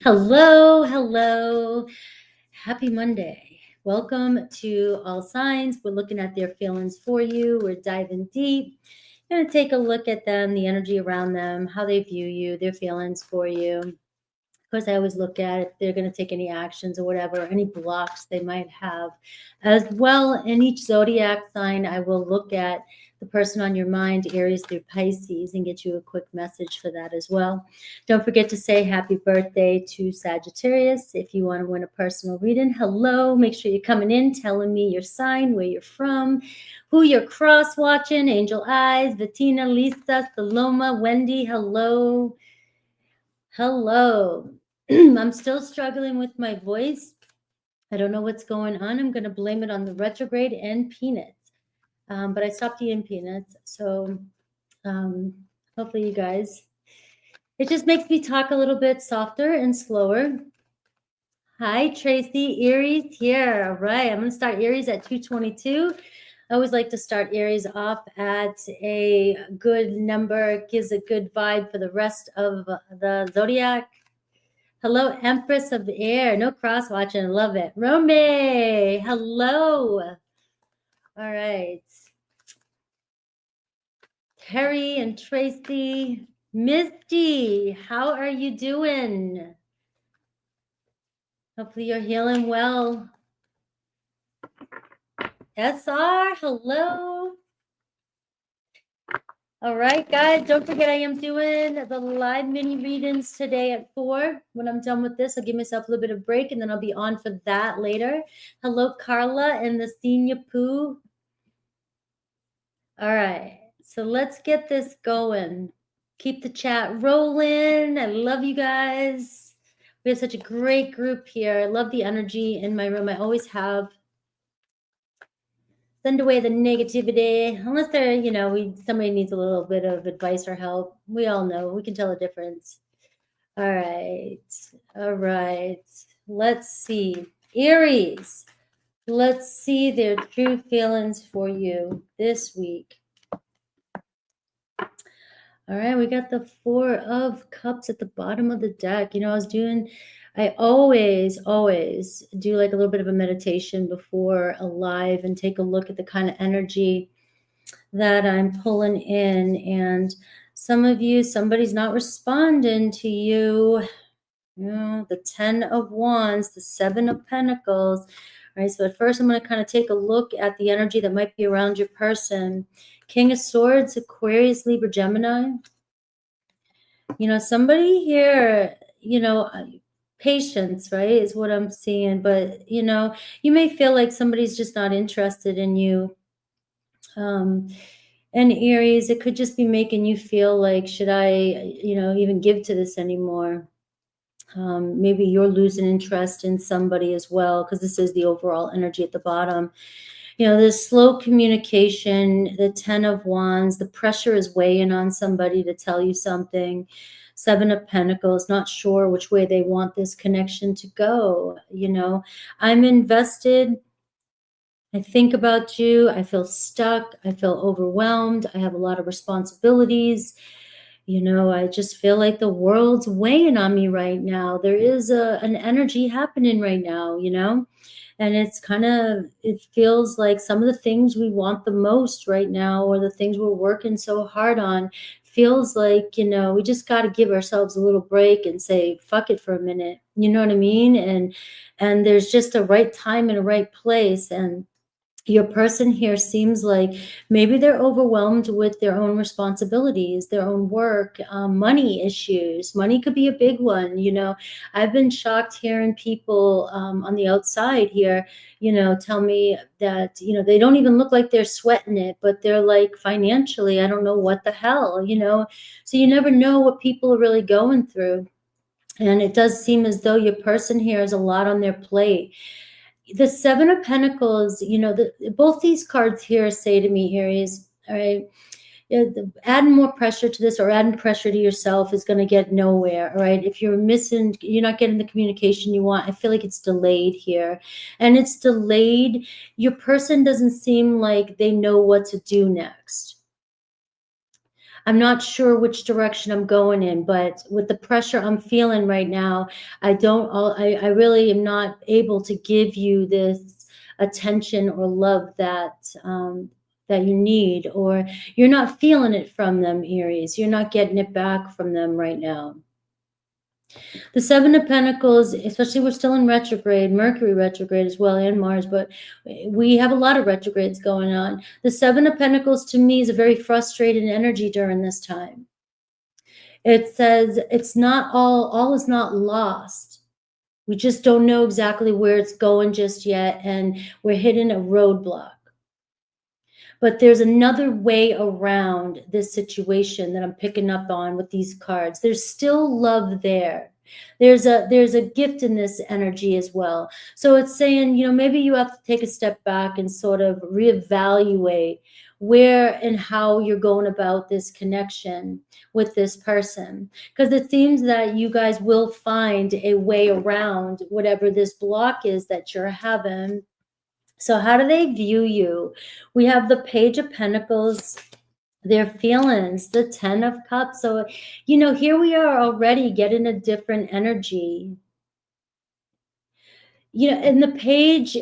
Hello, hello. Happy Monday. Welcome to All Signs. We're looking at their feelings for you. We're diving deep. Going to take a look at them, the energy around them, how they view you, their feelings for you. Of course, I always look at if they're going to take any actions or whatever, any blocks they might have. As well, in each zodiac sign, I will look at the person on your mind, Aries through Pisces, and get you a quick message for that as well. Don't forget to say happy birthday to Sagittarius if you want to win a personal reading. Hello, make sure you're coming in, telling me your sign, where you're from, who you're cross-watching, Angel Eyes, Bettina, Lisa, Saloma, Wendy, hello. Hello. I'm still struggling with my voice. I don't know what's going on. I'm going to blame it on the retrograde and peanuts. But I stopped eating peanuts. So hopefully you guys, it just makes me talk a little bit softer and slower. Hi, Tracy. Aries here. All right. I'm going to start Aries at 222. I always like to start Aries off at a good number. It gives a good vibe for the rest of the zodiac. Hello, Empress of the Air. No cross watching. Love it. Rome. Hello. All right. Terry and Tracy. Misty, how are you doing? Hopefully you're healing well. SR, hello. All right, guys, don't forget I am doing the live mini readings today at 4. When I'm done with this, I'll give myself a little bit of break, and then I'll be on for that later. Hello, Carla and the Senior Pooh. All right, so let's get this going. Keep the chat rolling. I love you guys. We have such a great group here. I love the energy in my room. I always have. Send away the negativity, unless they're, somebody needs a little bit of advice or help. We all know, we can tell the difference. All right. Let's see. Aries, let's see their true feelings for you this week. All right, we got the 4 of Cups at the bottom of the deck. I always do like a little bit of a meditation before a live and take a look at the kind of energy that I'm pulling in. And some of you, somebody's not responding to you. The 10 of Wands, the 7 of Pentacles. All right, so at first I'm going to kind of take a look at the energy that might be around your person. King of Swords, Aquarius, Libra, Gemini. Somebody here, patience, right, is what I'm seeing. But, you may feel like somebody's just not interested in you. And Aries, it could just be making you feel like, should I, even give to this anymore? Maybe you're losing interest in somebody as well, because this is the overall energy at the bottom. This slow communication, the 10 of Wands, the pressure is weighing on somebody to tell you something. 7 of Pentacles, not sure which way they want this connection to go. I'm invested. I think about you. I feel stuck. I feel overwhelmed. I have a lot of responsibilities. I just feel like the world's weighing on me right now. There is an energy happening right now, and it feels like some of the things we want the most right now, or the things we're working so hard on, feels like, we just got to give ourselves a little break and say, fuck it for a minute. You know what I mean? And there's just a right time and a right place. And your person here seems like maybe they're overwhelmed with their own responsibilities, their own work, money issues. Money could be a big one. I've been shocked hearing people on the outside here, tell me that, they don't even look like they're sweating it, but they're like, financially, I don't know what the hell, so you never know what people are really going through. And it does seem as though your person here has a lot on their plate. The 7 of Pentacles, both these cards here say to me, Aries, all right, adding more pressure to this, or adding pressure to yourself, is going to get nowhere. All right. If you're not getting the communication you want, I feel like it's delayed here. And it's delayed. Your person doesn't seem like they know what to do next. I'm not sure which direction I'm going in, but with the pressure I'm feeling right now, I really am not able to give you this attention or love that you need, or you're not feeling it from them, Aries. You're not getting it back from them right now. The Seven of Pentacles, especially we're still in retrograde, Mercury retrograde as well, and Mars, but we have a lot of retrogrades going on. The Seven of Pentacles to me is a very frustrated energy during this time. It says it's not all is not lost. We just don't know exactly where it's going just yet, and we're hitting a roadblock. But there's another way around this situation that I'm picking up on with these cards. There's still love there. There's a gift in this energy as well. So it's saying, maybe you have to take a step back and sort of reevaluate where and how you're going about this connection with this person. Because it seems that you guys will find a way around whatever this block is that you're having. So how do they view you? We have the Page of Pentacles, their feelings, the Ten of Cups. So, here we are already getting a different energy. In the page,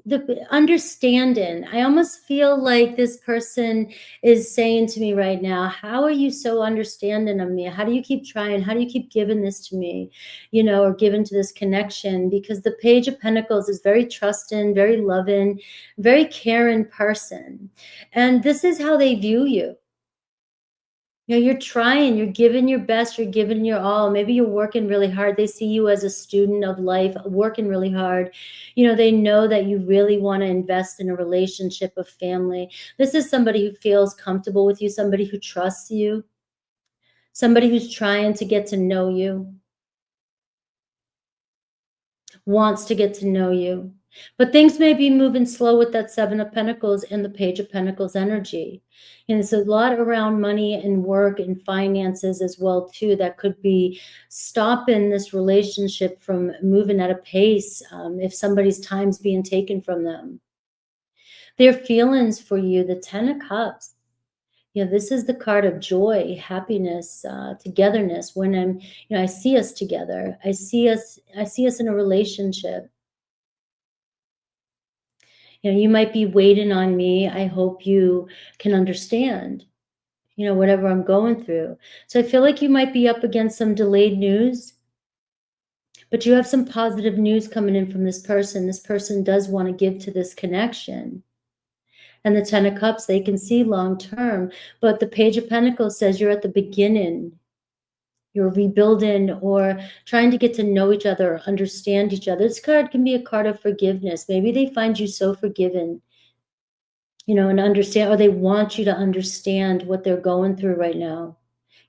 the understanding, I almost feel like this person is saying to me right now, how are you so understanding of me? How do you keep trying? How do you keep giving this to me, or giving to this connection? Because the Page of Pentacles is very trusting, very loving, very caring person. And this is how they view you. You're trying, you're giving your best, you're giving your all. Maybe you're working really hard. They see you as a student of life, working really hard. They know that you really want to invest in a relationship of family. This is somebody who feels comfortable with you, somebody who trusts you, somebody who's trying to get to know you, wants to get to know you. But things may be moving slow with that Seven of Pentacles and the Page of Pentacles energy. And it's a lot around money and work and finances as well, too, that could be stopping this relationship from moving at a pace if somebody's time's being taken from them. Their feelings for you, the Ten of Cups. This is the card of joy, happiness, togetherness. When I see us together, I see us in a relationship. You might be waiting on me. I hope you can understand, whatever I'm going through. So I feel like you might be up against some delayed news, but you have some positive news coming in from this person. This person does want to give to this connection. And the Ten of Cups, they can see long term, but the Page of Pentacles says you're at the beginning. You're rebuilding or trying to get to know each other, understand each other. This card can be a card of forgiveness. Maybe they find you so forgiven, and understand, or they want you to understand what they're going through right now.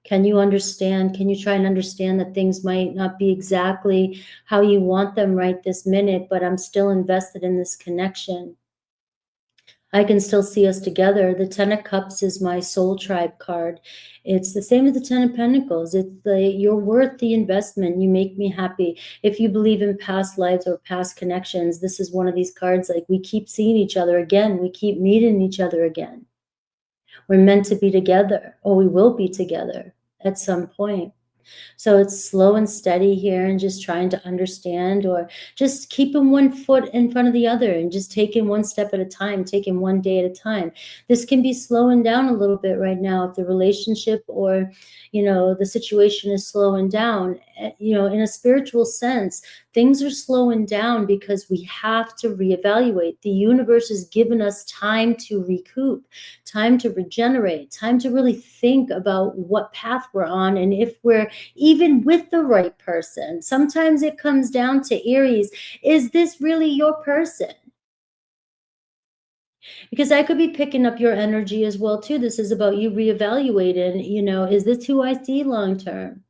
Can you understand? Can you try and understand that things might not be exactly how you want them right this minute, but I'm still invested in this connection. I can still see us together. The Ten of Cups is my soul tribe card. It's the same as the Ten of Pentacles. It's you're worth the investment. You make me happy. If you believe in past lives or past connections, this is one of these cards, like we keep seeing each other again. We keep meeting each other again. We're meant to be together, or we will be together at some point. So it's slow and steady here, and just trying to understand, or just keeping one foot in front of the other and just taking one step at a time, taking one day at a time. This can be slowing down a little bit right now if the relationship or, the situation is slowing down. In a spiritual sense, things are slowing down because we have to reevaluate. The universe has given us time to recoup, time to regenerate, time to really think about what path we're on, and if we're even with the right person. Sometimes it comes down to, Aries, is this really your person? Because I could be picking up your energy as well, too. This is about you reevaluating, is this who I see long term?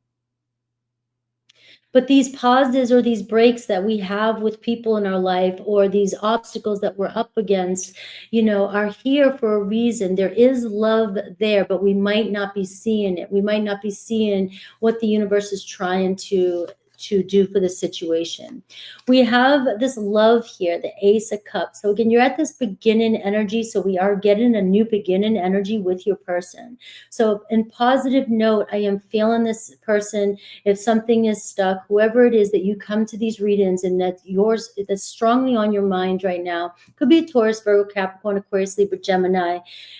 But these pauses or these breaks that we have with people in our life, or these obstacles that we're up against, are here for a reason. There is love there, but we might not be seeing it. We might not be seeing what the universe is trying to to do for the situation. We have this love here, the Ace of Cups. So again, you're at this beginning energy. So we are getting a new beginning energy with your person. So in positive note, I am feeling this person. If something is stuck, whoever it is that you come to these readings and that's yours, that's strongly on your mind right now, could be Taurus, Virgo, Capricorn, Aquarius, Libra, Gemini.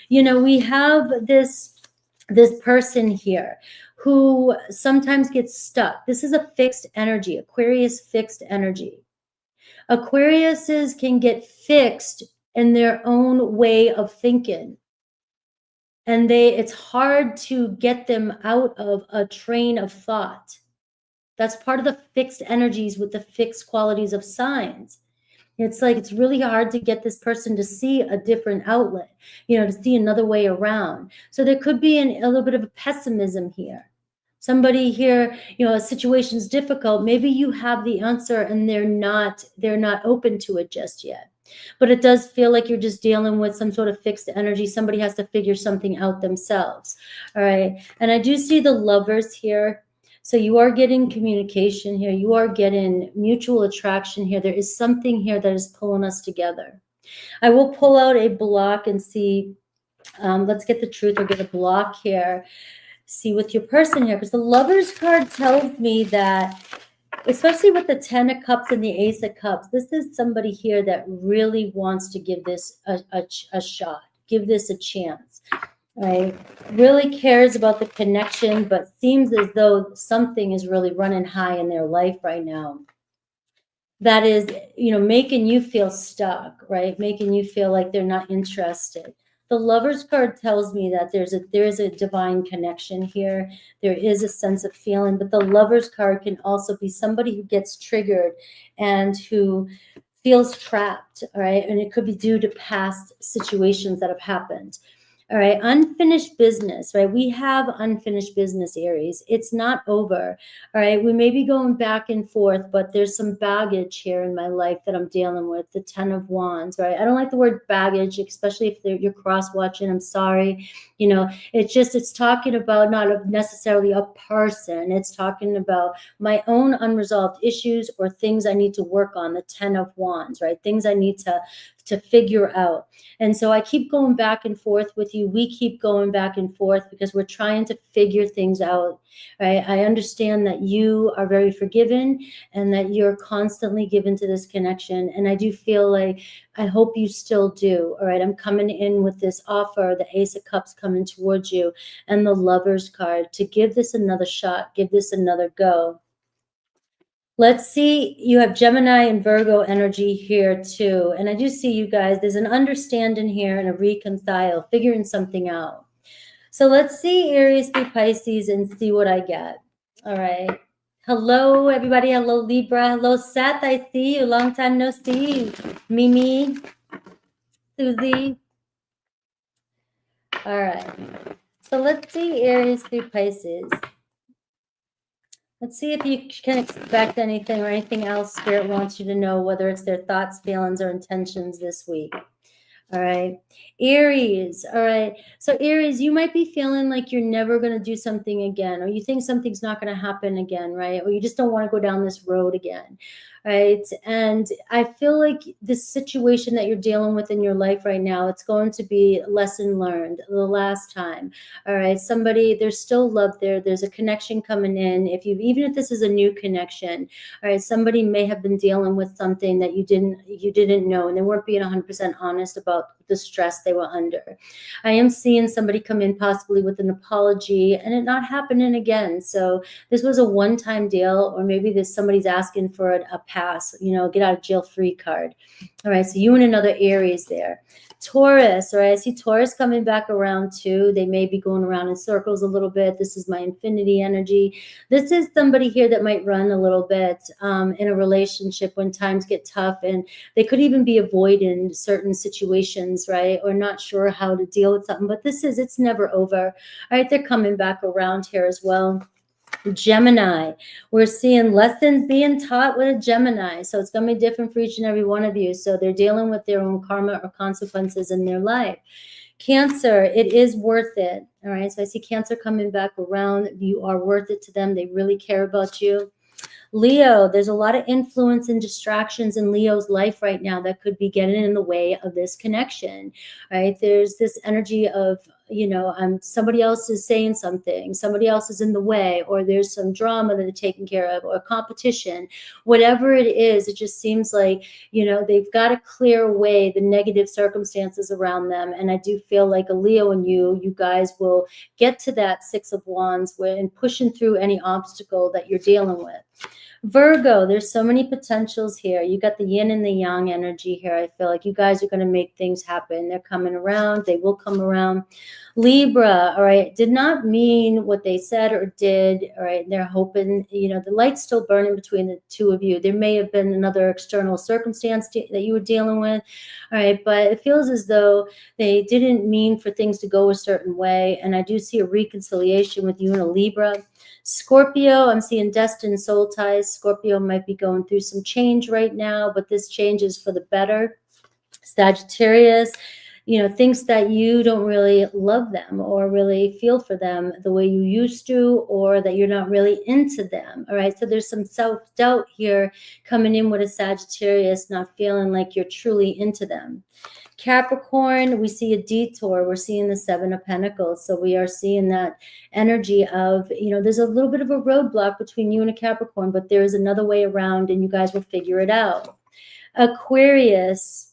You know, we have this person here who sometimes gets stuck. This is a fixed energy, Aquarius fixed energy. Aquariuses can get fixed in their own way of thinking. And it's hard to get them out of a train of thought. That's part of the fixed energies with the fixed qualities of signs. It's like it's really hard to get this person to see a different outlet, you know, to see another way around. So there could be a little bit of a pessimism here. Somebody here, you know, a situation's difficult. Maybe you have the answer and they're not open to it just yet. But it does feel like you're just dealing with some sort of fixed energy. Somebody has to figure something out themselves. All right. And I do see the Lovers here. So you are getting communication here. You are getting mutual attraction here. There is something here that is pulling us together. I will pull out a block and see. Let's get the truth or get a block here. See with your person here, because the Lovers card tells me that, especially with the 10 of Cups and the Ace of Cups, this is somebody here that really wants to give this a shot, give this a chance. Right? Really cares about the connection, but seems as though something is really running high in their life right now. That is, you know, making you feel stuck, right? Making you feel like they're not interested. The Lovers card tells me that there is a divine connection here. There is a sense of feeling, but the Lovers card can also be somebody who gets triggered and who feels trapped, all right? And it could be due to past situations that have happened. All right, unfinished business, right? We have unfinished business, Aries. It's not over, all right? We may be going back and forth, but there's some baggage here in my life that I'm dealing with, the 10 of Wands, right? I don't like the word baggage, especially if you're cross-watching. I'm sorry. You know, it's talking about not necessarily a person. It's talking about my own unresolved issues or things I need to work on, the 10 of Wands, right? Things I need to figure out. And so I keep going back and forth with you. We keep going back and forth because we're trying to figure things out, right? I understand that you are very forgiving and that you're constantly given to this connection. And I do feel like, I hope you still do, all right? I'm coming in with this offer, the Ace of Cups coming towards you, and the Lovers card to give this another shot, give this another go. Let's see, you have Gemini and Virgo energy here too. And I do see you guys, there's an understanding here and a reconcile, figuring something out. So let's see Aries through Pisces and see what I get. All right. Hello, everybody. Hello, Libra. Hello, Seth. I see you. Long time no see. Mimi, Susie. All right. So let's see Aries through Pisces. Let's see if you can expect anything or anything else Spirit wants you to know, whether it's their thoughts, feelings, or intentions this week. All right. Aries. All right. So Aries, you might be feeling like you're never going to do something again, or you think something's not going to happen again, right? Or you just don't want to go down this road again, right? And I feel like this situation that you're dealing with in your life right now, it's going to be lesson learned the last time. All right. There's still love there. There's a connection coming in. Even if this is a new connection, all right, somebody may have been dealing with something that you didn't know, and they weren't being 100% honest about the stress they were under. I am seeing somebody come in possibly with an apology and it not happening again. So this was a one-time deal, or maybe somebody's asking for a pass, get out of jail free card. All right, so you and another Aries there. Taurus, all right, I see Taurus coming back around too. They may be going around in circles a little bit. This is my infinity energy. This is somebody here that might run a little bit in a relationship when times get tough, and they could even be avoiding certain situations, right? Or not sure how to deal with something, but it's never over. All right, they're coming back around here as well. Gemini, we're seeing lessons being taught with a Gemini. So it's going to be different for each and every one of you. So they're dealing with their own karma or consequences in their life. Cancer, it is worth it. All right. So I see Cancer coming back around. You are worth it to them. They really care about you. Leo, there's a lot of influence and distractions in Leo's life right now that could be getting in the way of this connection, right? There's this energy of, somebody else is saying something, somebody else is in the way, or there's some drama that they're taking care of, or competition, whatever it is. It just seems like, they've got to clear away the negative circumstances around them. And I do feel like a Leo and you guys will get to that Six of Wands and pushing through any obstacle that you're dealing with. Virgo, there's so many potentials here. You got the yin and the yang energy here. I feel like you guys are going to make things happen. They're coming around. They will come around. Libra, all right, did not mean what they said or did, all right? They're hoping, the light's still burning between the two of you. There may have been another external circumstance that you were dealing with, all right? But it feels as though they didn't mean for things to go a certain way. And I do see a reconciliation with you and a Libra. Scorpio, I'm seeing destined soul ties. Scorpio might be going through some change right now, but this change is for the better. Sagittarius, thinks that you don't really love them or really feel for them the way you used to, or that you're not really into them. All right. So there's some self-doubt here coming in with a Sagittarius, not feeling like you're truly into them. Capricorn, we see a detour. We're seeing the Seven of Pentacles. So we are seeing that energy of, there's a little bit of a roadblock between you and a Capricorn, but there is another way around and you guys will figure it out. Aquarius,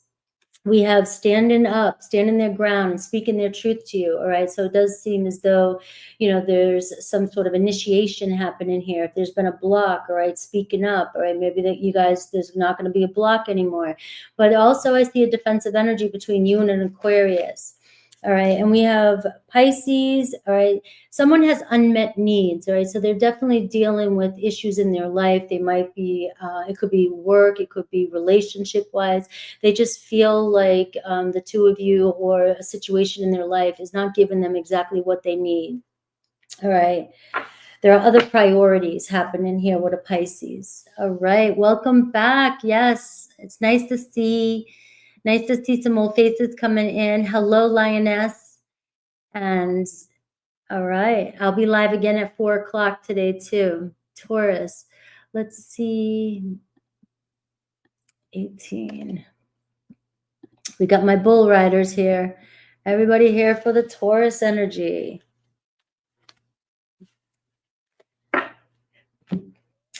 we have standing up, standing their ground and speaking their truth to you. All right. So it does seem as though, there's some sort of initiation happening here. If there's been a block, all right, speaking up, all right, maybe that you guys, there's not going to be a block anymore. But also I see a defensive energy between you and an Aquarius. All right. And we have Pisces. All right. Someone has unmet needs. All right. So they're definitely dealing with issues in their life. They might be, it could be work. It could be relationship wise. They just feel like the two of you or a situation in their life is not giving them exactly what they need. All right. There are other priorities happening here with a Pisces. All right. Welcome back. Yes. It's nice to see. Nice to see some old faces coming in. Hello, Lioness. And all right, I'll be live again at 4 o'clock today too. Taurus, let's see. 18. We got my bull riders here. Everybody here for the Taurus energy.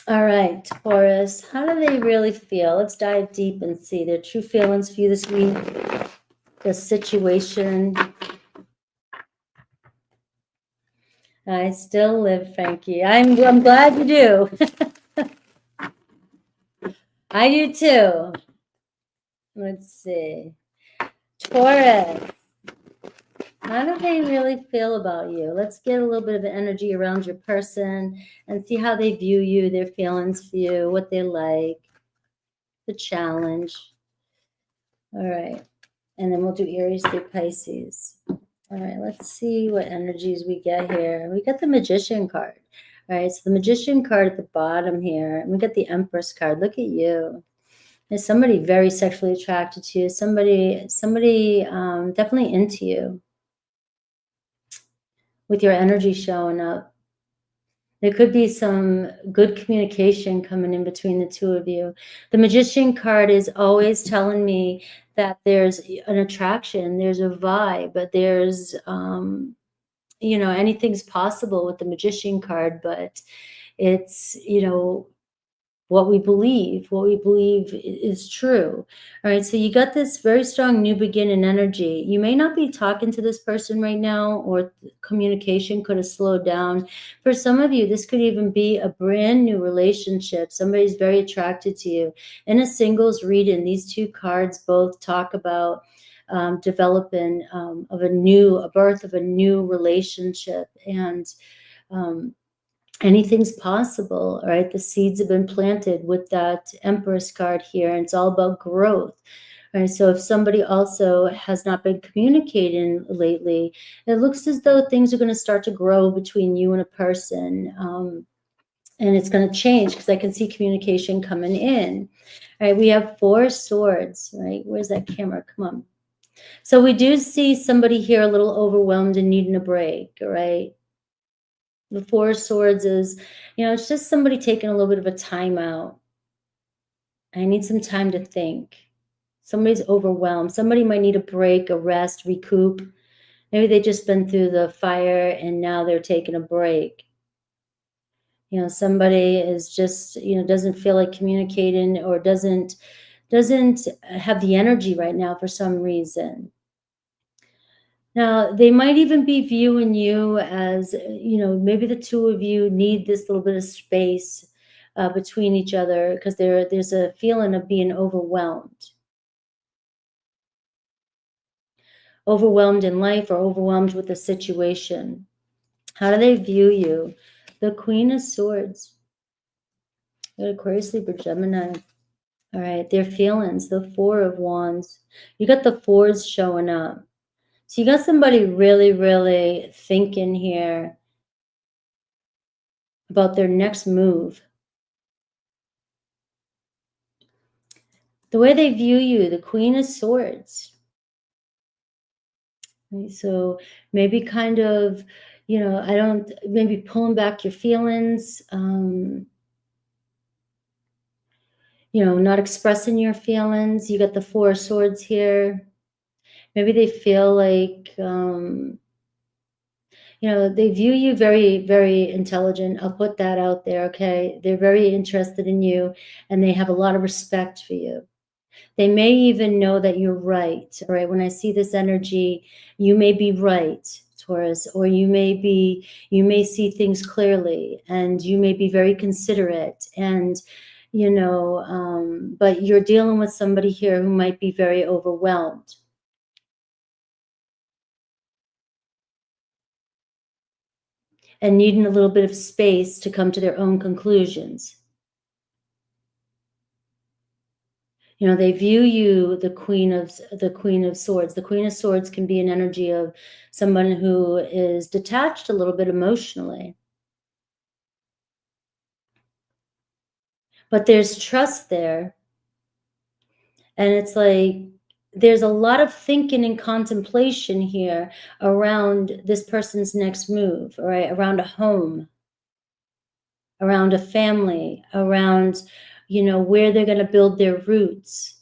All right, Taurus, how do they really feel? Let's dive deep and see their true feelings for you this week, the situation. I still live, Frankie. I'm glad you do. I do too. Let's see. Taurus, how do they really feel about you? Let's get a little bit of the energy around your person and see how they view you, their feelings for you, what they like, the challenge. All right. And then we'll do Aries through Pisces. All right. Let's see what energies we get here. We got the Magician card. All right. So the Magician card at the bottom here. And we got the Empress card. Look at you. There's somebody very sexually attracted to you. Somebody definitely into you, with your energy showing up. There could be some good communication coming in between the two of you. The Magician card is always telling me that there's an attraction, there's a vibe, but there's, anything's possible with the Magician card, but it's, what we believe is true. All right. So you got this very strong new beginning energy. You may not be talking to this person right now, or communication could have slowed down. For some of you, this could even be a brand new relationship. Somebody's very attracted to you. In a singles reading, these two cards both talk about developing a birth of a new relationship, and anything's possible. All right. The seeds have been planted with that Empress card here, and it's all about growth. All right. So if somebody also has not been communicating lately, it looks as though things are going to start to grow between you and a person. And it's going to change, because I can see communication coming in. All right. We have 4 swords, right? Where's that camera? Come on. So we do see somebody here a little overwhelmed and needing a break. All right. The Four of Swords is, it's just somebody taking a little bit of a time out. I need some time to think. Somebody's overwhelmed. Somebody might need a break, a rest, recoup. Maybe they just been through the fire and now they're taking a break. Somebody is just, doesn't feel like communicating or doesn't have the energy right now for some reason. Now, they might even be viewing you as, maybe the two of you need this little bit of space between each other because there's a feeling of being overwhelmed. Overwhelmed in life or overwhelmed with the situation. How do they view you? The Queen of Swords. Aquarius, Libra, Gemini. All right, their feelings, the Four of Wands. You got the fours showing up. So you got somebody really, really thinking here about their next move. The way they view you, the Queen of Swords. Right, so maybe kind of, maybe pulling back your feelings, not expressing your feelings. You got the Four of Swords here. Maybe they feel like, they view you very, very intelligent. I'll put that out there, okay? They're very interested in you, and they have a lot of respect for you. They may even know that you're right, all right? When I see this energy, you may be right, Taurus, or you may see things clearly, and you may be very considerate, and, but you're dealing with somebody here who might be very overwhelmed. And needing a little bit of space to come to their own conclusions. They view you, the Queen of Swords. The Queen of Swords can be an energy of someone who is detached a little bit emotionally. But there's trust there. And it's like there's a lot of thinking and contemplation here around this person's next move, all right? Around a home, around a family, around, where they're going to build their roots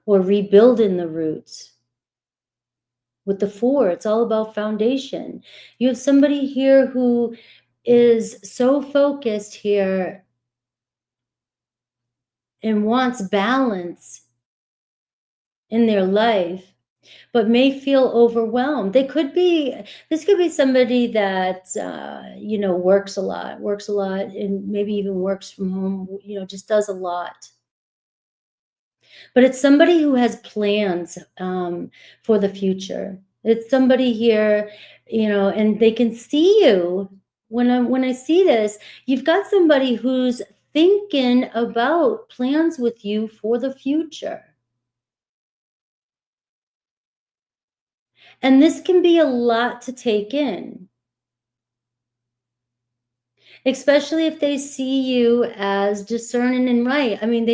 or rebuilding the roots. With the Four, it's all about foundation. You have somebody here who is so focused here and wants balance in their life, but may feel overwhelmed. This could be somebody that, works a lot, and maybe even works from home, just does a lot. But it's somebody who has plans for the future. It's somebody here, and they can see you. When I see this, you've got somebody who's thinking about plans with you for the future. And this can be a lot to take in, especially if they see you as discerning and right. I mean,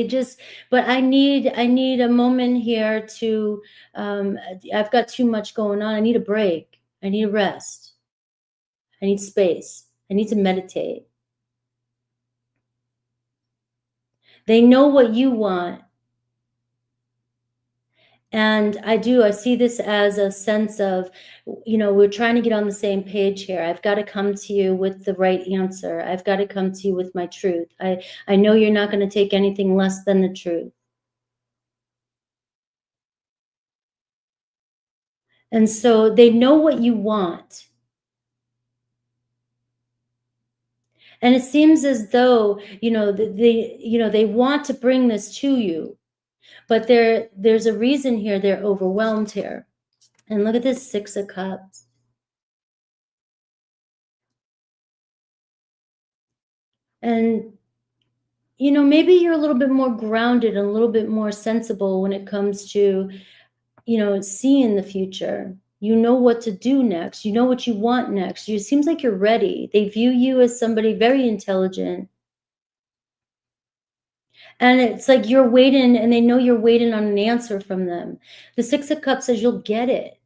but I need a moment here to, I've got too much going on. I need a break. I need a rest. I need space. I need to meditate. They know what you want. And I see this as a sense of, we're trying to get on the same page here. I've got to come to you with the right answer. I've got to come to you with my truth. I know you're not going to take anything less than the truth. And so they know what you want. And it seems as though, they want to bring this to you, but there's a reason here. They're overwhelmed here. And look at this Six of Cups. And, maybe you're a little bit more grounded and a little bit more sensible when it comes to, seeing the future. You know what to do next. You know what you want next. It seems like you're ready. They view you as somebody very intelligent. And it's like you're waiting, and they know you're waiting on an answer from them. The Six of Cups says you'll get it.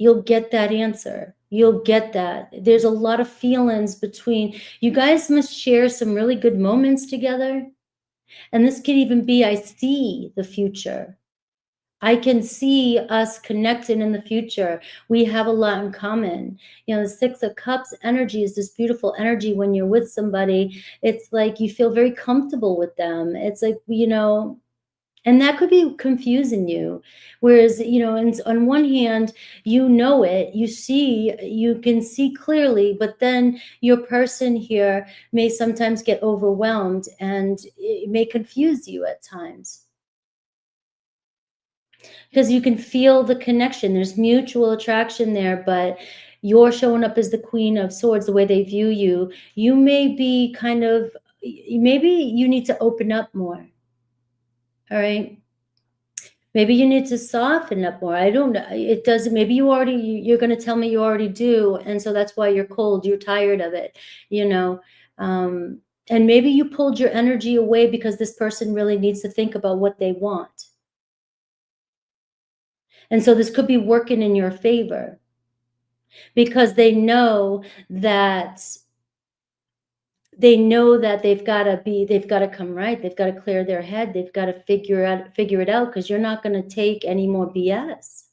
you'll get that answer. You'll get that. There's a lot of feelings between you guys. Must share some really good moments together. And this could even be, I see the future. I can see us connected in the future. We have a lot in common. You know, the Six of Cups energy is this beautiful energy when you're with somebody. It's like you feel very comfortable with them. It's like, you know, and that could be confusing you. Whereas, you know, on one hand, you know it, you can see clearly, but then your person here may sometimes get overwhelmed and it may confuse you at times. Because you can feel the connection. There's mutual attraction there, but you're showing up as the Queen of Swords, the way they view you. You may be kind of, maybe you need to open up more. All right. Maybe you need to soften up more. I don't know. It doesn't, maybe you're going to tell me you already do. And so that's why you're cold. You're tired of it, you know. And maybe you pulled your energy away because this person really needs to think about what they want. And so this could be working in your favor because they know that they've got to come right. They've got to clear their head. They've got to figure it out because you're not going to take any more BS.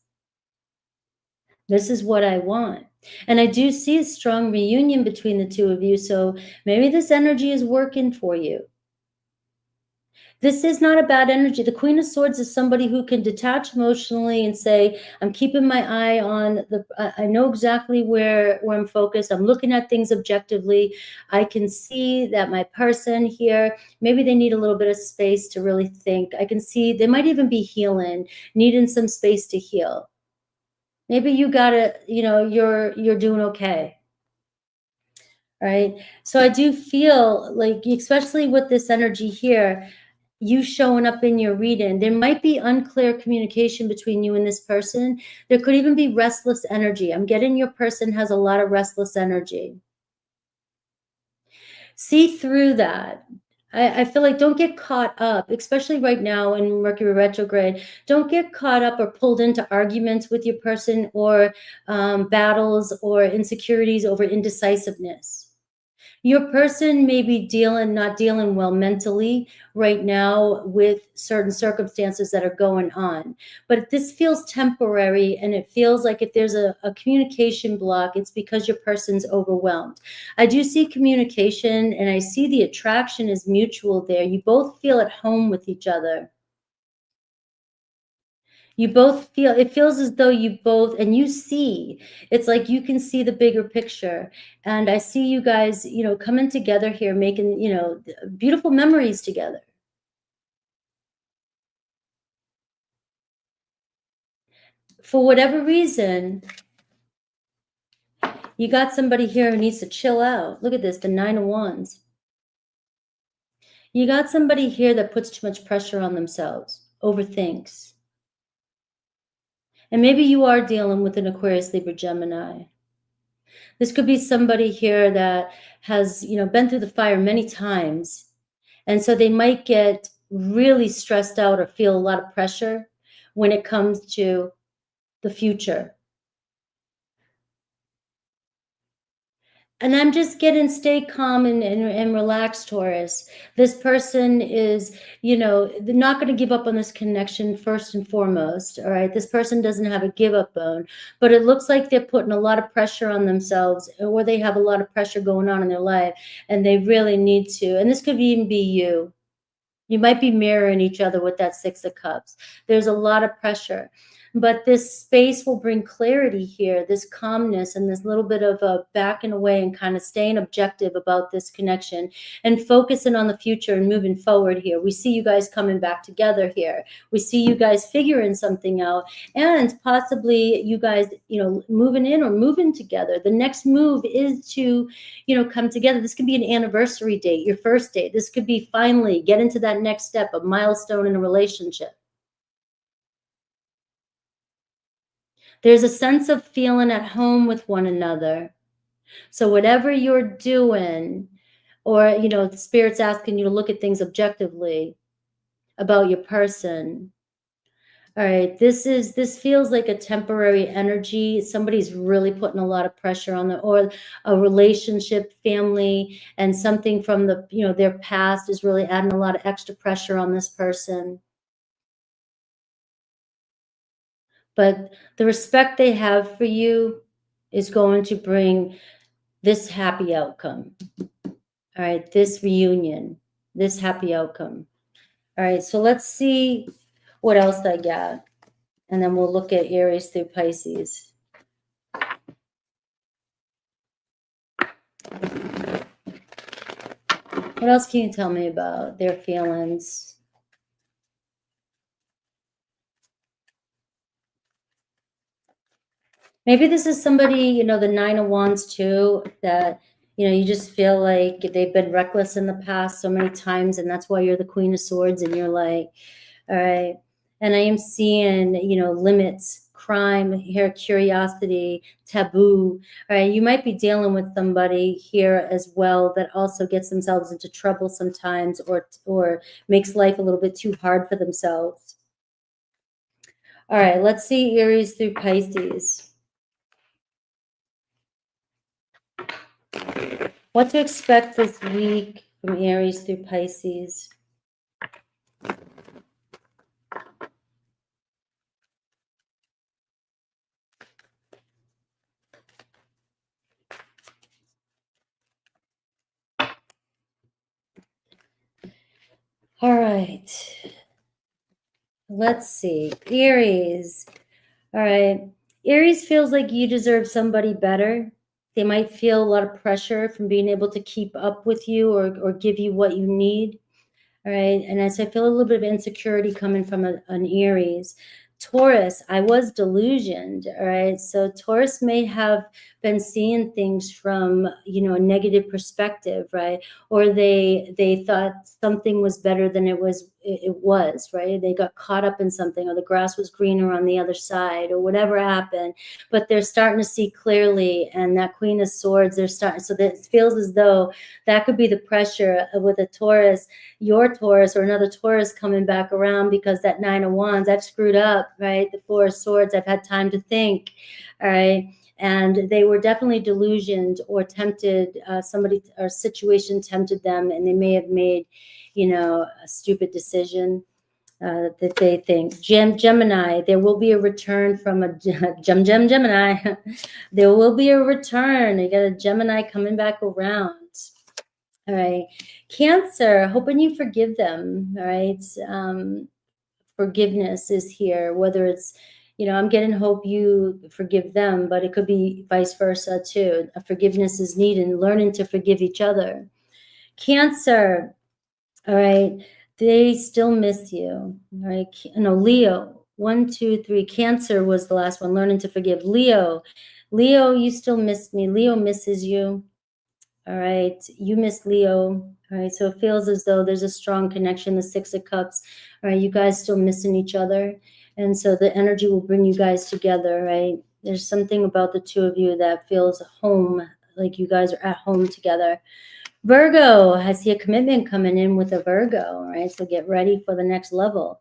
This is what I want. And I do see a strong reunion between the two of you. So maybe this energy is working for you. This is not a bad energy. The Queen of Swords is somebody who can detach emotionally and say, I'm keeping my eye on I know exactly where I'm focused. I'm looking at things objectively. I can see that my person here, maybe they need a little bit of space to really think. I can see they might even be healing, needing some space to heal. Maybe you gotta, you know, you're doing okay. Right. So I do feel like, especially with this energy here, you showing up in your reading, there might be unclear communication between you and this person. There could even be restless energy. I'm getting your person has a lot of restless energy. See through that. I feel like don't get caught up, especially right now in Mercury retrograde. Don't get caught up or pulled into arguments with your person or battles or insecurities over indecisiveness. Your person may be not dealing well mentally right now with certain circumstances that are going on. But this feels temporary, and it feels like if there's a communication block, it's because your person's overwhelmed. I do see communication, and I see the attraction is mutual there. You both feel at home with each other. You both feel, it feels as though you both, and you see, it's like you can see the bigger picture. And I see you guys, you know, coming together here, making, you know, beautiful memories together. For whatever reason, you got somebody here who needs to chill out. Look at this, the Nine of Wands. You got somebody here that puts too much pressure on themselves, overthinks. And maybe you are dealing with an Aquarius, Libra, Gemini. This could be somebody here that has, you know, been through the fire many times. And so they might get really stressed out or feel a lot of pressure when it comes to the future. And I'm just getting, stay calm and relaxed, Taurus. This person is, you know, not going to give up on this connection first and foremost. All right. This person doesn't have a give up bone, but it looks like they're putting a lot of pressure on themselves, or they have a lot of pressure going on in their life, and they really need to. And this could even be you. You might be mirroring each other with that Six of Cups. There's a lot of pressure. But this space will bring clarity here, this calmness and this little bit of a backing away and kind of staying objective about this connection and focusing on the future and moving forward here. We see you guys coming back together here. We see you guys figuring something out, and possibly you guys, you know, moving in or moving together. The next move is to, you know, come together. This could be an anniversary date, your first date. This could be finally get into that next step, a milestone in a relationship. There's a sense of feeling at home with one another. So whatever you're doing, or, you know, the Spirit's asking you to look at things objectively about your person. All right, this feels like a temporary energy. Somebody's really putting a lot of pressure on the, or a relationship, family, and something from the, their past is really adding a lot of extra pressure on this person. But the respect they have for you is going to bring this happy outcome. All right, this reunion, this happy outcome. All right, so let's see what else I got. And then we'll look at Aries through Pisces. What else can you tell me about their feelings? Maybe this is somebody, the Nine of Wands too, that, you just feel like they've been reckless in the past so many times, and that's why you're the Queen of Swords, and you're like, all right. And I am seeing, limits, crime, here, curiosity, taboo. All right. You might be dealing with somebody here as well that also gets themselves into trouble sometimes, or makes life a little bit too hard for themselves. All right. Let's see Aries through Pisces. What to expect this week from Aries through Pisces. All right. Let's see. Aries. All right. Aries feels like you deserve somebody better. They might feel a lot of pressure from being able to keep up with you or give you what you need. All right. And as I feel a little bit of insecurity coming from an Aries. Taurus, I was delusioned. All right. So Taurus may have been seeing things from, a negative perspective, right? Or they thought something was better than it was, right? They got caught up in something, or the grass was greener on the other side, or whatever happened. But they're starting to see clearly, and that Queen of Swords, they're starting, so that it feels as though that could be the pressure with a Taurus, your Taurus or another Taurus coming back around, because that Nine of Wands, I've screwed up, right? The Four of Swords, I've had time to think, all right? And they were definitely delusioned or tempted, somebody or situation tempted them, and they may have made, a stupid decision that they think. Gemini, there will be a return from a Gemini. There will be a return. You got a Gemini coming back around. All right. Cancer, hoping you forgive them. All right. Forgiveness is here, whether it's, I'm getting hope you forgive them, but it could be vice versa too. Forgiveness is needed, learning to forgive each other. Cancer, all right, they still miss you. All right. No, Leo, 1, 2, 3. Cancer was the last one, learning to forgive. Leo, you still miss me. Leo misses you. All right. You miss Leo. All right. So it feels as though there's a strong connection, the Six of Cups. All right. You guys still missing each other. And so the energy will bring you guys together, right? There's something about the two of you that feels home, like you guys are at home together. Virgo, I see a commitment coming in with a Virgo, right? So get ready for the next level.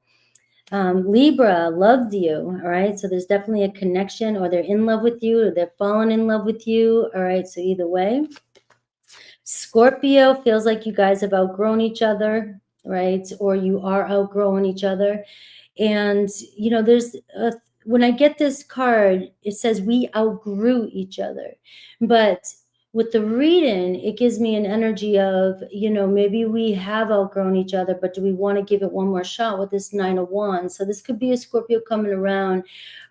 Libra loves you, all right? So there's definitely a connection, or they're in love with you, or they're falling in love with you, all right? So either way. Scorpio feels like you guys have outgrown each other, right? Or you are outgrowing each other. And, there's when I get this card, it says we outgrew each other. But with the reading, it gives me an energy of, maybe we have outgrown each other, but do we want to give it one more shot with this Nine of Wands? So this could be a Scorpio coming around,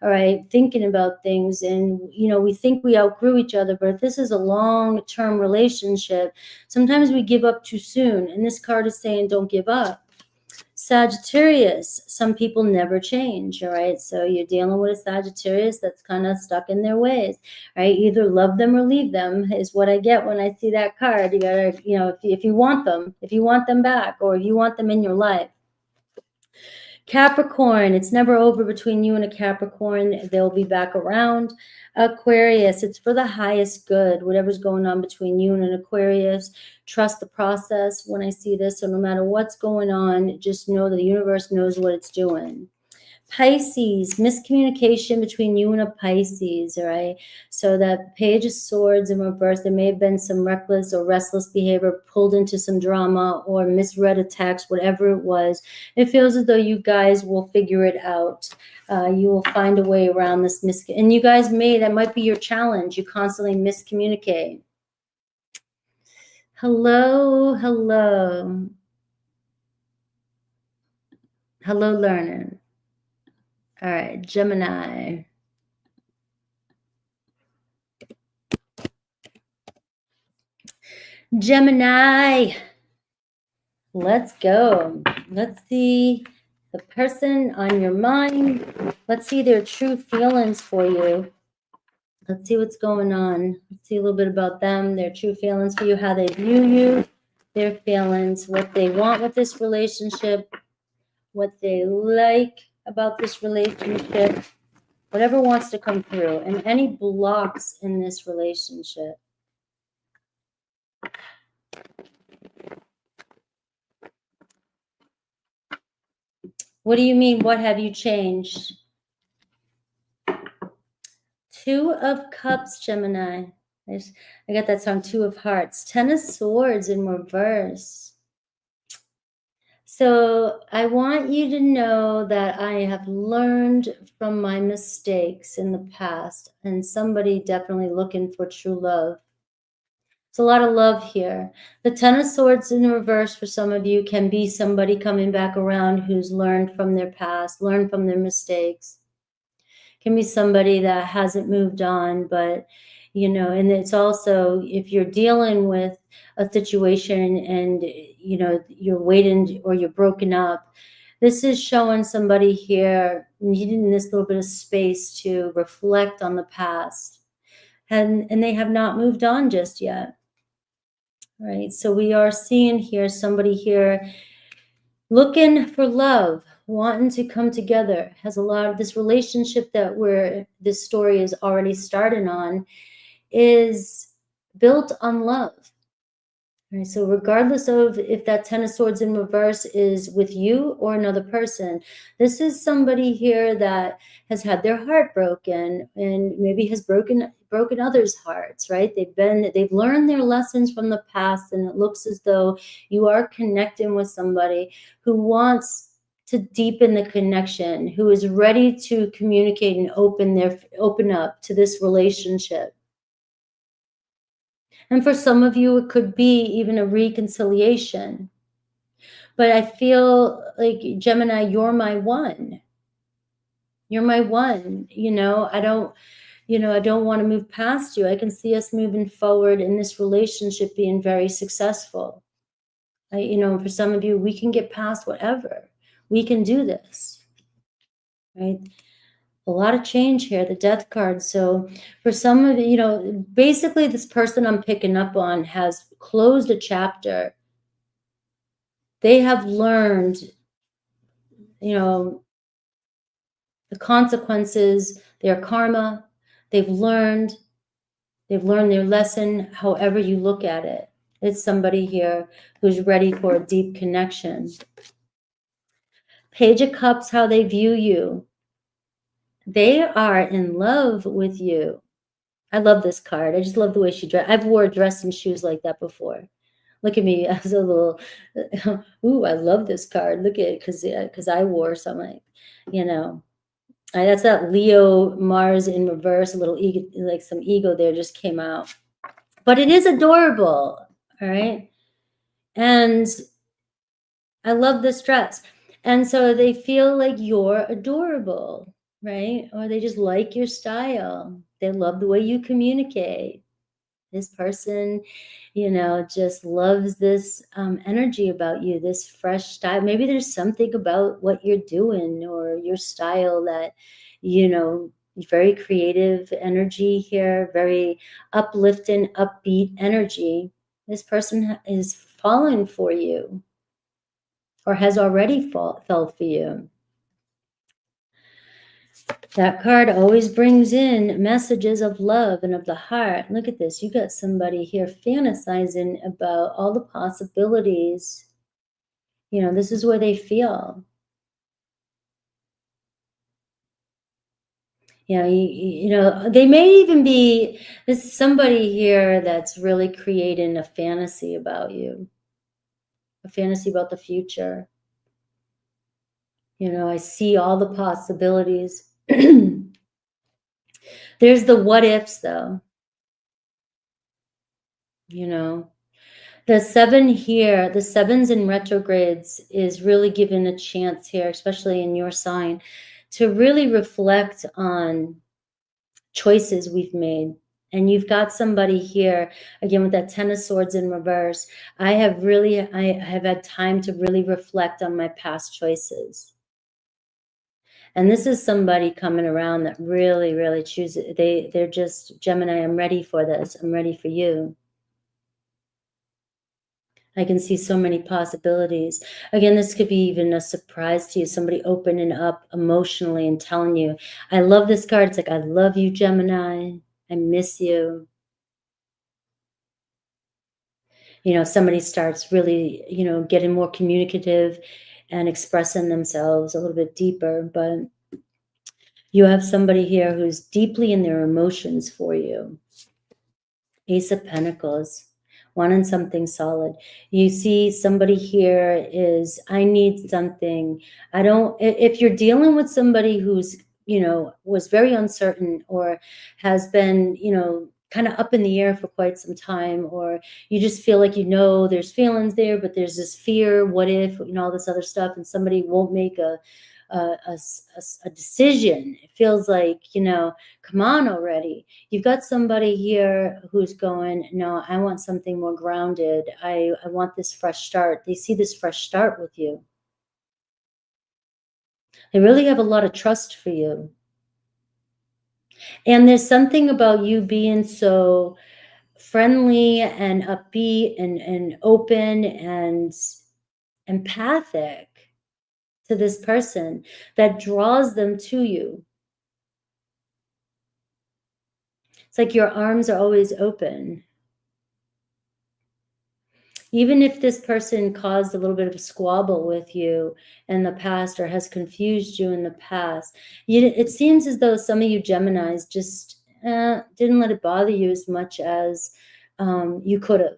all right, thinking about things. And, we think we outgrew each other, but if this is a long-term relationship, sometimes we give up too soon. And this card is saying, don't give up. Sagittarius, some people never change, all right? So you're dealing with a Sagittarius that's kind of stuck in their ways, right? Either love them or leave them is what I get when I see that card. You gotta, if you want them back, or if you want them in your life. Capricorn, it's never over between you and a Capricorn. They'll be back around. Aquarius, it's for the highest good. Whatever's going on between you and an Aquarius, trust the process when I see this. So no matter what's going on, just know that the universe knows what it's doing. Pisces, miscommunication between you and a Pisces, all right? So that Page of Swords in reverse, there may have been some reckless or restless behavior, pulled into some drama or misread a text, whatever it was. It feels as though you guys will figure it out. You will find a way around this and you guys that might be your challenge. You constantly miscommunicate. Hello, hello. Hello, learner. All right, Gemini. Gemini. Let's go. Let's see the person on your mind. Let's see their true feelings for you. Let's see what's going on. Let's see a little bit about them, their true feelings for you, how they view you, their feelings, what they want with this relationship, what they like about this relationship, whatever wants to come through, and any blocks in this relationship. What do you mean? What have you changed? Two of Cups, Gemini. I got that song, Two of Hearts. Ten of Swords in reverse. So I want you to know that I have learned from my mistakes in the past, and somebody definitely looking for true love. It's a lot of love here. The Ten of Swords in reverse for some of you can be somebody coming back around who's learned from their past, learned from their mistakes. Can be somebody that hasn't moved on, but and it's also if you're dealing with a situation and you're waiting or you're broken up, this is showing somebody here needing this little bit of space to reflect on the past, and they have not moved on just yet. Right, so we are seeing here somebody here looking for love, wanting to come together, has a lot of this relationship that this story is already starting on is built on love. Right, so regardless of if that Ten of Swords in reverse is with you or another person, this is somebody here that has had their heart broken and maybe has broken others' hearts, right? They've learned their lessons from the past, and it looks as though you are connecting with somebody who wants to deepen the connection, who is ready to communicate and open up to this relationship. And for some of you, it could be even a reconciliation. But I feel like, Gemini, you're my one. You're my one. I don't want to move past you. I can see us moving forward in this relationship being very successful. For some of you, we can get past whatever. We can do this. Right? A lot of change here, the Death card. So for some of you, basically this person I'm picking up on has closed a chapter. They have learned, the consequences, their karma. They've learned their lesson, however you look at it. It's somebody here who's ready for a deep connection. Page of Cups, how they view you. They are in love with you. I love this card. I just love the way she dressed. I've wore a dress and shoes like that before. Look at me as a little, ooh, I love this card. Look at it, because I wore something, that's that Leo Mars in reverse, a little ego, like some ego there just came out. But it is adorable, all right? And I love this dress. And so they feel like you're adorable, right? Or they just like your style. They love the way you communicate. This person, just loves this energy about you, this fresh style. Maybe there's something about what you're doing or your style that, very creative energy here, very uplifting, upbeat energy. This person is falling for you or has already fell for you. That card always brings in messages of love and of the heart. Look at this. You got somebody here fantasizing about all the possibilities. This is where they feel. They may even be, there's somebody here that's really creating a fantasy about you, a fantasy about the future. I see all the possibilities. There's the what ifs, though. The seven here, the sevens in retrogrades is really given a chance here, especially in your sign, to really reflect on choices we've made. And you've got somebody here, again, with that Ten of Swords in reverse. I have had time to really reflect on my past choices. And this is somebody coming around that really, really chooses. They're just, Gemini, I'm ready for this. I'm ready for you. I can see so many possibilities. Again, this could be even a surprise to you, somebody opening up emotionally and telling you, I love this card. It's like, I love you, Gemini. I miss you. Somebody starts really, getting more communicative and expressing themselves a little bit deeper. But you have somebody here who's deeply in their emotions for you. Ace of Pentacles, wanting something solid. You see somebody here is, I need something. If you're dealing with somebody who's, was very uncertain or has been, kind of up in the air for quite some time, or you just feel like, there's feelings there, but there's this fear, what if, all this other stuff, and somebody won't make a decision. It feels like, come on already. You've got somebody here who's going, no, I want something more grounded. I want this fresh start. They see this fresh start with you. They really have a lot of trust for you. And there's something about you being so friendly and upbeat and open and empathic to this person that draws them to you. It's like your arms are always open. Even if this person caused a little bit of a squabble with you in the past or has confused you in the past, it seems as though some of you Geminis just didn't let it bother you as much as you could have.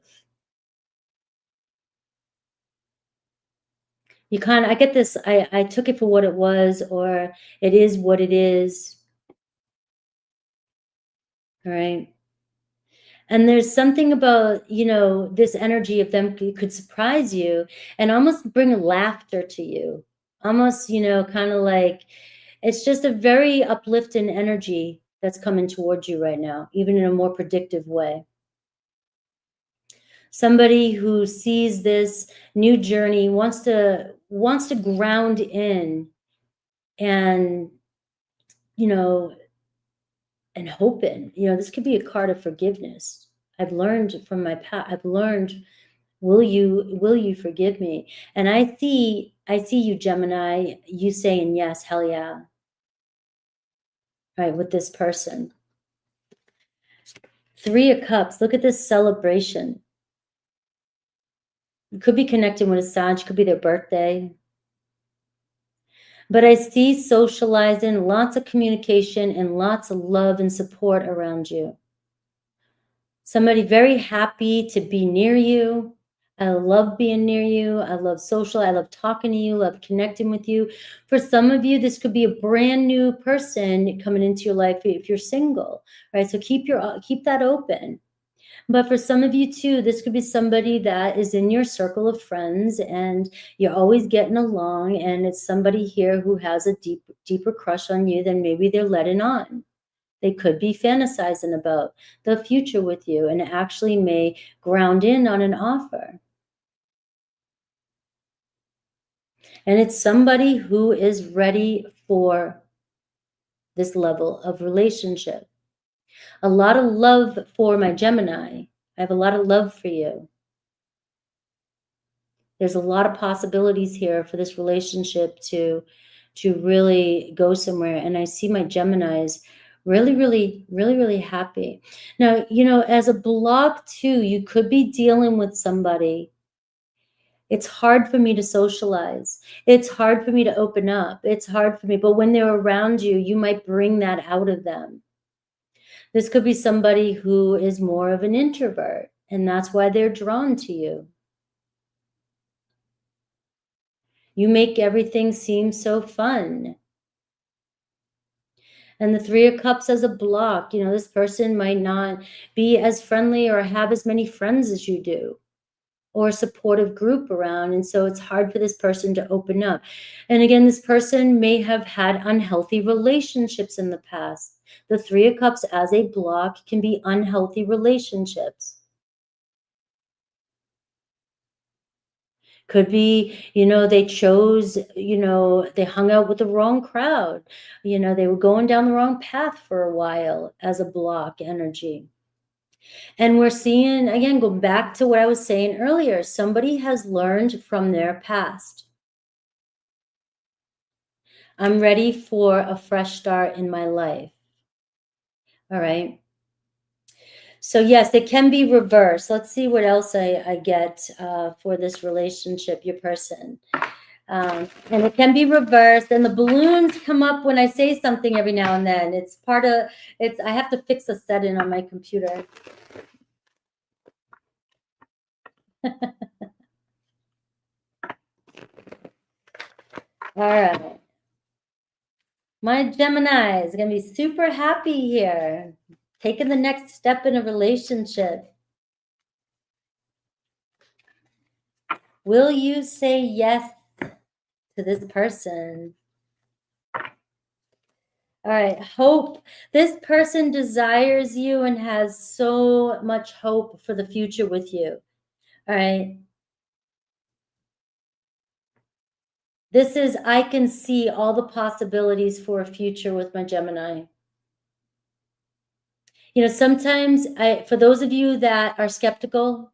I get this, I took it for what it was, or it is what it is. All right. And there's something about, this energy of them could surprise you and almost bring laughter to you. Almost, kind of like, it's just a very uplifting energy that's coming towards you right now, even in a more predictive way. Somebody who sees this new journey wants to ground in and, and hoping, this could be a card of forgiveness. I've learned from my past. I've learned, will you forgive me? And I see you, Gemini, you saying yes, hell yeah. Right, with this person. Three of Cups, look at this celebration. You could be connecting with a Sag, could be their birthday. But I see socializing, lots of communication, and lots of love and support around you. Somebody very happy to be near you. I love being near you. I love social. I love talking to you, love connecting with you. For some of you, this could be a brand new person coming into your life if you're single, right? So keep that open. But for some of you too, this could be somebody that is in your circle of friends and you're always getting along, and it's somebody here who has a deeper crush on you than maybe they're letting on. They could be fantasizing about the future with you and actually may ground in on an offer. And it's somebody who is ready for this level of relationship. A lot of love for my Gemini. I have a lot of love for you. There's a lot of possibilities here for this relationship to really go somewhere. And I see my Geminis really, really, really, really happy. Now, as a block too, you could be dealing with somebody It's hard for me to socialize. It's hard for me to open up. It's hard for me. But when they're around you, you might bring that out of them. This could be somebody who is more of an introvert, and that's why they're drawn to you. You make everything seem so fun. And the Three of Cups as a block, you know, this person might not be as friendly or have as many friends as you do, or a supportive group around. And so it's hard for this person to open up. And again, this person may have had unhealthy relationships in the past. The Three of Cups as a block can be unhealthy relationships. Could be, you know, they chose, you know, they hung out with the wrong crowd. You know, they were going down the wrong path for a while as a block energy. And we're seeing, again, go back to what I was saying earlier, somebody has learned from their past. I'm ready for a fresh start in my life. All right. So yes, it can be reversed. Let's see what else I get for this relationship, your person. And it can be reversed, and the balloons come up when I say something every now and then. It's part of, I have to fix a setting on my computer. All right. My Gemini is going to be super happy here, taking the next step in a relationship. Will you say yes to this person? All right, hope. This person desires you and has so much hope for the future with you. All right. This is, I can see all the possibilities for a future with my Gemini. You know, sometimes for those of you that are skeptical,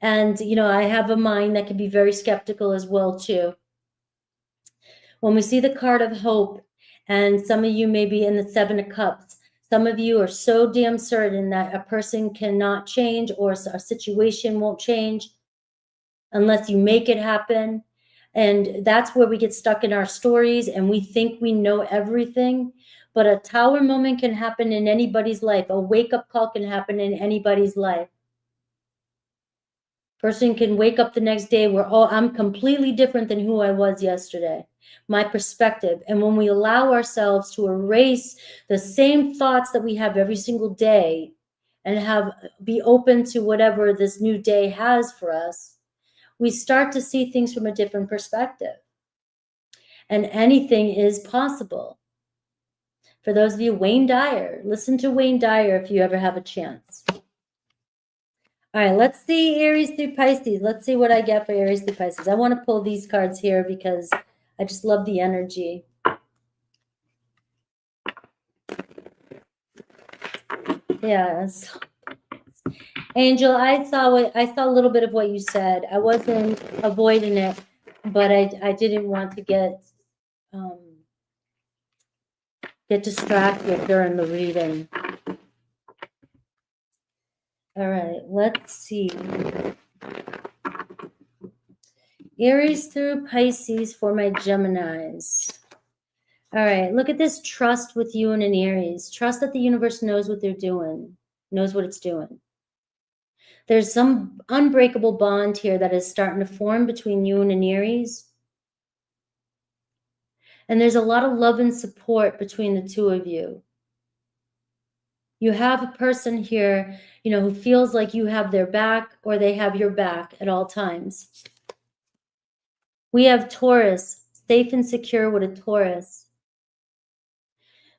and, you know, I have a mind that can be very skeptical as well, too. When we see the card of hope, and some of you may be in the Seven of Cups, some of you are so damn certain that a person cannot change or a situation won't change unless you make it happen. And that's where we get stuck in our stories and we think we know everything. But a tower moment can happen in anybody's life. A wake-up call can happen in anybody's life. Person can wake up the next day where, oh, I'm completely different than who I was yesterday. My perspective. And when we allow ourselves to erase the same thoughts that we have every single day and be open to whatever this new day has for us, we start to see things from a different perspective. And anything is possible. For those of you, Wayne Dyer, listen to Wayne Dyer if you ever have a chance. All right, let's see Aries through Pisces. Let's see what I get for Aries through Pisces. I want to pull these cards here because I just love the energy. Yes. Angel, I saw a little bit of what you said. I wasn't avoiding it, but I didn't want to get distracted during the reading. All right, let's see. Aries through Pisces for my Geminis. All right, look at this trust with you and an Aries. Trust that the universe knows what they're doing, knows what it's doing. There's some unbreakable bond here that is starting to form between you and an Aries. And there's a lot of love and support between the two of you. You have a person here, you know, who feels like you have their back or they have your back at all times. We have Taurus, safe and secure with a Taurus.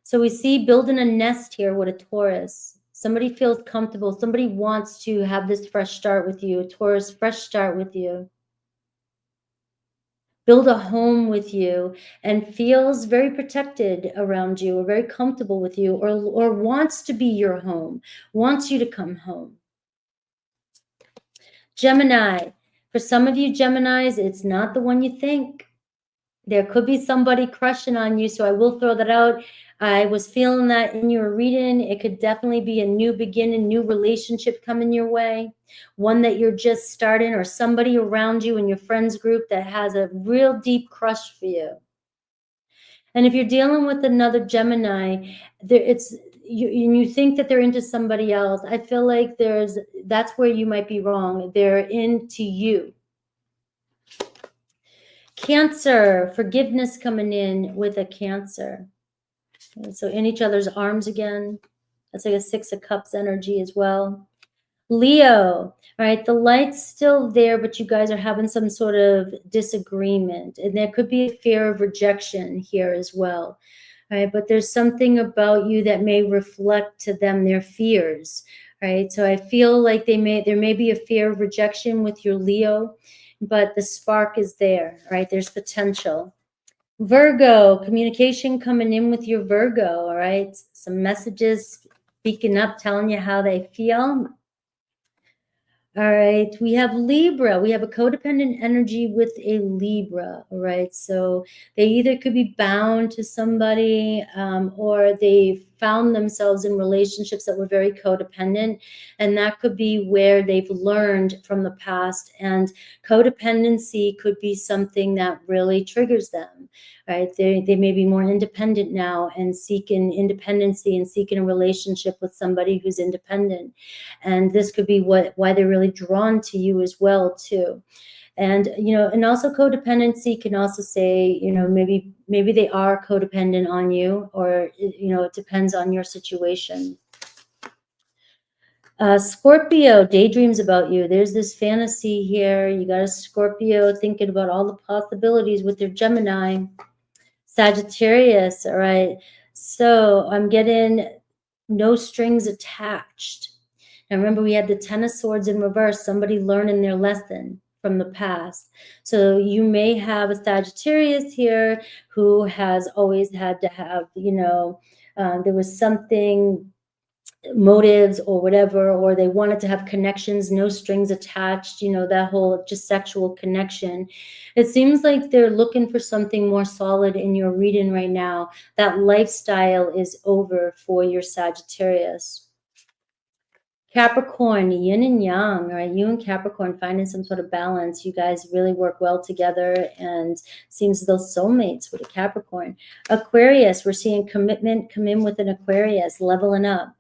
So we see building a nest here with a Taurus. Somebody feels comfortable. Somebody wants to have this fresh start with you, a Taurus fresh start with you. Build a home with you and feels very protected around you or very comfortable with you or wants to be your home, wants you to come home. Gemini. For some of you Geminis, it's not the one you think. There could be somebody crushing on you, so I will throw that out. I was feeling that in your reading. It could definitely be a new beginning, new relationship coming your way, one that you're just starting, or somebody around you in your friends group that has a real deep crush for you. And if you're dealing with another Gemini, it's you think that they're into somebody else. I feel like that's where you might be wrong. They're into you. Cancer, forgiveness coming in with a Cancer. So in each other's arms again. That's like a 6 of Cups energy as well. Leo, all right, the light's still there, but you guys are having some sort of disagreement. And there could be a fear of rejection here as well. All right, but there's something about you that may reflect to them their fears. Right. So I feel like there may be a fear of rejection with your Leo, but the spark is there. Right. There's potential. Virgo, communication coming in with your Virgo, all right? Some messages speaking up, telling you how they feel. All right, we have Libra. We have a codependent energy with a Libra, all right? So they either could be bound to somebody or they found themselves in relationships that were very codependent. And that could be where they've learned from the past. And codependency could be something that really triggers them, right? They may be more independent now and seeking independency and seeking a relationship with somebody who's independent. And this could be why they're really drawn to you as well too. And and also codependency can also say, maybe they are codependent on you, or it depends on your situation. Scorpio, daydreams about you. There's this fantasy here. You got a Scorpio thinking about all the possibilities with their Gemini. Sagittarius, all right. So I'm getting no strings attached. And remember, we had the Ten of Swords in reverse, somebody learning their lesson from the past. So you may have a Sagittarius here who has always had to have, there was something, motives or whatever, or they wanted to have connections, no strings attached, that whole just sexual connection. It seems like they're looking for something more solid in your reading right now. That lifestyle is over for your Sagittarius. Capricorn, yin and yang, right? You and Capricorn finding some sort of balance. You guys really work well together, and seems those soulmates with a Capricorn. Aquarius, we're seeing commitment come in with an Aquarius, leveling up.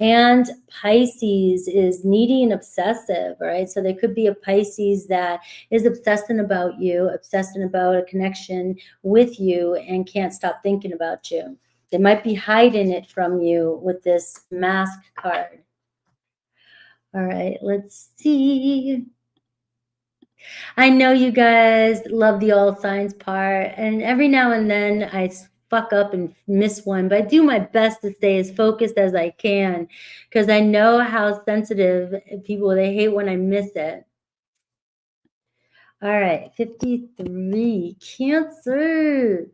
And Pisces is needy and obsessive, right? So there could be a Pisces that is obsessing about you, obsessing about a connection with you, and can't stop thinking about you. They might be hiding it from you with this mask card. All right, let's see. I know you guys love the all signs part, and every now and then I fuck up and miss one, but I do my best to stay as focused as I can, because I know how sensitive people, they hate when I miss it. All right, 53, Cancer.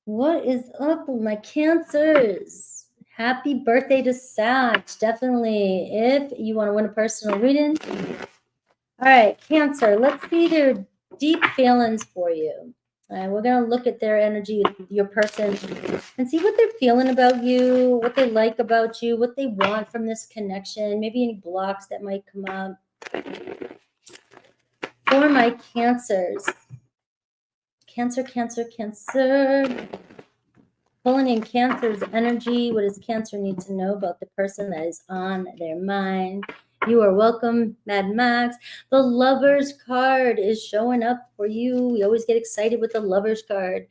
What is up with my Cancers? Happy birthday to Sag, definitely. If you want to win a personal reading. All right, Cancer, let's see their deep feelings for you. All right, we're going to look at their energy, your person, and see what they're feeling about you, what they like about you, what they want from this connection, maybe any blocks that might come up. For my Cancers. Cancer, Cancer, Cancer. Pulling in Cancer's energy. What does Cancer need to know about the person that is on their mind? You are welcome, Mad Max. The Lover's card is showing up for you. We always get excited with the Lover's card.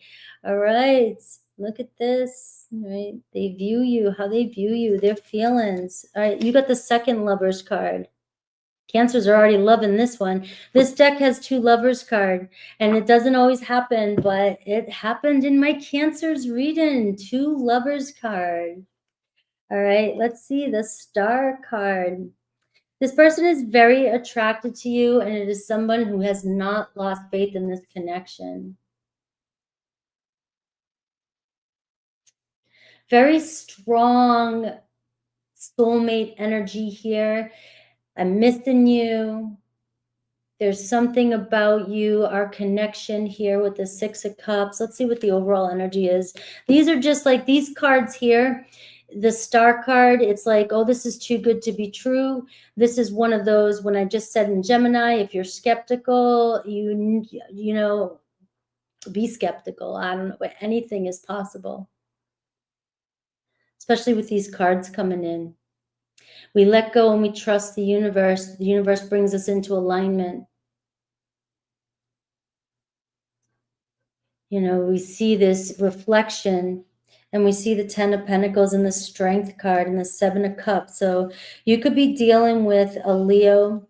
All right, look at this. All right, they view you, how they view you, their feelings. All right, you got the second Lover's card. Cancers are already loving this one. This deck has 2 Lovers card, and it doesn't always happen, but it happened in my Cancers reading. 2 Lovers card. All right, let's see the Star card. This person is very attracted to you, and it is someone who has not lost faith in this connection. Very strong soulmate energy here. I'm missing you. There's something about you, our connection here with the Six of Cups. Let's see what the overall energy is. These are just like these cards here. The Star card, it's like, oh, this is too good to be true. This is one of those, when I just said in Gemini, if you're skeptical, you know, be skeptical. I don't know, anything is possible, especially with these cards coming in. We let go and we trust the universe. The universe brings us into alignment. You know, we see this reflection and we see the 10 of Pentacles and the Strength card and the 7 of Cups. So you could be dealing with a Leo,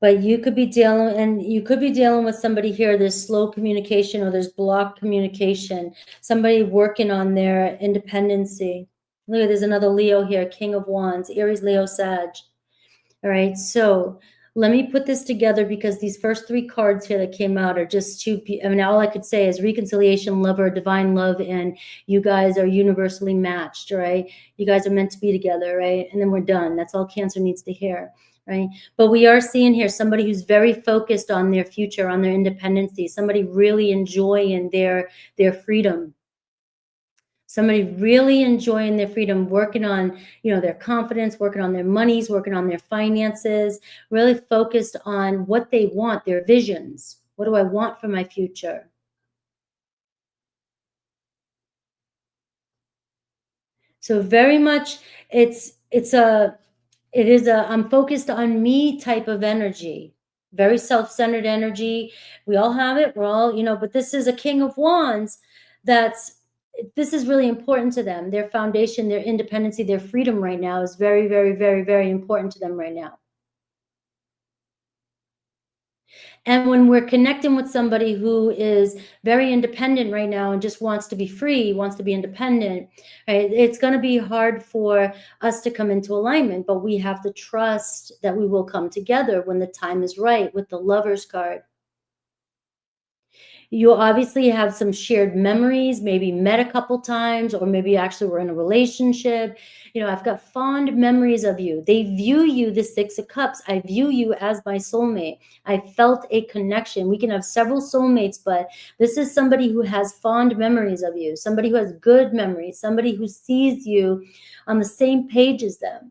but you could be dealing with somebody here. There's slow communication or there's blocked communication, somebody working on their independency. Look, there's another Leo here, King of Wands, Aries, Leo, Sag. All right, so let me put this together because these first three cards here that came out are just too, I mean, all I could say is reconciliation, lover, divine love, and you guys are universally matched, right? You guys are meant to be together, right? And then we're done. That's all Cancer needs to hear, right? But we are seeing here somebody who's very focused on their future, on their independency, somebody really enjoying their freedom. Somebody really enjoying their freedom, working on, you know, their confidence, working on their monies, working on their finances, really focused on what they want, their visions. What do I want for my future? So very much it is a I'm focused on me type of energy. Very self-centered energy. We all have it. We're all, you know, but this is a King of Wands this is really important to them. Their foundation, their independency, their freedom right now is very, very, very, very important to them right now. And when we're connecting with somebody who is very independent right now and just wants to be free, wants to be independent, right, it's going to be hard for us to come into alignment, but we have to trust that we will come together when the time is right with the Lovers card. You obviously have some shared memories, maybe met a couple times, or maybe actually were in a relationship. You know, I've got fond memories of you. They view you, the Six of Cups. I view you as my soulmate. I felt a connection. We can have several soulmates, but this is somebody who has fond memories of you, somebody who has good memories, somebody who sees you on the same page as them.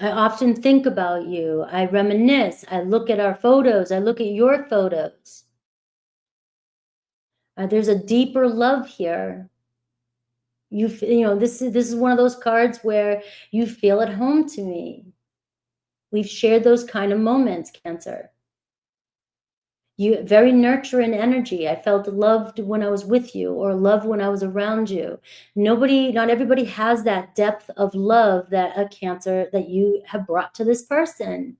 I often think about you. I reminisce. I look at our photos. I look at your photos. There's a deeper love here. You know, this is one of those cards where you feel at home to me. We've shared those kind of moments, Cancer. You very nurturing energy. I felt loved when I was with you, or loved when I was around you. Not everybody has that depth of love that a Cancer that you have brought to this person.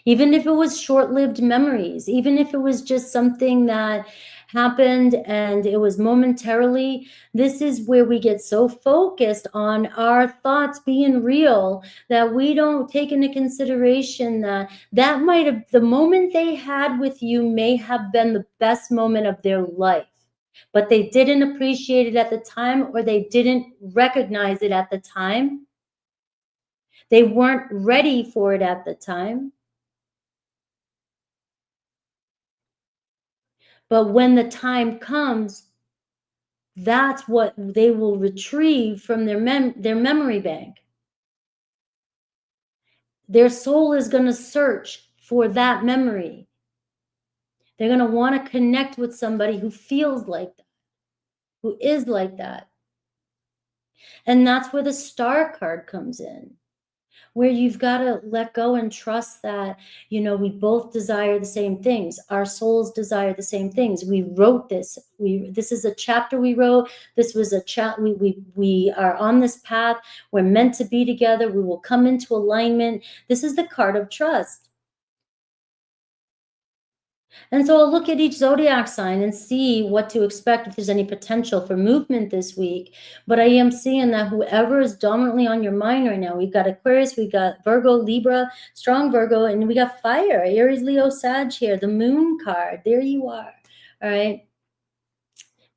Even if it was short-lived memories, even if it was just something that happened and it was momentarily, this is where we get so focused on our thoughts being real that we don't take into consideration that the moment they had with you may have been the best moment of their life, but they didn't appreciate it at the time, or they didn't recognize it at the time. They weren't ready for it at the time. But when the time comes, that's what they will retrieve from their memory bank. Their soul is going to search for that memory. They're going to want to connect with somebody who feels like that, who is like that. And that's where the Star card comes in, where you've got to let go and trust that, you know, we both desire the same things. Our souls desire the same things. We wrote this. This is a chapter we wrote. This was a chat. We are on this path. We're meant to be together. We will come into alignment. This is the card of trust. And so I'll look at each zodiac sign and see what to expect, if there's any potential for movement this week. But I am seeing that whoever is dominantly on your mind right now, we've got Aquarius, we've got Virgo, Libra, strong Virgo, and we got fire, Aries, Leo, Sag here, the moon card. There you are. All right.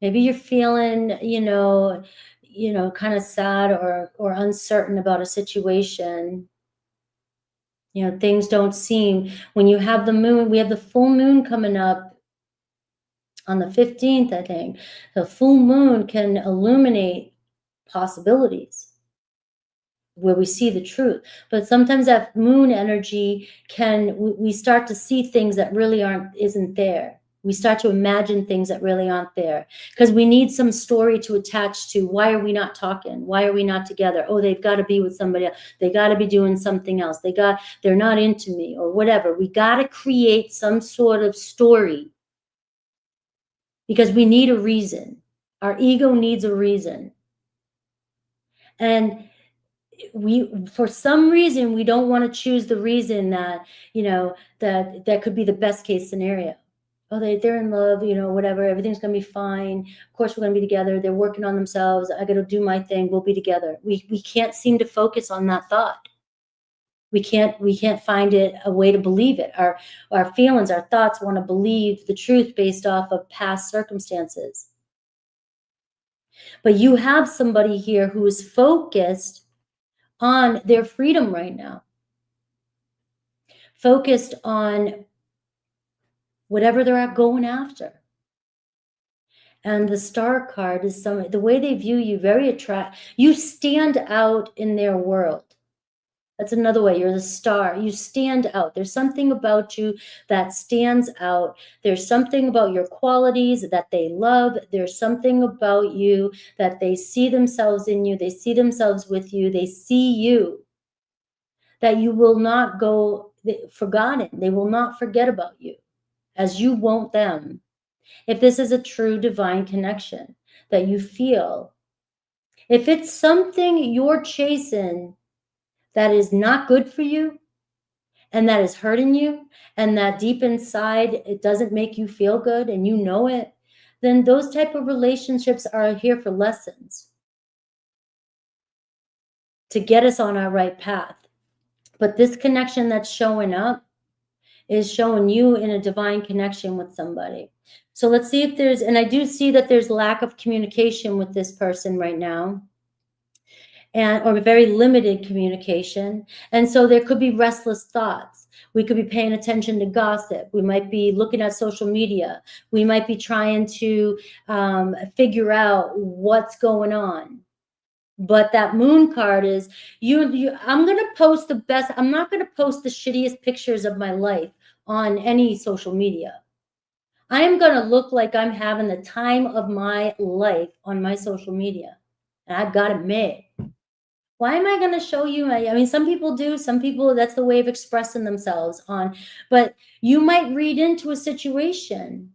Maybe you're feeling, you know, kind of sad or uncertain about a situation. You know, things don't seem, when you have the moon, we have the full moon coming up on the 15th, I think. The full moon can illuminate possibilities where we see the truth. But sometimes that moon energy we start to see things that really isn't there. We start to imagine things that really aren't there because we need some story to attach to. Why are we not talking? Why are we not together? Oh, they've got to be with somebody else. They got to be doing something else. They're not into me or whatever. We got to create some sort of story because we need a reason. Our ego needs a reason. And for some reason, we don't want to choose the reason that, you know, that could be the best case scenario. Oh, they're in love, you know, whatever, everything's going to be fine. Of course, we're going to be together. They're working on themselves. I got to do my thing. We'll be together. We can't seem to focus on that thought. We can't find a way to believe it. Our feelings, our thoughts want to believe the truth based off of past circumstances. But you have somebody here who is focused on their freedom right now, focused on whatever they're going after. And the Star card is the way they view you, very attractive. You stand out in their world. That's another way. You're the star. You stand out. There's something about you that stands out. There's something about your qualities that they love. There's something about you that they see themselves in you. They see themselves with you. They see you, that you will not go forgotten. They will not forget about you, as you won't them. If this is a true divine connection that you feel, if it's something you're chasing that is not good for you and that is hurting you and that deep inside it doesn't make you feel good and you know it, then those type of relationships are here for lessons to get us on our right path. But this connection that's showing up is showing you in a divine connection with somebody. So let's see if there's, and I do see that there's lack of communication with this person right now, or very limited communication. And so there could be restless thoughts. We could be paying attention to gossip. We might be looking at social media. We might be trying to figure out what's going on. But that moon card is I'm going to post the best. I'm not going to post the shittiest pictures of my life on any social media. I'm going to look like I'm having the time of my life on my social media. And I've got it made. Why am I going to show you? I mean, some people do. Some people, that's the way of expressing themselves on. But you might read into a situation.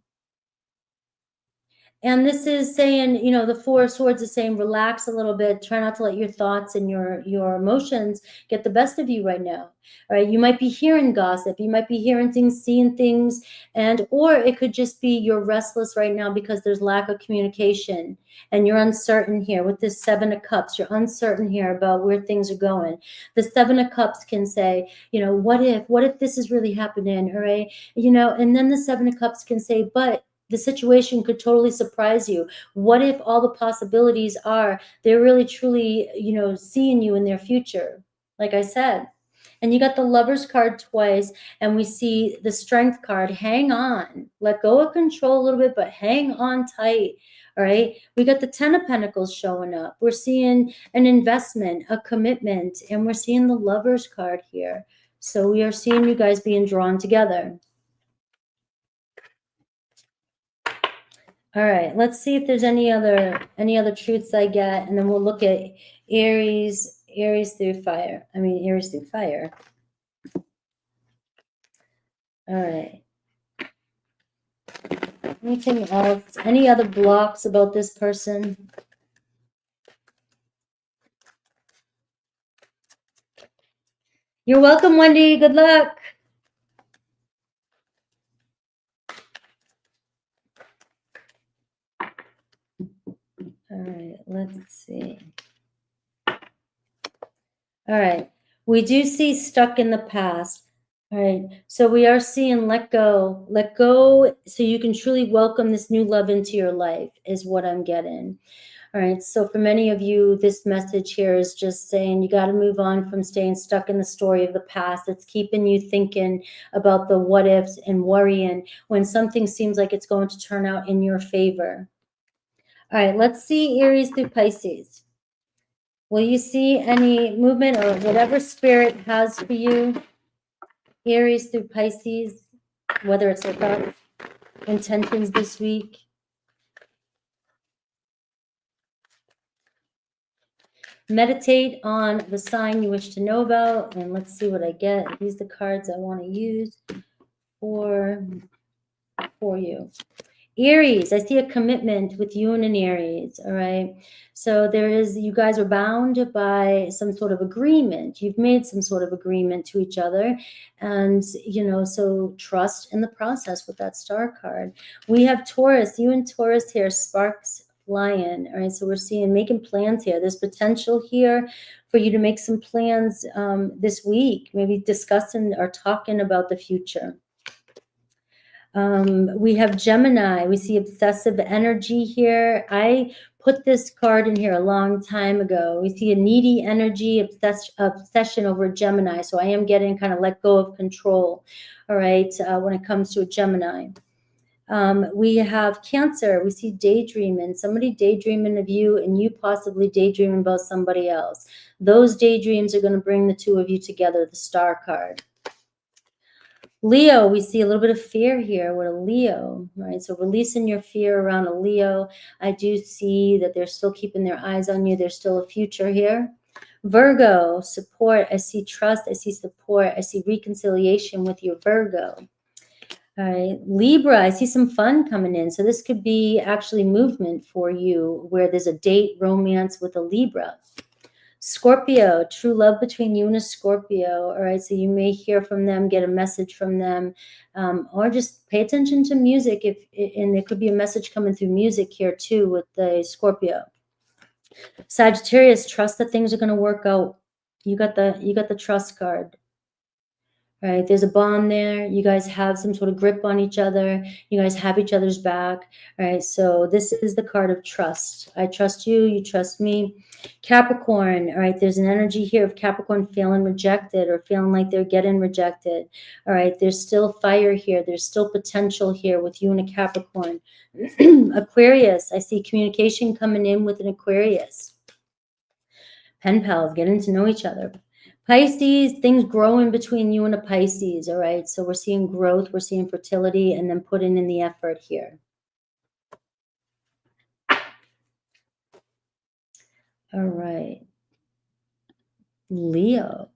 And this is saying, you know, the Four of Swords is saying, relax a little bit. Try not to let your thoughts and your emotions get the best of you right now. All right. You might be hearing gossip. You might be hearing things, seeing things, or it could just be you're restless right now because there's lack of communication and you're uncertain here with this Seven of Cups. You're uncertain here about where things are going. The Seven of Cups can say, you know, what if this is really happening? All right. You know, and then the Seven of Cups can say, but the situation could totally surprise you. What if all the possibilities are they're really truly, you know, seeing you in their future, like I said. And you got the Lovers card twice, and we see the Strength card. Hang on, let go of control a little bit, but hang on tight. All right. We got the Ten of Pentacles showing up. We're seeing an investment, a commitment, and we're seeing the Lovers card here. So we are seeing you guys being drawn together. All right, let's see if there's any other truths I get, and then we'll look at Aries through fire. Aries through fire. All right. Anything else? Any other blocks about this person? You're welcome, Wendy. Good luck. All right, let's see. All right, we do see stuck in the past. All right, so we are seeing let go so you can truly welcome this new love into your life is what I'm getting. All right, so for many of you, this message here is just saying you got to move on from staying stuck in the story of the past. It's keeping you thinking about the what ifs and worrying when something seems like it's going to turn out in your favor. All right, let's see Aries through Pisces. Will you see any movement or whatever spirit has for you, Aries through Pisces, whether it's about intentions this week? Meditate on the sign you wish to know about, and let's see what I get. These are the cards I want to use for you. Aries, I see a commitment with you and an Aries, all right? So you guys are bound by some sort of agreement. You've made some sort of agreement to each other. And, so trust in the process with that star card. We have Taurus, you and Taurus here, sparks flying, all right? So we're seeing making plans here. There's potential here for you to make some plans this week, maybe discussing or talking about the future. We have Gemini. We see obsessive energy here. I put this card in here a long time ago. We see a needy energy, obsession over Gemini. So I am getting kind of let go of control, all right, when it comes to a Gemini. We have Cancer. We see daydreaming, somebody daydreaming of you and you possibly daydreaming about somebody else. Those daydreams are going to bring the two of you together, the star card. Leo, we see a little bit of fear here with a Leo, right? So releasing your fear around a Leo. I do see that they're still keeping their eyes on you. There's still a future here. Virgo, support. I see trust. I see support. I see reconciliation with your Virgo. All right. Libra, I see some fun coming in. So this could be actually movement for you where there's a date, romance with a Libra. Scorpio, true love between you and a Scorpio. All right, so you may hear from them, get a message from them, or just pay attention to music. And there could be a message coming through music here too with the Scorpio. Sagittarius, trust that things are going to work out. You got the trust card. Right, there's a bond there. You guys have some sort of grip on each other. You guys have each other's back. Right, so this is the card of trust. I trust you, you trust me. Capricorn, all right, there's an energy here of Capricorn feeling rejected or feeling like they're getting rejected. All right, there's still fire here. There's still potential here with you and a Capricorn. Aquarius, I see communication coming in with an Aquarius. Pen pals, getting to know each other. Pisces, things growing between you and a Pisces, all right? So we're seeing growth, we're seeing fertility, and then putting in the effort here. All right. Leo.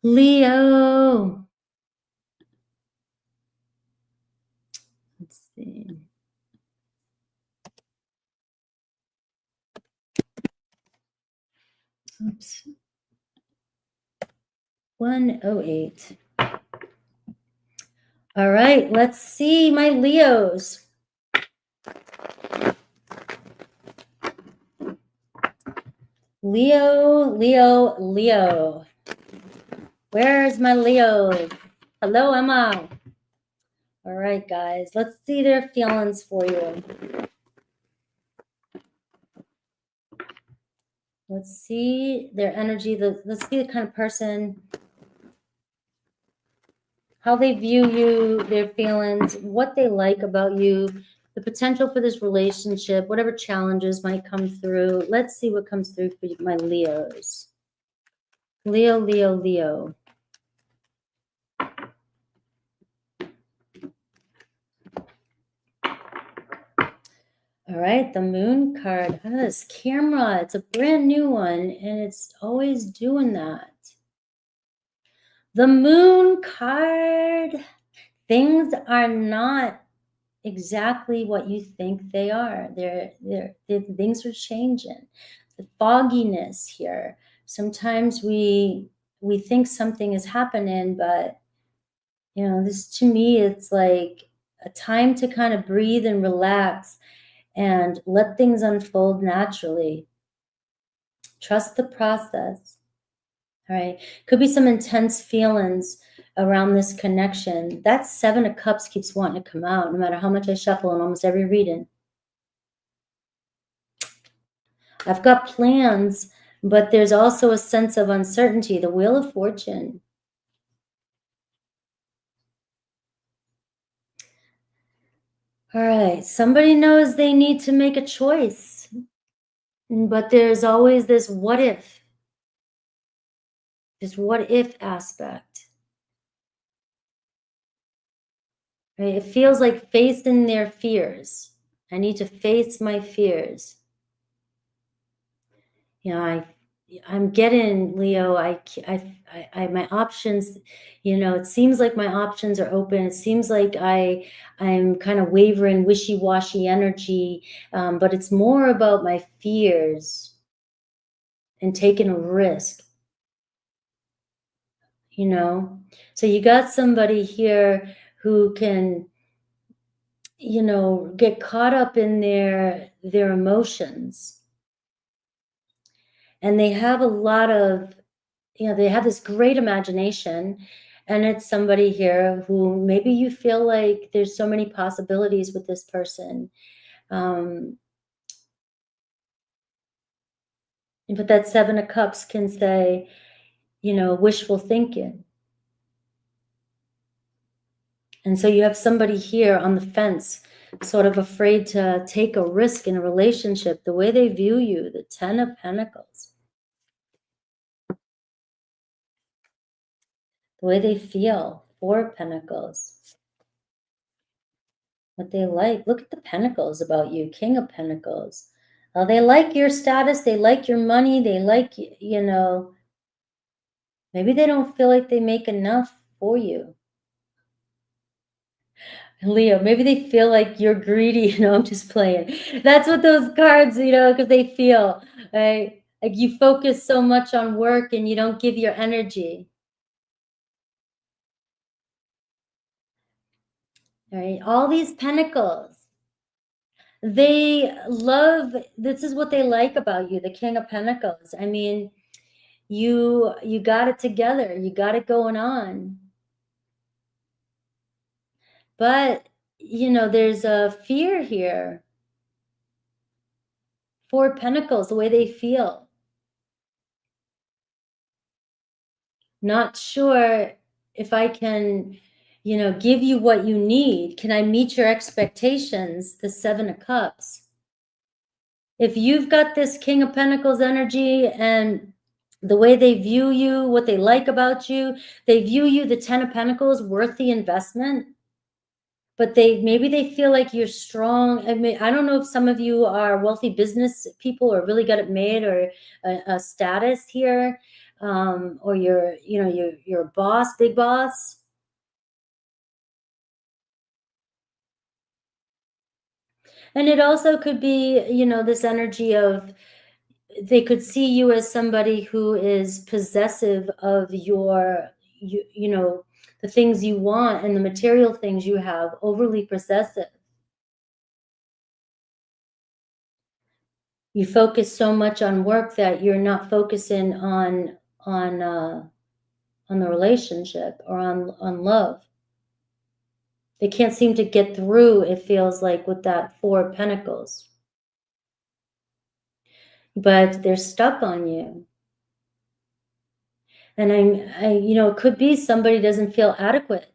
Leo. Let's see. Oops. 108. All right, let's see my Leos. Leo. Where's my Leo? Hello, Emma. All right, guys, let's see their feelings for you. Let's see their energy. Let's see the kind of person, how they view you, their feelings, what they like about you, the potential for this relationship, whatever challenges might come through. Let's see what comes through for my Leos. Leo. All right, the moon card. Oh, this camera, it's a brand new one, and it's always doing that. The moon card. Things are not exactly what you think they are. Things are changing. The fogginess here. Sometimes we think something is happening, but this to me, it's like a time to kind of breathe and relax and let things unfold naturally. Trust the process. All right. Could be some intense feelings around this connection. That Seven of Cups keeps wanting to come out no matter how much I shuffle in almost every reading. I've got plans, but there's also a sense of uncertainty. The Wheel of Fortune. All right, somebody knows they need to make a choice, but there's always this what if aspect. Right? It feels like facing their fears. I need to face my fears. You know, I'm getting, Leo, my options, you know, it seems like my options are open. It seems like I'm kind of wavering, wishy-washy energy, but it's more about my fears and taking a risk, you know? So you got somebody here who can, you know, get caught up in their emotions. And they have a lot of, you know, they have this great imagination, and it's somebody here who maybe you feel like there's so many possibilities with this person. But that Seven of Cups can say, you know, wishful thinking. And so you have somebody here on the fence, sort of afraid to take a risk in a relationship, the way they view you, the Ten of Pentacles, the way they feel, Four of Pentacles, what they like. Look at the Pentacles about you, King of Pentacles. They like your status, they like your money, they like, you know, maybe they don't feel like they make enough for you. Leo, maybe they feel like you're greedy. You know, I'm just playing. That's what those cards, you know, because they feel, right? Like you focus so much on work and you don't give your energy. Right? All these pentacles. They love, this is what they like about you, the King of Pentacles. I mean, you got it together. You got it going on. But, you know, there's a fear here. Four of Pentacles, the way they feel. Not sure if I can, you know, give you what you need. Can I meet your expectations? The Seven of Cups. If you've got this King of Pentacles energy and the way they view you, what they like about you, they view you, the Ten of Pentacles, worth the investment. But maybe they feel like you're strong. I mean, I don't know if some of you are wealthy business people or really good at made or a status here, or you're a boss, big boss. And it also could be, you know, this energy of, they could see you as somebody who is possessive of you know, the things you want and the material things you have, overly possessive. You focus so much on work that you're not focusing on the relationship or on love. They can't seem to get through, it feels like, with that Four of Pentacles. But they're stuck on you. And you know, it could be somebody doesn't feel adequate.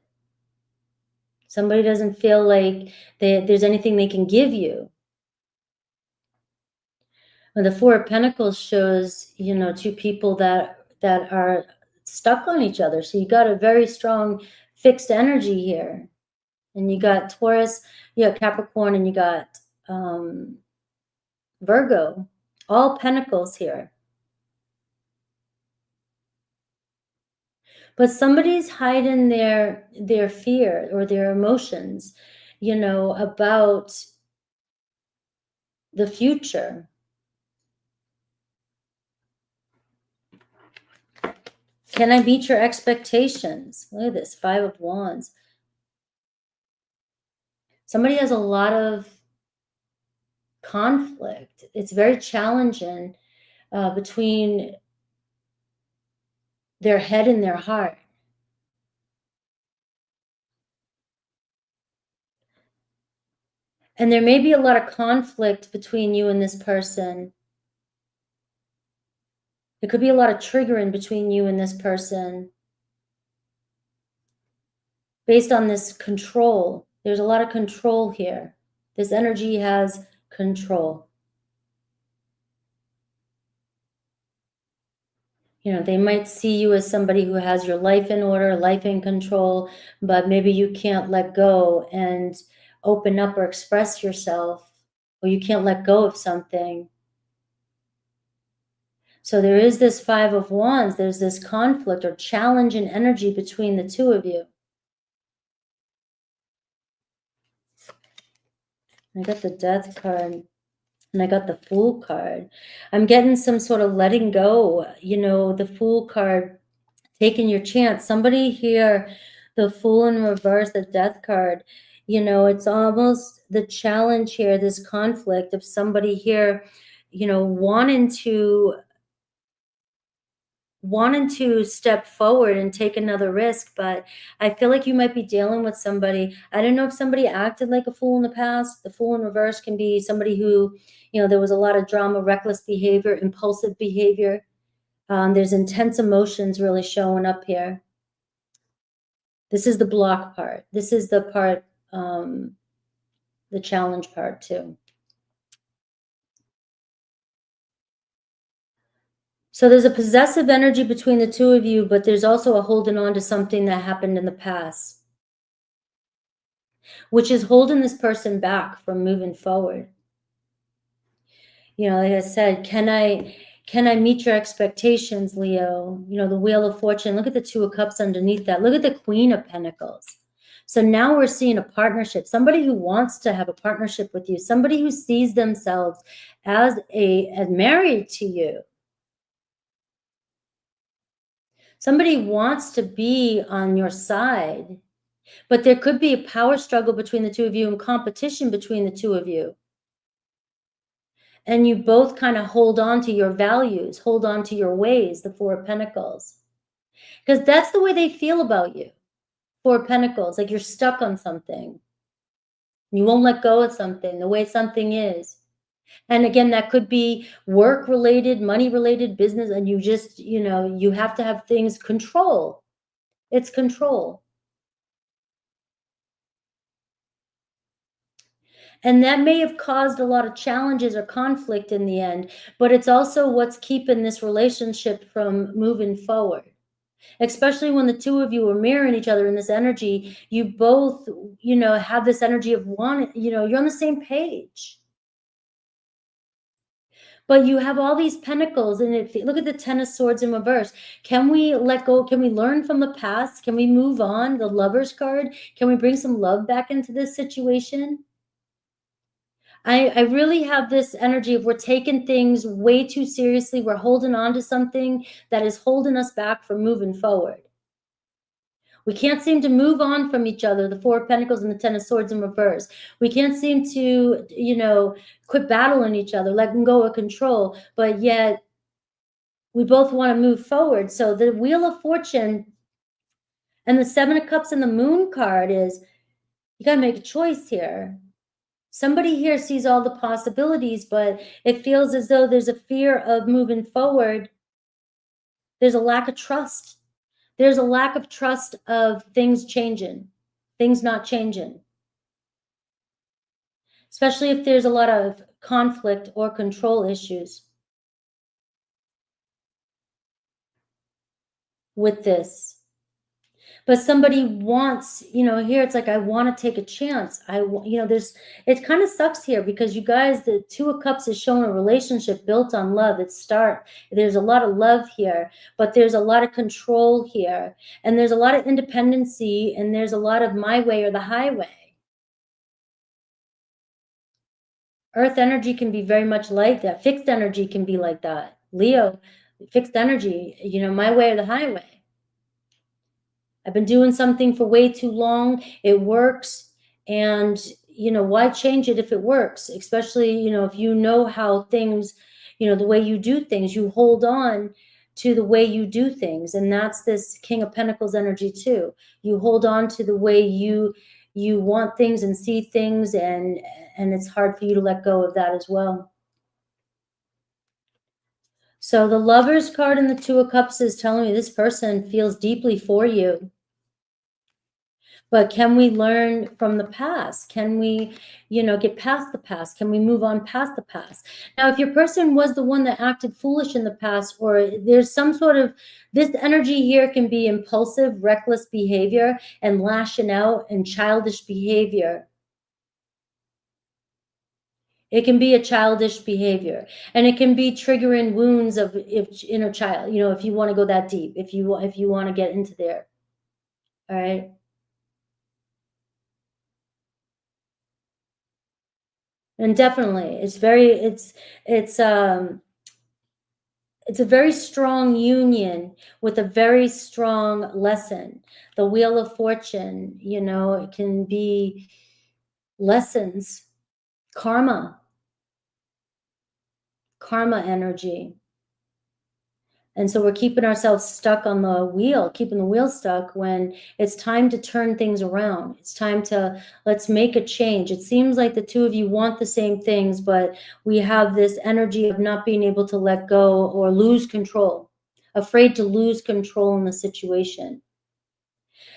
Somebody doesn't feel like there's anything they can give you. Well, the Four of Pentacles shows, you know, two people that are stuck on each other. So you got a very strong fixed energy here. And you got Taurus, you got Capricorn, and you got Virgo. All Pentacles here. But somebody's hiding their fear or their emotions, you know, about the future. Can I meet your expectations? Look at this, Five of Wands. Somebody has a lot of conflict. It's very challenging between their head and their heart. And there may be a lot of conflict between you and this person. There could be a lot of triggering between you and this person based on this control. There's a lot of control here. This energy has control. You know, they might see you as somebody who has your life in order, life in control, but maybe you can't let go and open up or express yourself, or you can't let go of something. So there is this Five of Wands. There's this conflict or challenge in energy between the two of you. I got the Death card. And I got the Fool card. I'm getting some sort of letting go, you know, the Fool card, taking your chance. Somebody here, the Fool in reverse, the Death card, you know, it's almost the challenge here, this conflict of somebody here, you know, wanting to step forward and take another risk, but I feel like you might be dealing with somebody. I don't know if somebody acted like a fool in the past. The Fool in reverse can be somebody who, you know, there was a lot of drama, reckless behavior, impulsive behavior. There's intense emotions really showing up here. This is the block part. This is the part, the challenge part too. So there's a possessive energy between the two of you, but there's also a holding on to something that happened in the past, which is holding this person back from moving forward. You know, like I said, can I meet your expectations, Leo? You know, the Wheel of Fortune. Look at the Two of Cups underneath that. Look at the Queen of Pentacles. So now we're seeing a partnership, somebody who wants to have a partnership with you, somebody who sees themselves as married to you. Somebody wants to be on your side, but there could be a power struggle between the two of you and competition between the two of you. And you both kind of hold on to your values, hold on to your ways, the Four of Pentacles. Because that's the way they feel about you. Four of Pentacles, like you're stuck on something. You won't let go of something, the way something is. And again, that could be work related, money related, business, and you just, you know, you have to have things control. It's control. And that may have caused a lot of challenges or conflict in the end, but it's also what's keeping this relationship from moving forward. Especially when the two of you are mirroring each other in this energy, you both, you know, have this energy of one, you know, you're on the same page. But you have all these pentacles, and look at the Ten of Swords in reverse. Can we let go? Can we learn from the past? Can we move on? The Lovers card. Can we bring some love back into this situation? I really have this energy of we're taking things way too seriously. We're holding on to something that is holding us back from moving forward. We can't seem to move on from each other, the Four of Pentacles and the Ten of Swords in reverse. We can't seem to, you know, quit battling each other, letting go of control, but yet we both want to move forward. So the Wheel of Fortune and the Seven of Cups and the Moon card is, you got to make a choice here. Somebody here sees all the possibilities, but it feels as though there's a fear of moving forward. There's a lack of trust. There's a lack of trust of things changing, things not changing. Especially if there's a lot of conflict or control issues with this. But somebody wants, you know, here it's like, I want to take a chance. You know, it kind of sucks here because you guys, the Two of Cups is showing a relationship built on love. There's a lot of love here, but there's a lot of control here. And there's a lot of independency, and there's a lot of my way or the highway. Earth energy can be very much like that. Fixed energy can be like that. Leo, fixed energy, you know, my way or the highway. I've been doing something for way too long. It works. And, you know, why change it if it works? Especially, you know, if you know how things, you know, the way you do things, you hold on to the way you do things. And that's this King of Pentacles energy too. You hold on to the way you you want things and see things, and it's hard for you to let go of that as well. So the Lovers card and the Two of Cups is telling me this person feels deeply for you. But can we learn from the past? Can we, get past the past? Can we move on past the past? Now, if your person was the one that acted foolish in the past, or there's some sort of, this energy here can be impulsive, reckless behavior and lashing out and childish behavior. It can be a childish behavior, and it can be triggering wounds of inner child, if you want to go that deep, if you want to get into there. All right. And definitely, it's a very strong union with a very strong lesson. The Wheel of Fortune, it can be lessons, karma energy. And so we're keeping ourselves stuck on the wheel, keeping the wheel stuck, when it's time to turn things around. It's time to, let's make a change. It seems like the two of you want the same things, but we have this energy of not being able to let go or lose control, afraid to lose control in the situation.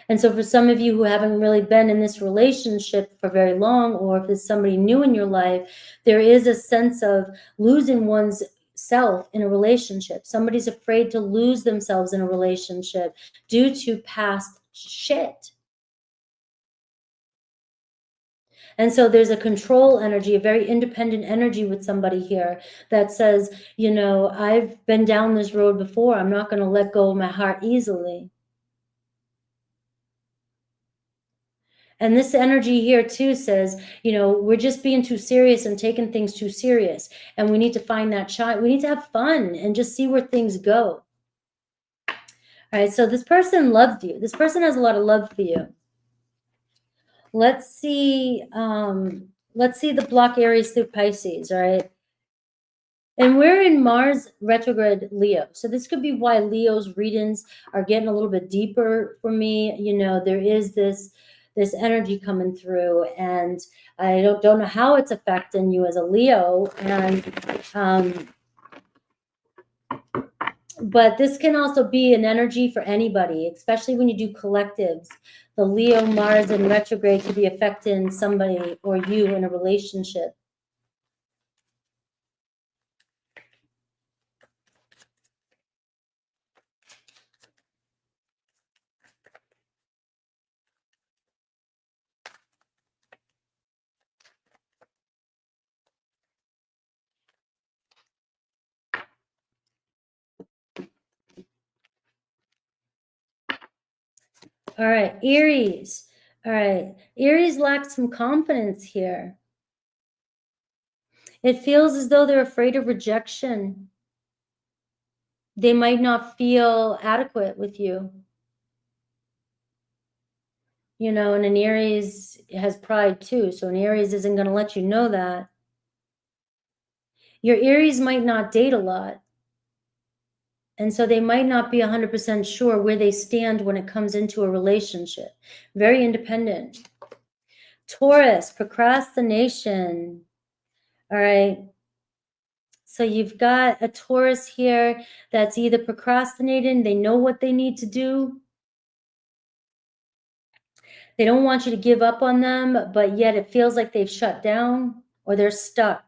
And so for some of you who haven't really been in this relationship for very long, or if it's somebody new in your life, there is a sense of losing one's self in a relationship. Somebody's afraid to lose themselves in a relationship due to past shit. And so there's a control energy, a very independent energy with somebody here that says, I've been down this road before. I'm not going to let go of my heart easily. And this energy here too says, we're just being too serious and taking things too serious. And we need to find that shine. We need to have fun and just see where things go. All right. So this person loved you. This person has a lot of love for you. Let's see the block Aries through Pisces. All right. And we're in Mars retrograde Leo. So this could be why Leo's readings are getting a little bit deeper for me. There is this energy coming through, and I don't know how it's affecting you as a Leo. And but this can also be an energy for anybody, especially when you do collectives. The Leo Mars in retrograde could be affecting somebody or you in a relationship. All right, Aries. All right, Aries lacks some confidence here. It feels as though they're afraid of rejection. They might not feel adequate with you. And an Aries has pride too. So an Aries isn't going to let you know that. Your Aries might not date a lot. And so they might not be 100% sure where they stand when it comes into a relationship. Very independent. Taurus, procrastination. All right. So you've got a Taurus here that's either procrastinating, they know what they need to do. They don't want you to give up on them, but yet it feels like they've shut down or they're stuck.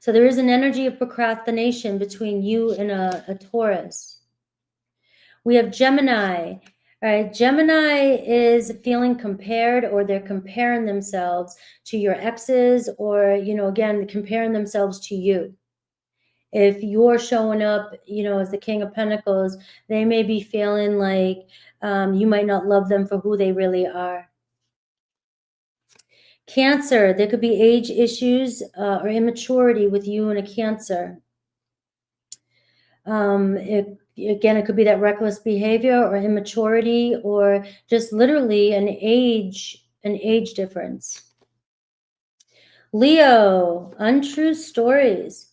So there is an energy of procrastination between you and a Taurus. We have Gemini. All right, Gemini is feeling compared, or they're comparing themselves to your exes, or, again, comparing themselves to you. If you're showing up, as the King of Pentacles, they may be feeling like you might not love them for who they really are. Cancer, there could be age issues or immaturity with you and a Cancer. Again, it could be that reckless behavior or immaturity, or just literally an age difference. Leo, untrue stories.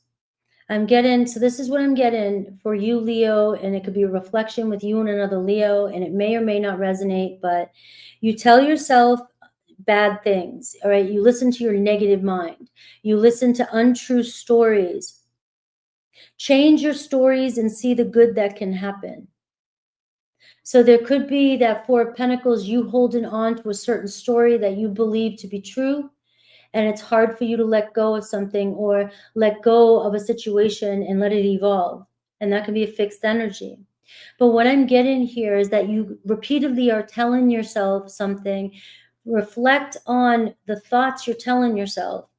I'm getting, so this is what I'm getting for you, Leo, and it could be a reflection with you and another Leo, and it may or may not resonate, but you tell yourself bad things, all right? You listen to your negative mind. You listen to untrue stories. Change your stories and see the good that can happen. So there could be that Four of Pentacles, you holding on to a certain story that you believe to be true, and it's hard for you to let go of something or let go of a situation and let it evolve. And that can be a fixed energy. But what I'm getting here is that you repeatedly are telling yourself something. Reflect on the thoughts you're telling yourself.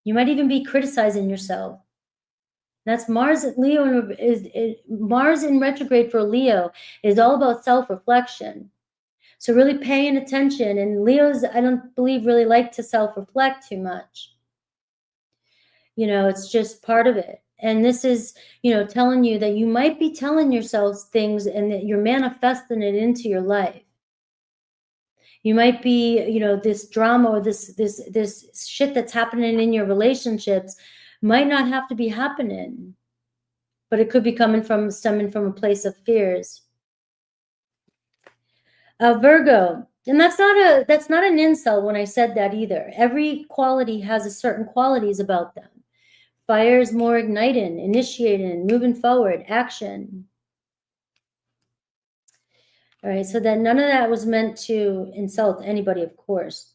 You might even be criticizing yourself. That's Mars. Leo is Mars in retrograde for Leo is all about self-reflection. So really paying attention, and Leos, I don't believe, really like to self-reflect too much. You know, it's just part of it. And this is, you know, telling you that you might be telling yourselves things and that you're manifesting it into your life. You might be, you know, this drama or this shit that's happening in your relationships might not have to be happening, but it could be stemming from a place of fears. Virgo, and that's not an insult when I said that either. Every quality has a certain qualities about them. Fire is more igniting, initiating, moving forward, action. All right, so that none of that was meant to insult anybody, of course.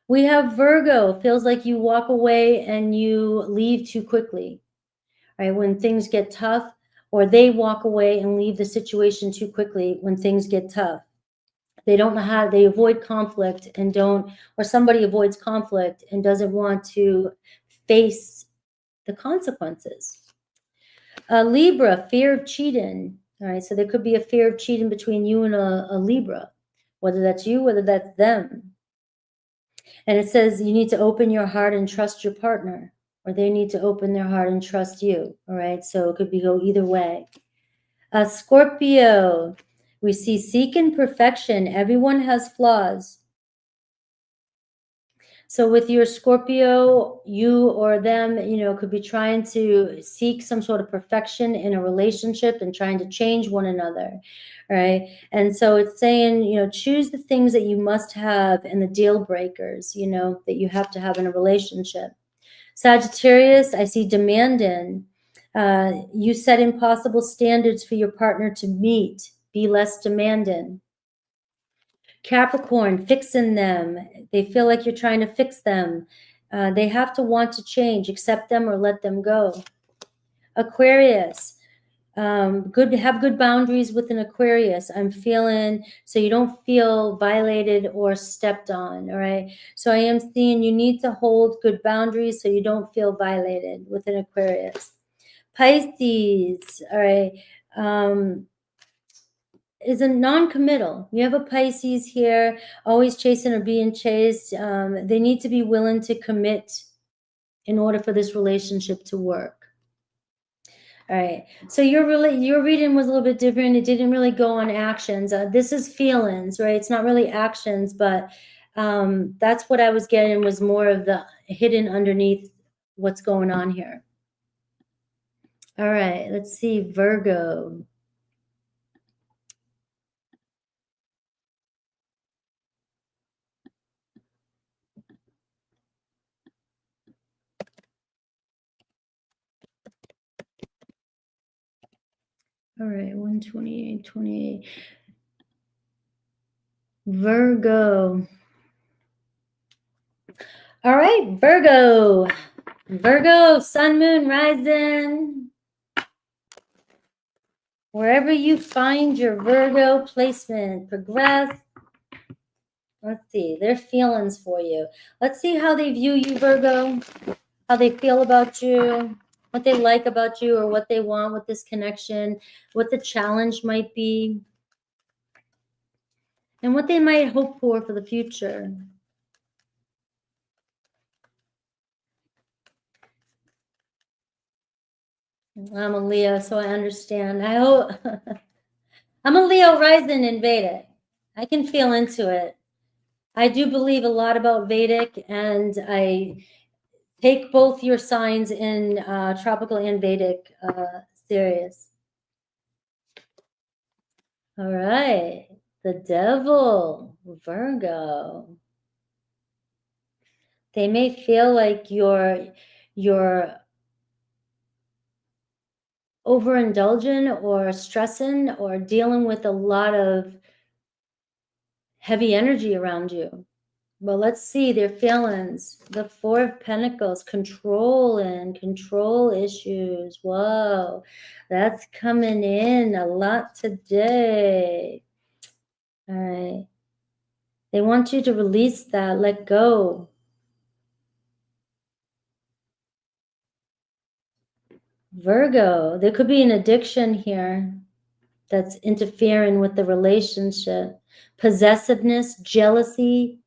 We have Virgo, feels like you walk away and you leave too quickly. Right, when things get tough, or they walk away and leave the situation too quickly when things get tough. They don't know how, they avoid conflict and don't, or somebody avoids conflict and doesn't want to face the consequences. Libra, fear of cheating. All right, so there could be a fear of cheating between you and a Libra, whether that's you, whether that's them. And it says you need to open your heart and trust your partner, or they need to open their heart and trust you. All right, so it could go either way. Scorpio, we see seeking perfection. Everyone has flaws. So with your Scorpio, you or them, you know, could be trying to seek some sort of perfection in a relationship and trying to change one another, right? And so it's saying, you know, choose the things that you must have and the deal breakers, you know, that you have to have in a relationship. Sagittarius, I see demanding. You set impossible standards for your partner to meet. Be less demanding. Capricorn, fixing them. They feel like you're trying to fix them. They have to want to change, accept them or let them go. Aquarius, have good boundaries with an Aquarius. I'm feeling, so you don't feel violated or stepped on, all right? So I am seeing you need to hold good boundaries so you don't feel violated with an Aquarius. Pisces, all right, is a non-committal. You have a Pisces here, always chasing or being chased. They need to be willing to commit in order for this relationship to work. All right, so your reading was a little bit different. It didn't really go on actions. This is feelings, right? It's not really actions, but that's what I was getting, was more of the hidden underneath what's going on here. All right, let's see, Virgo. All right, 128, 28. Virgo. All right, Virgo. Virgo, sun, moon, rising. Wherever you find your Virgo placement, progress. Let's see, their feelings for you. Let's see how they view you, Virgo, how they feel about you, what they like about you, or what they want with this connection, what the challenge might be, and what they might hope for the future. I'm a Leo, so I understand. I hope I'm a Leo rising in Vedic. I can feel into it. I do believe a lot about Vedic, and Take both your signs in tropical and Vedic serious. All right. The devil, Virgo. They may feel like you're overindulgent or stressing or dealing with a lot of heavy energy around you. But let's see their feelings. The Four of Pentacles, control and control issues. Whoa, that's coming in a lot today. All right. They want you to release that, let go. Virgo, there could be an addiction here that's interfering with the relationship. Possessiveness, jealousy.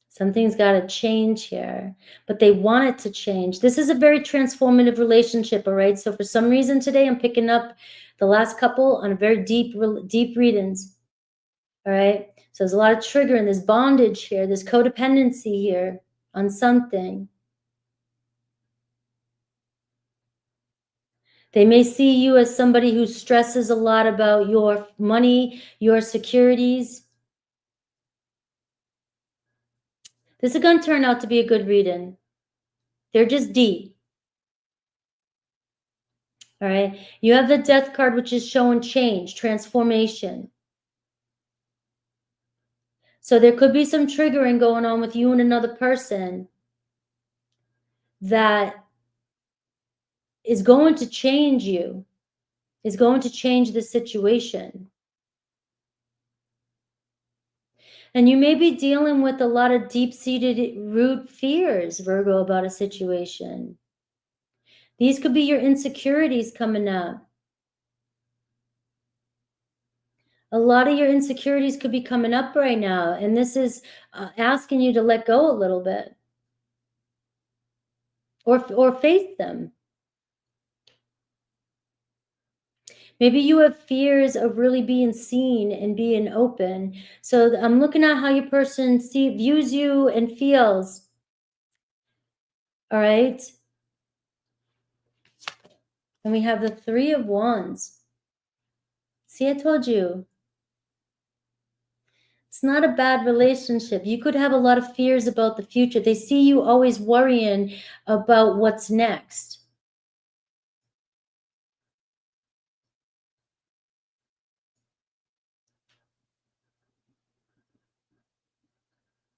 Something's got to change here, but they want it to change. This is a very transformative relationship, all right? So for some reason today, I'm picking up the last couple on a very deep readings, all right? So there's a lot of triggering, there's bondage here, there's codependency here on something. They may see you as somebody who stresses a lot about your money, your securities. This is going to turn out to be a good reading. They're just deep. All right. You have the Death card, which is showing change, transformation. So there could be some triggering going on with you and another person that is going to change you, is going to change the situation. And you may be dealing with a lot of deep-seated root fears, Virgo, about a situation. These could be your insecurities coming up. A lot of your insecurities could be coming up right now, and this is asking you to let go a little bit or face them. Maybe you have fears of really being seen and being open. So I'm looking at how your person views you and feels. All right. And we have the Three of Wands. See, I told you. It's not a bad relationship. You could have a lot of fears about the future. They see you always worrying about what's next.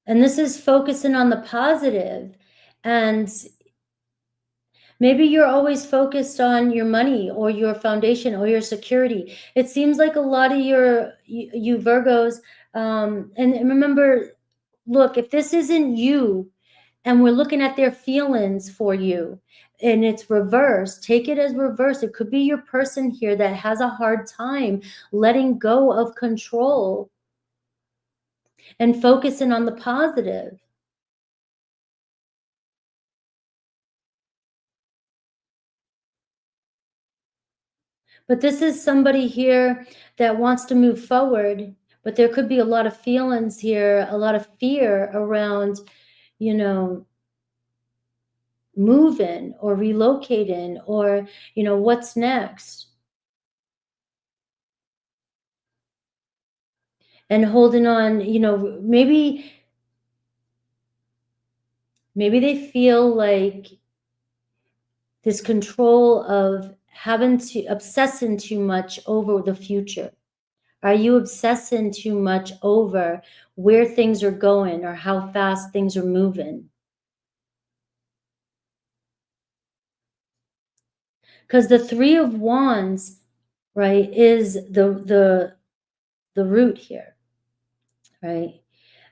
And this is focusing on the positive. And maybe you're always focused on your money or your foundation or your security. It seems like a lot of you Virgos, and remember, look, if this isn't you and we're looking at their feelings for you and it's reverse, take it as reverse. It could be your person here that has a hard time letting go of control and focusing on the positive. But this is somebody here that wants to move forward, but there could be a lot of feelings here, a lot of fear around, moving or relocating or, what's next. And holding on, maybe they feel like this control of obsessing too much over the future. Are you obsessing too much over where things are going or how fast things are moving? Because the Three of Wands, right, is the root here, right?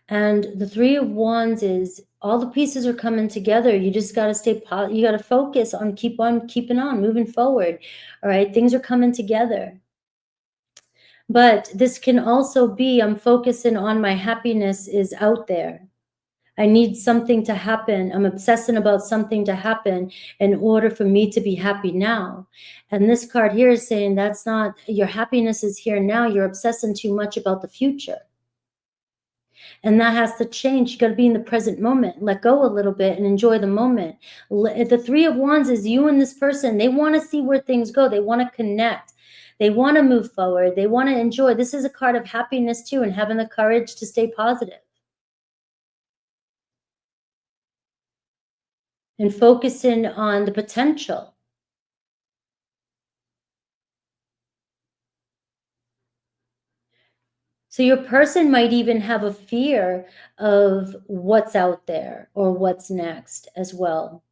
And the Three of Wands is all the pieces are coming together. You just got to you got to focus on keeping on, moving forward. All right, things are coming together. But this can also be, I'm focusing on my happiness is out there. I need something to happen. I'm obsessing about something to happen in order for me to be happy now. And this card here is saying that's not, your happiness is here now. You're obsessing too much about the future. And that has to change. You got to be in the present moment, let go a little bit and enjoy the moment. The Three of Wands is you and this person. They want to see where things go. They want to connect. They want to move forward. They want to enjoy. This is a card of happiness too, and having the courage to stay positive and focusing on the potential. So your person might even have a fear of what's out there or what's next as well.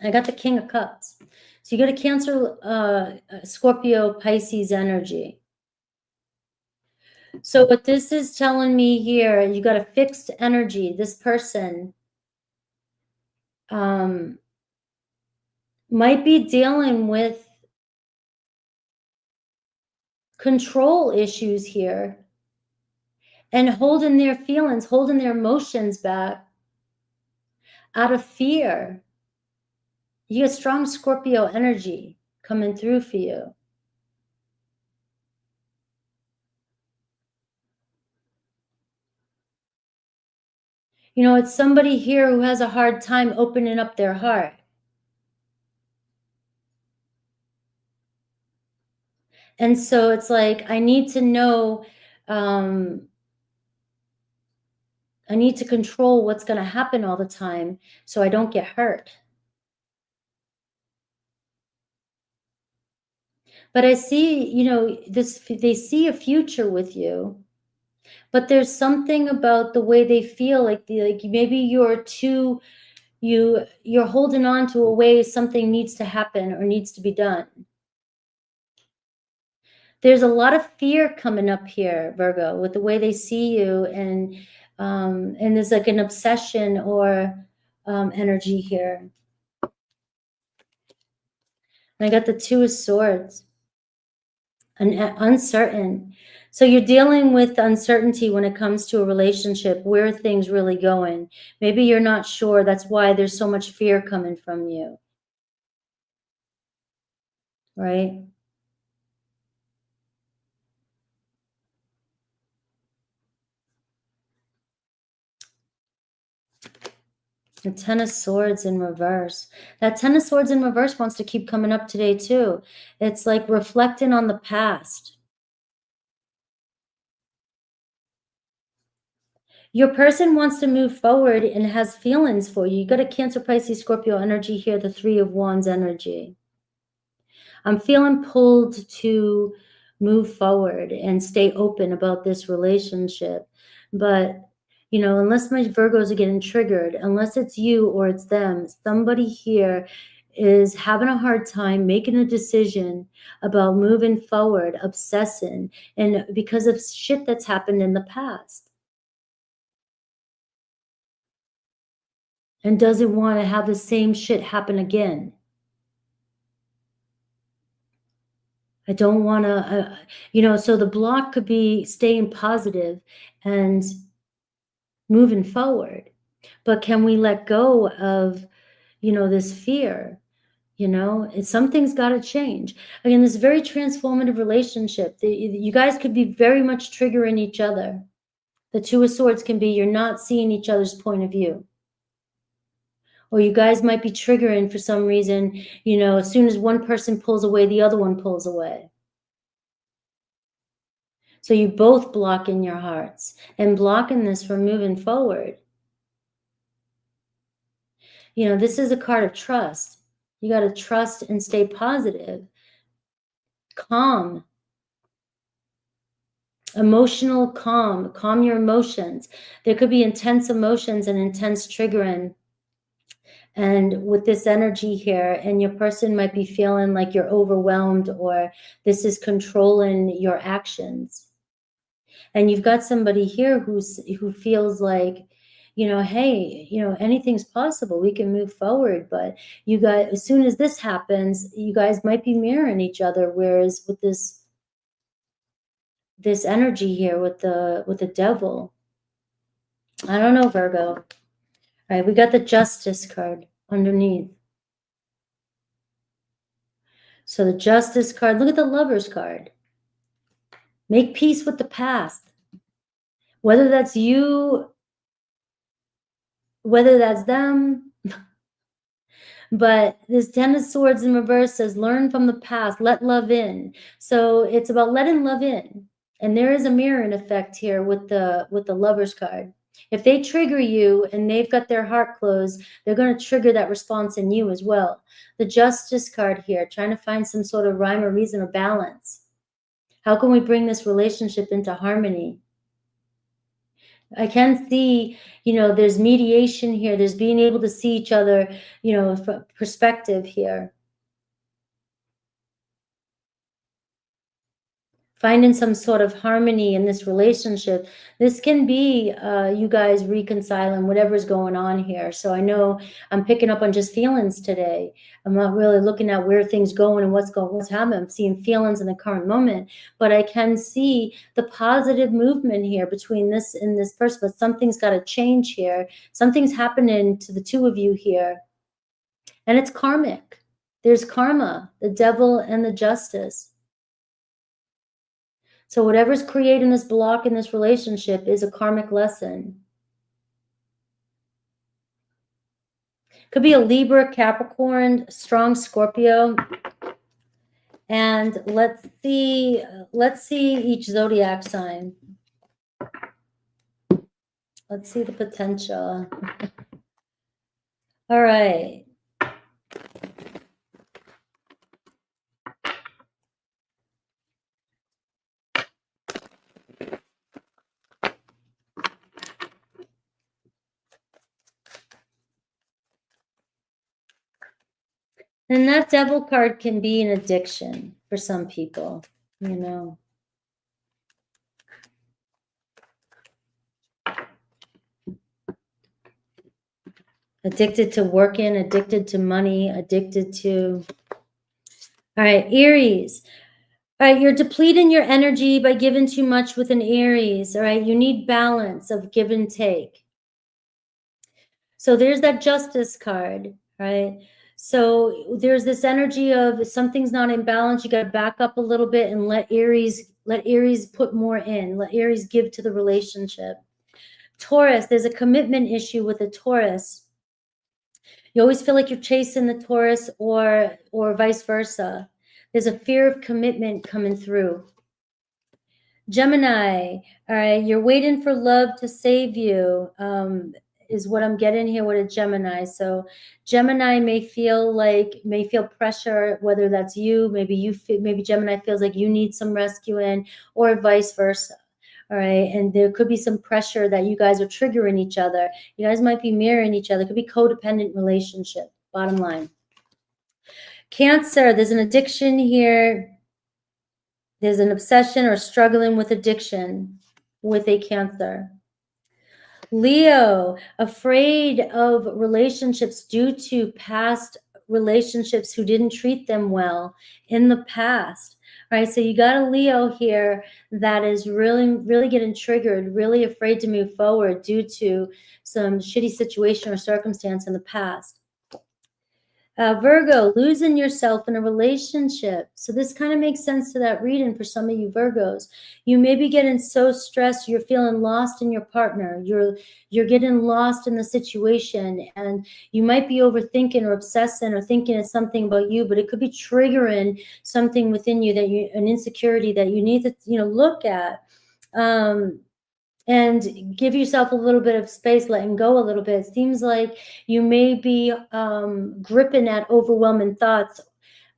I got the King of Cups. So you got to Cancer, Scorpio, Pisces energy. So what this is telling me here, you got a fixed energy. This person might be dealing with control issues here and holding their feelings, holding their emotions back out of fear. You get strong Scorpio energy coming through for you. You know, it's somebody here who has a hard time opening up their heart. And so it's like, I need to know, I need to control what's going to happen all the time so I don't get hurt. But I see, you know, they see a future with you, but there's something about the way they feel like maybe you're holding on to a way something needs to happen or needs to be done. There's a lot of fear coming up here, Virgo, with the way they see you, and there's like an obsession or energy here. And I got the Two of Swords, uncertain. So you're dealing with uncertainty when it comes to a relationship. Where are things really going? Maybe you're not sure. That's why there's so much fear coming from you, right? The Ten of Swords in reverse. That Ten of Swords in reverse wants to keep coming up today too. It's like reflecting on the past. Your person wants to move forward and has feelings for you. You got a Cancer, Pisces, Scorpio energy here, the Three of Wands energy. I'm feeling pulled to move forward and stay open about this relationship. But, you know, unless my Virgos are getting triggered, unless it's you or it's them, somebody here is having a hard time making a decision about moving forward, obsessing, and because of shit that's happened in the past. And doesn't want to have the same shit happen again. I don't want to, you know, so the block could be staying positive and moving forward. But can we let go of, you know, this fear? You know, something's got to change. Again, this very transformative relationship. You guys could be very much triggering each other. The Two of Swords can be you're not seeing each other's point of view. Or you guys might be triggering for some reason, you know, as soon as one person pulls away, the other one pulls away. So you both block in your hearts and blocking this from moving forward. You know, this is a card of trust. You got to trust and stay positive, calm, emotional calm your emotions. There could be intense emotions and intense triggering. And with this energy here, and your person might be feeling like you're overwhelmed or this is controlling your actions. And you've got somebody here who feels like, you know, hey, you know, anything's possible. We can move forward. But you guys, as soon as this happens, you guys might be mirroring each other. Whereas with this energy here with the devil, I don't know, Virgo. All right, we got the Justice card underneath. So the Justice card, look at the Lovers card. Make peace with the past. Whether that's you, whether that's them. But this Ten of Swords in reverse says, learn from the past, let love in. So it's about letting love in. And there is a mirroring effect here with the Lovers card. If they trigger you and they've got their heart closed, they're going to trigger that response in you as well. The Justice card here, trying to find some sort of rhyme or reason or balance. How can we bring this relationship into harmony? I can see, there's mediation here. There's being able to see each other, perspective here. Finding some sort of harmony in this relationship. This can be you guys reconciling whatever's going on here. So I know I'm picking up on just feelings today. I'm not really looking at where things going and what's happening. I'm seeing feelings in the current moment, but I can see the positive movement here between this and this person. But something's got to change here. Something's happening to the two of you here, and it's karmic. There's karma, the Devil and the Justice. So whatever's creating this block in this relationship is a karmic lesson. Could be a Libra, Capricorn, strong Scorpio. And let's see each zodiac sign. Let's see the potential. All right. And that Devil card can be an addiction for some people, Addicted to working, addicted to money, addicted to... All right, Aries. All right, you're depleting your energy by giving too much with an Aries. All right, you need balance of give and take. So there's that Justice card, right? So there's this energy of if something's not in balance, you got to back up a little bit and let Aries put more in, let Aries give to the relationship. Taurus, there's a commitment issue with a Taurus. You always feel like you're chasing the Taurus or vice versa. There's a fear of commitment coming through. Gemini, all right, you're waiting for love to save you, is what I'm getting here with a Gemini. So Gemini may feel pressure, whether that's you, maybe Gemini feels like you need some rescuing, or vice versa. All right, and there could be some pressure that you guys are triggering each other. You guys might be mirroring each other. It could be codependent relationship, bottom line. Cancer, there's an addiction here. There's an obsession or struggling with addiction with a Cancer. Leo, afraid of relationships due to past relationships who didn't treat them well in the past. All right, so you got a Leo here that is really, really getting triggered, really afraid to move forward due to some shitty situation or circumstance in the past. Virgo, losing yourself in a relationship. So this kind of makes sense to that reading for some of you Virgos. You may be getting so stressed, you're feeling lost in your partner. You're getting lost in the situation, and you might be overthinking or obsessing or thinking it's something about you, but it could be triggering something within you, an insecurity that you need to, look at. And give yourself a little bit of space, letting go a little bit. It seems like you may be gripping at overwhelming thoughts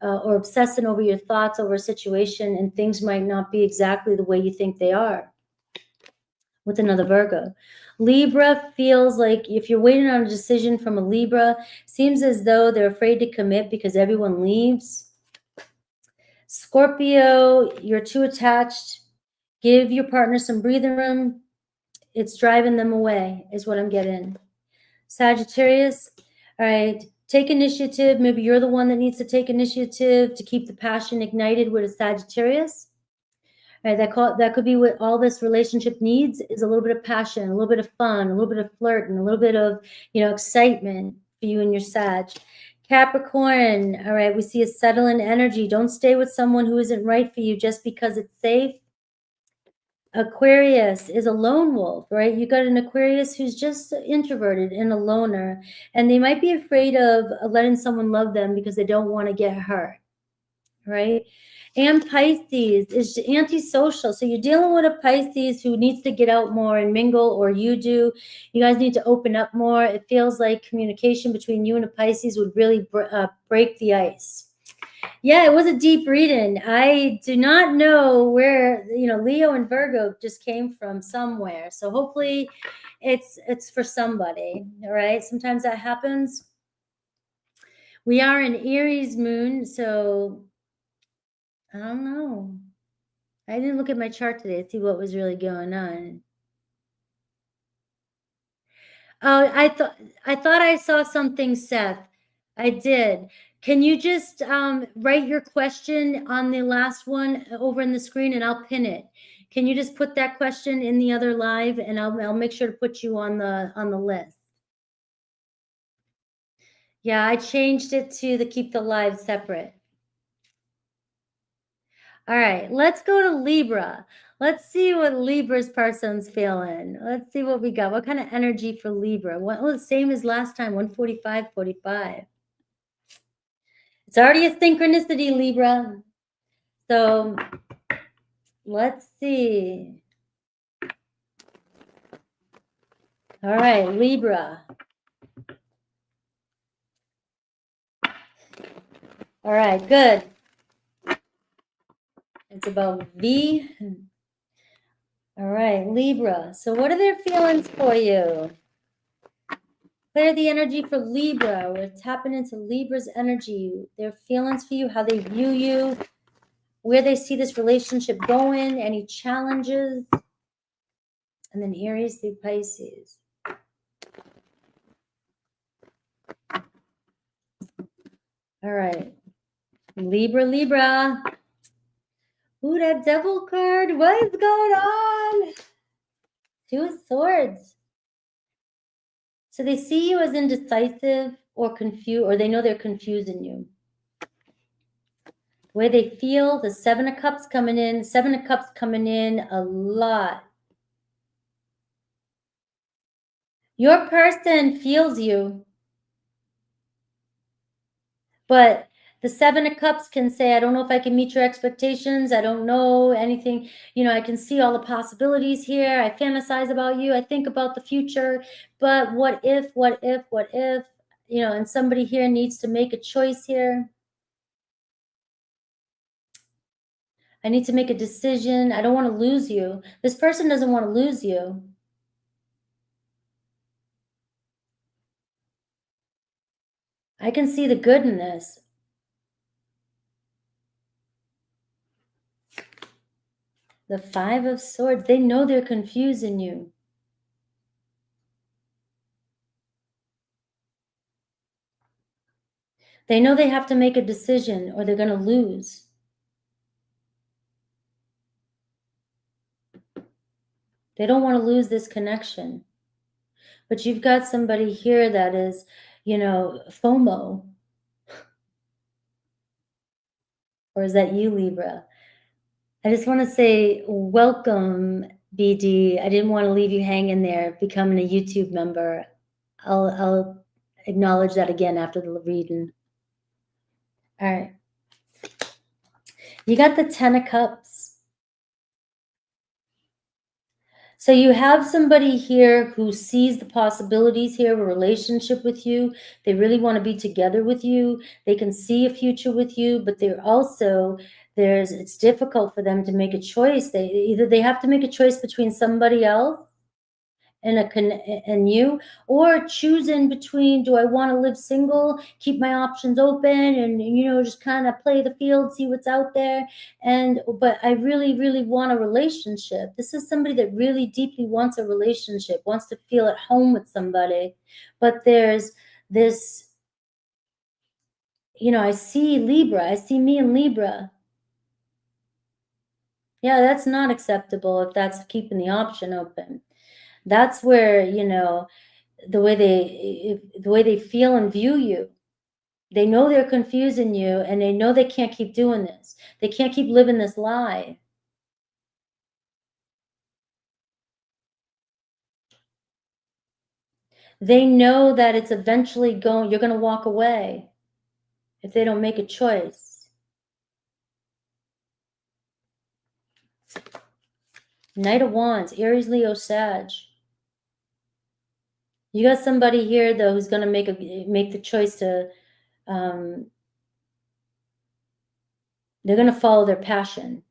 or obsessing over your thoughts over a situation, and things might not be exactly the way you think they are with another Virgo. Libra feels like if you're waiting on a decision from a Libra, seems as though they're afraid to commit because everyone leaves. Scorpio, you're too attached. Give your partner some breathing room. It's driving them away is what I'm getting. Sagittarius, all right, take initiative. Maybe you're the one that needs to take initiative to keep the passion ignited with a Sagittarius. All right, that could be what all this relationship needs, is a little bit of passion, a little bit of fun, a little bit of flirt, and a little bit of, excitement for you and your Sag. Capricorn, all right, we see a settling energy. Don't stay with someone who isn't right for you just because it's safe. Aquarius is a lone wolf, right? You got an Aquarius who's just introverted and a loner, and they might be afraid of letting someone love them because they don't want to get hurt, right? And Pisces is antisocial. So you're dealing with a Pisces who needs to get out more and mingle, or you do. You guys need to open up more. It feels like communication between you and a Pisces would really break the ice. Yeah, it was a deep reading. I do not know where, Leo and Virgo just came from somewhere. So hopefully it's for somebody, all right? Sometimes that happens. We are in Aries moon, so I don't know. I didn't look at my chart today to see what was really going on. Oh, I thought I saw something, Seth. I did. Can you just write your question on the last one over in the screen, and I'll pin it. Can you just put that question in the other live, and I'll make sure to put you on the list. Yeah, I changed it to keep the live separate. All right, let's go to Libra. Let's see what Libra's person's feeling. Let's see what we got. What kind of energy for Libra? Well, same as last time, 145.45. It's already a synchronicity, Libra. So let's see. All right, Libra. All right, good. It's about V. All right, Libra. So what are their feelings for you? Clear the energy for Libra. We're tapping into Libra's energy. Their feelings for you, how they view you, where they see this relationship going, any challenges. And then Aries through Pisces. All right. Libra. Ooh, that devil card. What is going on? Two of Swords. So they see you as indecisive or confused, or they know they're confusing you. The way they feel, the Seven of Cups coming in. Seven of Cups coming in a lot. Your person feels you. But the Seven of Cups can say, I don't know if I can meet your expectations. I don't know anything. I can see all the possibilities here. I fantasize about you. I think about the future. But what if? And somebody here needs to make a choice here. I need to make a decision. I don't want to lose you. This person doesn't want to lose you. I can see the good in this. The Five of Swords, they know they're confusing you. They know they have to make a decision or they're going to lose. They don't want to lose this connection. But you've got somebody here that is, FOMO. Or is that you, Libra? I just want to say welcome, BD. I didn't want to leave you hanging there, becoming a YouTube member. I'll acknowledge that again after the reading. All right. You got the Ten of Cups. So you have somebody here who sees the possibilities here of a relationship with you. They really want to be together with you. They can see a future with you, but it's difficult for them to make a choice. They have to make a choice between somebody else and you, or choosing between, do I want to live single, keep my options open, and just kind of play the field, see what's out there, but I really, really want a relationship. This is somebody that really deeply wants a relationship, wants to feel at home with somebody, but there's this, I see Libra, I see me in Libra. Yeah, that's not acceptable if that's keeping the option open. That's where, the way they feel and view you. They know they're confusing you, and they know they can't keep doing this. They can't keep living this lie. They know that it's eventually you're going to walk away if they don't make a choice. Knight of Wands, Aries, Leo, Sag. You got somebody here though who's going to make the choice to they're going to follow their passion.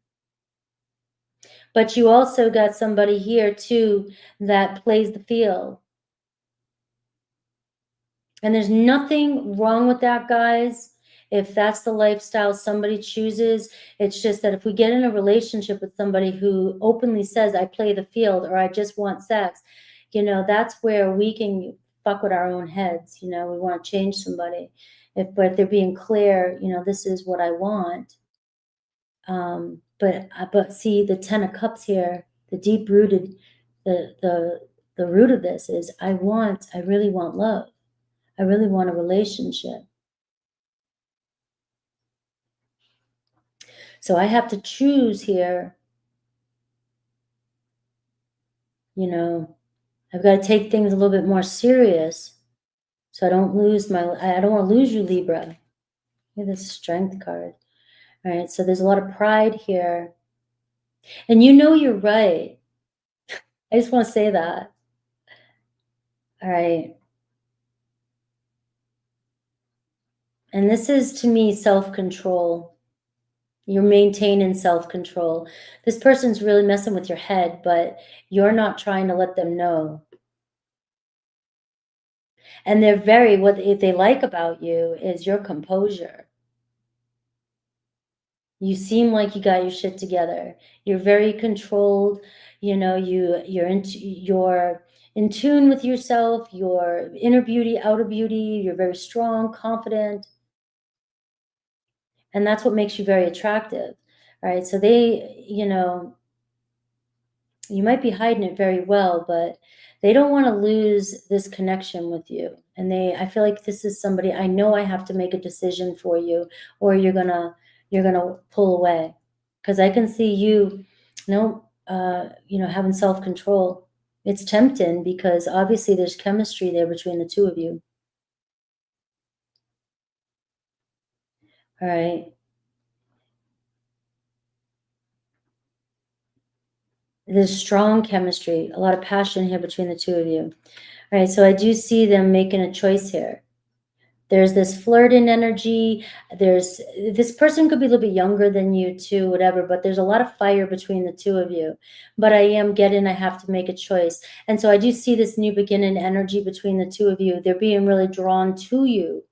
But you also got somebody here too that plays the field. And there's nothing wrong with that, guys. If that's the lifestyle somebody chooses, it's just that if we get in a relationship with somebody who openly says, I play the field or I just want sex, that's where we can fuck with our own heads. We want to change somebody. But if they're being clear, this is what I want. But see, the 10 of Cups here, the deep rooted, the root of this is I really want love. I really want a relationship. So I have to choose here. I've got to take things a little bit more serious so I don't I don't want to lose you, Libra. Look at this Strength card. All right, so there's a lot of pride here. And you're right. I just want to say that. All right. And this is, to me, self-control. You're maintaining self-control. This person's really messing with your head, but you're not trying to let them know. And what they like about you is your composure. You seem like you got your shit together. You're very controlled. You're in tune with yourself. Your inner beauty, outer beauty. You're very strong, confident. And that's what makes you very attractive. All right. So you might be hiding it very well, but they don't want to lose this connection with you. And I feel like this is somebody, I know I have to make a decision for you, or you're going to pull away. Because I can see you, having self-control. It's tempting because obviously there's chemistry there between the two of you. All right. There's strong chemistry, a lot of passion here between the two of you. All right, so I do see them making a choice here. There's this flirting energy. This person could be a little bit younger than you too, whatever, but there's a lot of fire between the two of you. But I have to make a choice. And so I do see this new beginning energy between the two of you. They're being really drawn to you.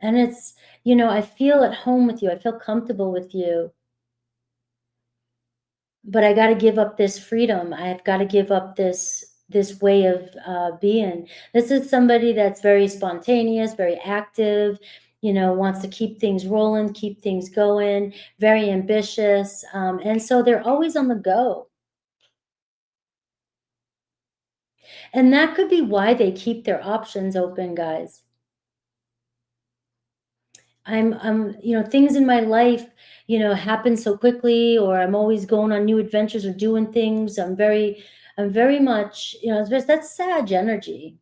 And it's, I feel at home with you. I feel comfortable with you. But I got to give up this freedom. I've got to give up this way of being. This is somebody that's very spontaneous, very active, wants to keep things rolling, keep things going, very ambitious. And so they're always on the go. And that could be why they keep their options open, guys. Things in my life, happen so quickly, or I'm always going on new adventures or doing things. I'm very much, that's Sag energy.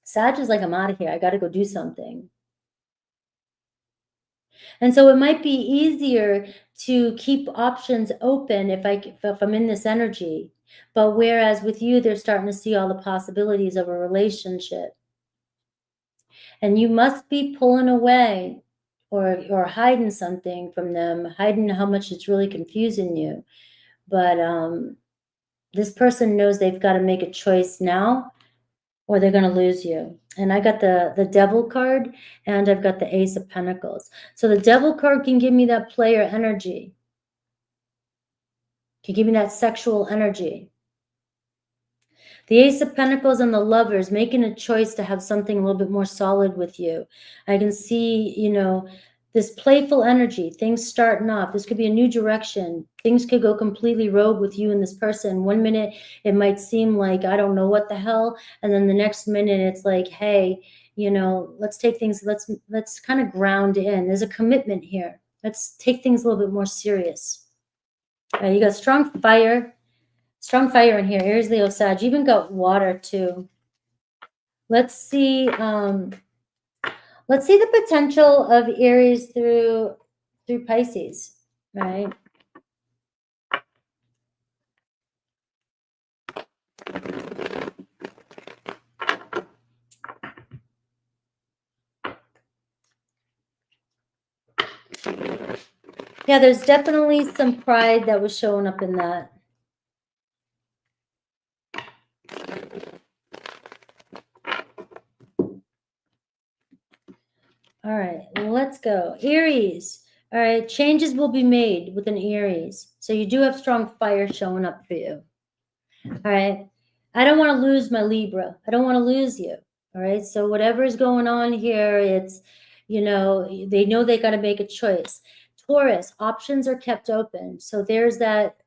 Sag is like, I'm out of here. I got to go do something. And so it might be easier to keep options open if I'm in this energy. But whereas with you, they're starting to see all the possibilities of a relationship. And you must be pulling away or hiding something from them, hiding how much it's really confusing you. But this person knows they've got to make a choice now, or they're going to lose you. And I got the Devil card, and I've got the Ace of Pentacles. So the Devil card can give me that player energy. Can give me that sexual energy. The Ace of Pentacles and the Lovers, making a choice to have something a little bit more solid with you. I can see, this playful energy, things starting off. This could be a new direction. Things could go completely rogue with you and this person. One minute, it might seem like, I don't know what the hell. And then the next minute, it's like, hey, let's take things, let's kind of ground in. There's a commitment here. Let's take things a little bit more serious. You got strong fire. Strong fire in here. Aries, Leo, Sag. You even got water too. Let's see the potential of Aries through Pisces, right? Yeah, there's definitely some pride that was showing up in that. All right, let's go. Aries. All right, changes will be made with an Aries. So you do have strong fire showing up for you. All right. I don't want to lose my Libra. I don't want to lose you. All right. So whatever is going on here, it's, they know they got to make a choice. Taurus, options are kept open. So there's that.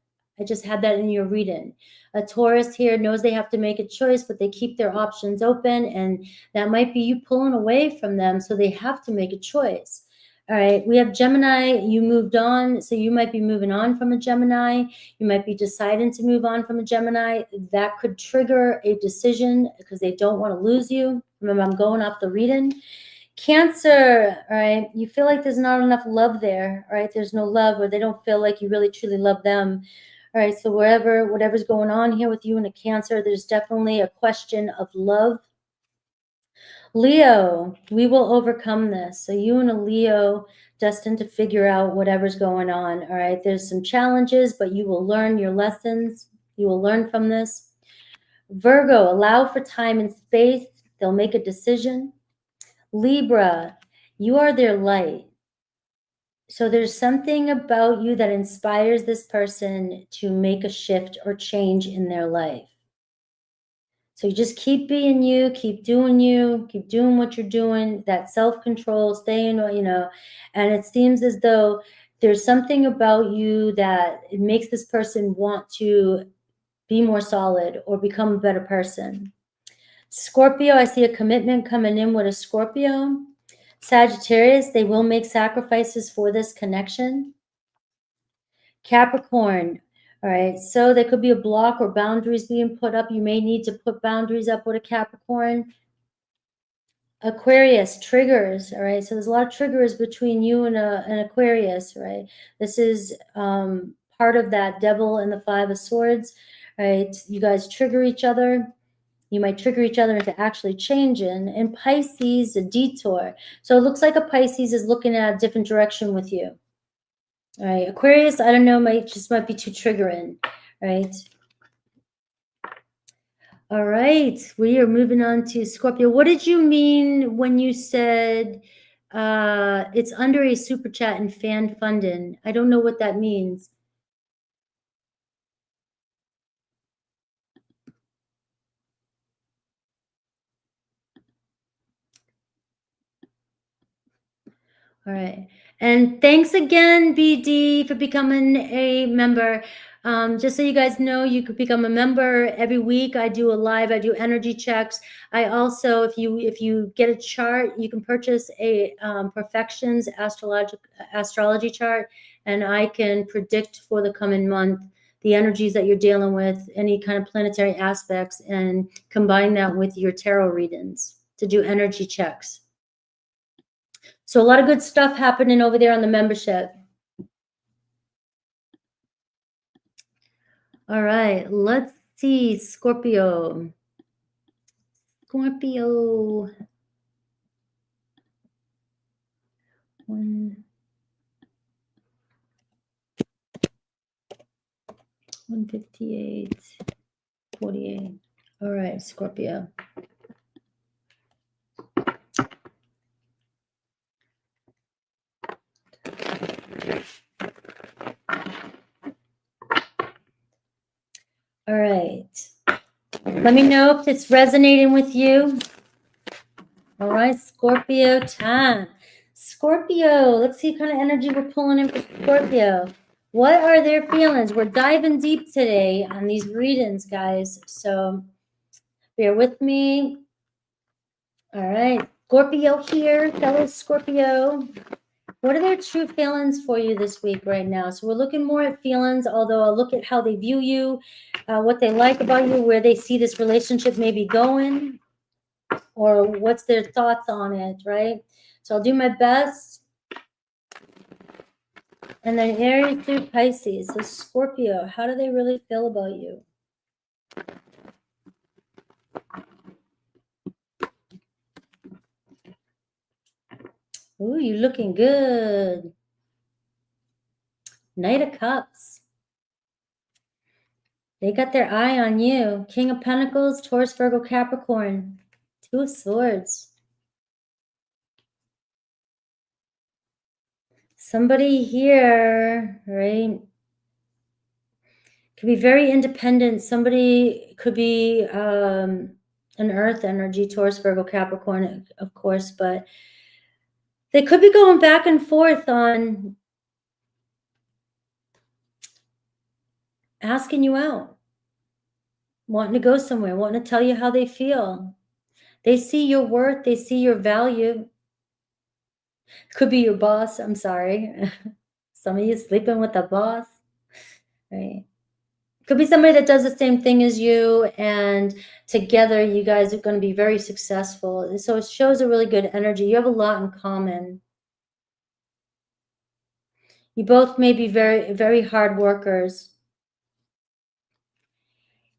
I just had that in your reading. A Taurus here knows they have to make a choice, but they keep their options open. And that might be you pulling away from them. So they have to make a choice. All right, we have Gemini, you moved on. So you might be moving on from a Gemini. You might be deciding to move on from a Gemini. That could trigger a decision because they don't want to lose you. Remember, I'm going off the reading. Cancer, all right, you feel like there's not enough love there, all right? There's no love, or they don't feel like you really truly love them. All right, so whatever's going on here with you and a Cancer, there's definitely a question of love. Leo, we will overcome this. So you and a Leo destined to figure out whatever's going on. All right. There's some challenges, but you will learn your lessons. You will learn from this. Virgo, allow for time and space. They'll make a decision. Libra, you are their light. So there's something about you that inspires this person to make a shift or change in their life. So you just keep being you, keep doing what you're doing, that self-control, staying, and it seems as though there's something about you that it makes this person want to be more solid or become a better person. Scorpio, I see a commitment coming in with a Scorpio. Sagittarius, they will make sacrifices for this connection. Capricorn, all right, so there could be a block or boundaries being put up. You may need to put boundaries up with a Capricorn. Aquarius, triggers, all right, so there's a lot of triggers between you and an Aquarius, right? This is part of that Devil and the Five of Swords, right? You guys trigger each other. You might trigger each other into actually changing. And Pisces, a detour. So it looks like a Pisces is looking at a different direction with you. All right, Aquarius, I don't know, might be too triggering, right? All right, we are moving on to Scorpio. What did you mean when you said it's under a super chat and fan funding? I don't know what that means. All right. And thanks again, BD, for becoming a member. Just so you guys know, you could become a member every week. I do energy checks. I also, if you get a chart, you can purchase a Perfections astrology chart, and I can predict for the coming month the energies that you're dealing with, any kind of planetary aspects, and combine that with your tarot readings to do energy checks. So a lot of good stuff happening over there on the membership. All right, let's see, Scorpio. Scorpio. 158, 48. All right, Scorpio. All right. Let me know if it's resonating with you. All right, Scorpio time. Scorpio, let's see what kind of energy we're pulling in for Scorpio. What are their feelings? We're diving deep today on these readings, guys. So bear with me. All right, Scorpio here, fellow Scorpio. What are their true feelings for you this week right now? So we're looking more at feelings, although I'll look at how they view you, what they like about you, where they see this relationship maybe going, or what's their thoughts on it, right? So I'll do my best. And then Aries through Pisces. So Scorpio, how do they really feel about you? Ooh, you're looking good. Knight of Cups. They got their eye on you. King of Pentacles, Taurus, Virgo, Capricorn. Two of Swords. Somebody here, right, could be very independent. Somebody could be an earth energy, Taurus, Virgo, Capricorn, of course, but they could be going back and forth on asking you out, wanting to go somewhere, wanting to tell you how they feel. They see your worth. They see your value. Could be your boss. I'm sorry. Some of you sleeping with a boss, right? Could be somebody that does the same thing as you, and together you guys are going to be very successful. So it shows a really good energy. You have a lot in common. You both may be very, very hard workers.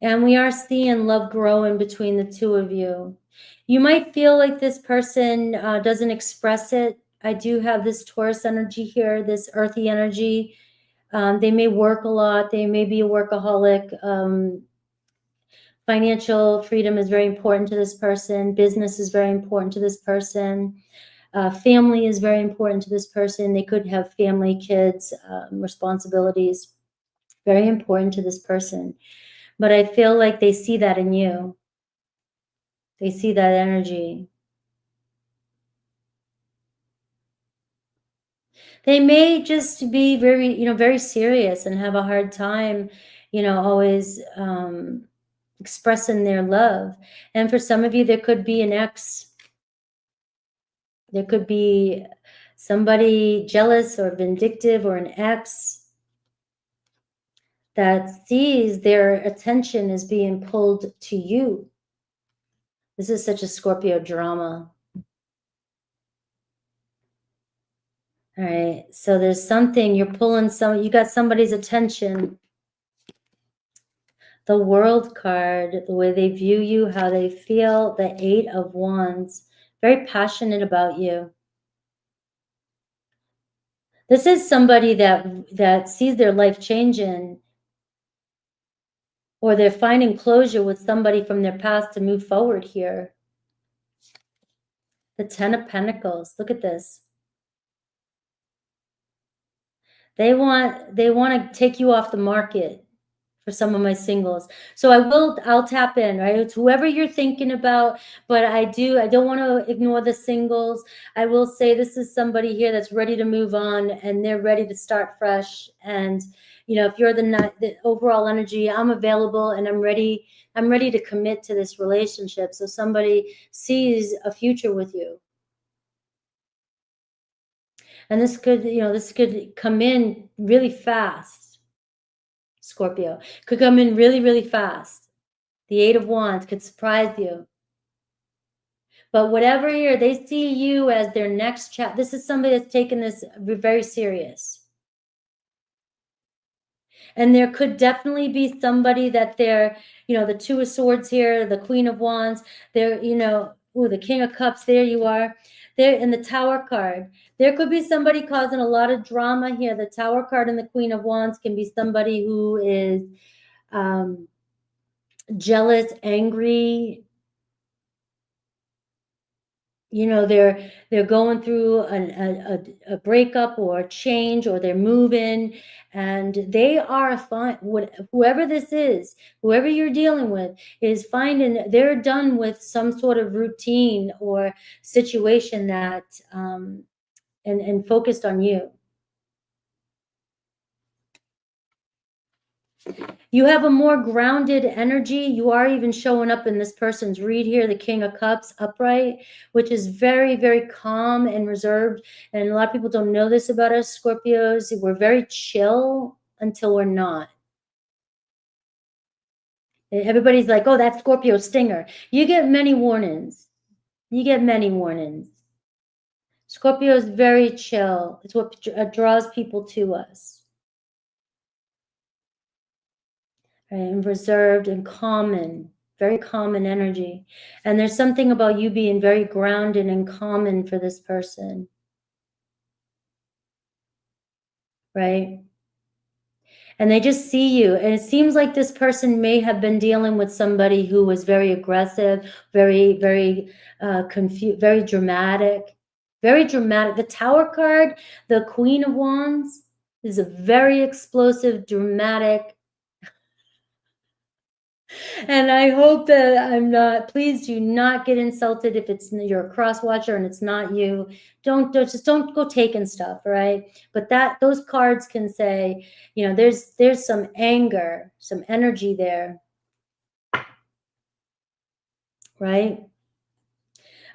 And we are seeing love growing between the two of you. You might feel like this person doesn't express it. I do have this Taurus energy here, this earthy energy. They may work a lot. They may be a workaholic. Financial freedom is very important to this person. Business is very important to this person. Family is very important to this person. They could have family, kids, responsibilities. Very important to this person. But I feel like they see that in you. They see that energy. They may just be very, very serious and have a hard time, always expressing their love. And for some of you, there could be an ex. There could be somebody jealous or vindictive, or an ex that sees their attention is being pulled to you. This is such a Scorpio drama. All right, so there's something you're pulling. You got somebody's attention. The World card, the way they view you, how they feel. The Eight of Wands, very passionate about you. This is somebody that sees their life changing, or they're finding closure with somebody from their past to move forward here. The Ten of Pentacles, look at this. They want to take you off the market for some of my singles. So I'll tap in, right? It's whoever you're thinking about, but I don't want to ignore the singles. I will say this is somebody here that's ready to move on, and they're ready to start fresh. And if you're the overall energy, I'm available and I'm ready to commit to this relationship. So somebody sees a future with you. And this could come in really fast. Scorpio could come in really, really fast. The Eight of Wands could surprise you. But whatever here, they see you as their next chat. This is somebody that's taken this very serious. And there could definitely be somebody that they're, the Two of Swords here, the Queen of Wands, they're, the King of Cups, there you are. They're in the Tower card. There could be somebody causing a lot of drama here. The Tower card and the Queen of Wands can be somebody who is jealous, angry. They're going through a breakup or a change, or they're moving, and they are fine. Whoever this is, whoever you're dealing with, is finding they're done with some sort of routine or situation that and focused on you. You have a more grounded energy. You are even showing up in this person's read here, the King of Cups upright, which is very, very calm and reserved. And a lot of people don't know this about us, Scorpios. We're very chill until we're not. Everybody's like, oh, that's Scorpio stinger. You get many warnings. You get many warnings. Scorpio is very chill. It's what draws people to us. Right? And reserved and common, very common energy. And there's something about you being very grounded and common for this person. Right? And they just see you. And it seems like this person may have been dealing with somebody who was very aggressive, very, very confused, very dramatic. Very dramatic. The Tower card, the Queen of Wands, is a very explosive, dramatic. And I hope that I'm not, please do not get insulted if it's you're a cross watcher and it's not you. Don't go taking stuff, all right? But those cards can say, you know, there's some anger, some energy there, right?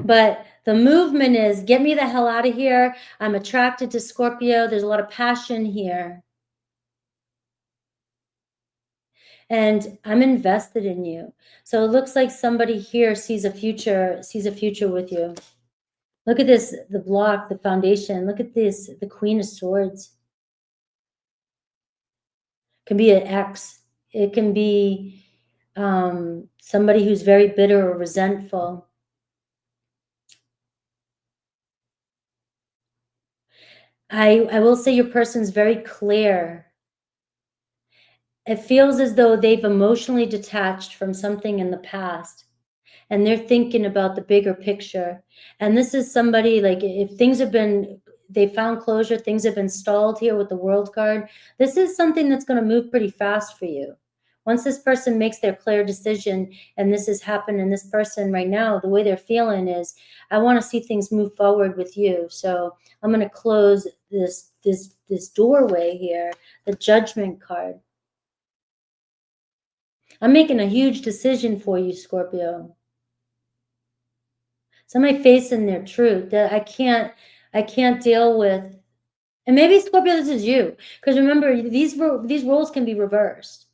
But the movement is, get me the hell out of here. I'm attracted to Scorpio. There's a lot of passion here. And I'm invested in you. So it looks like somebody here sees a future with you. Look at this, the block, the foundation. Look at this, the Queen of Swords. It can be an ex. It can be somebody who's very bitter or resentful. I will say your person's very clear. It feels as though they've emotionally detached from something in the past, and they're thinking about the bigger picture. And this is somebody, like, if things have been, they found closure, things have been stalled here with the World card, this is something that's going to move pretty fast for you. Once this person makes their clear decision, and this has happened, and this person right now, the way they're feeling is, I want to see things move forward with you. So I'm going to close this doorway here, the Judgment card. I'm making a huge decision for you, Scorpio. Somebody facing their truth that I can't deal with. And maybe, Scorpio, this is you. Because remember, these roles can be reversed.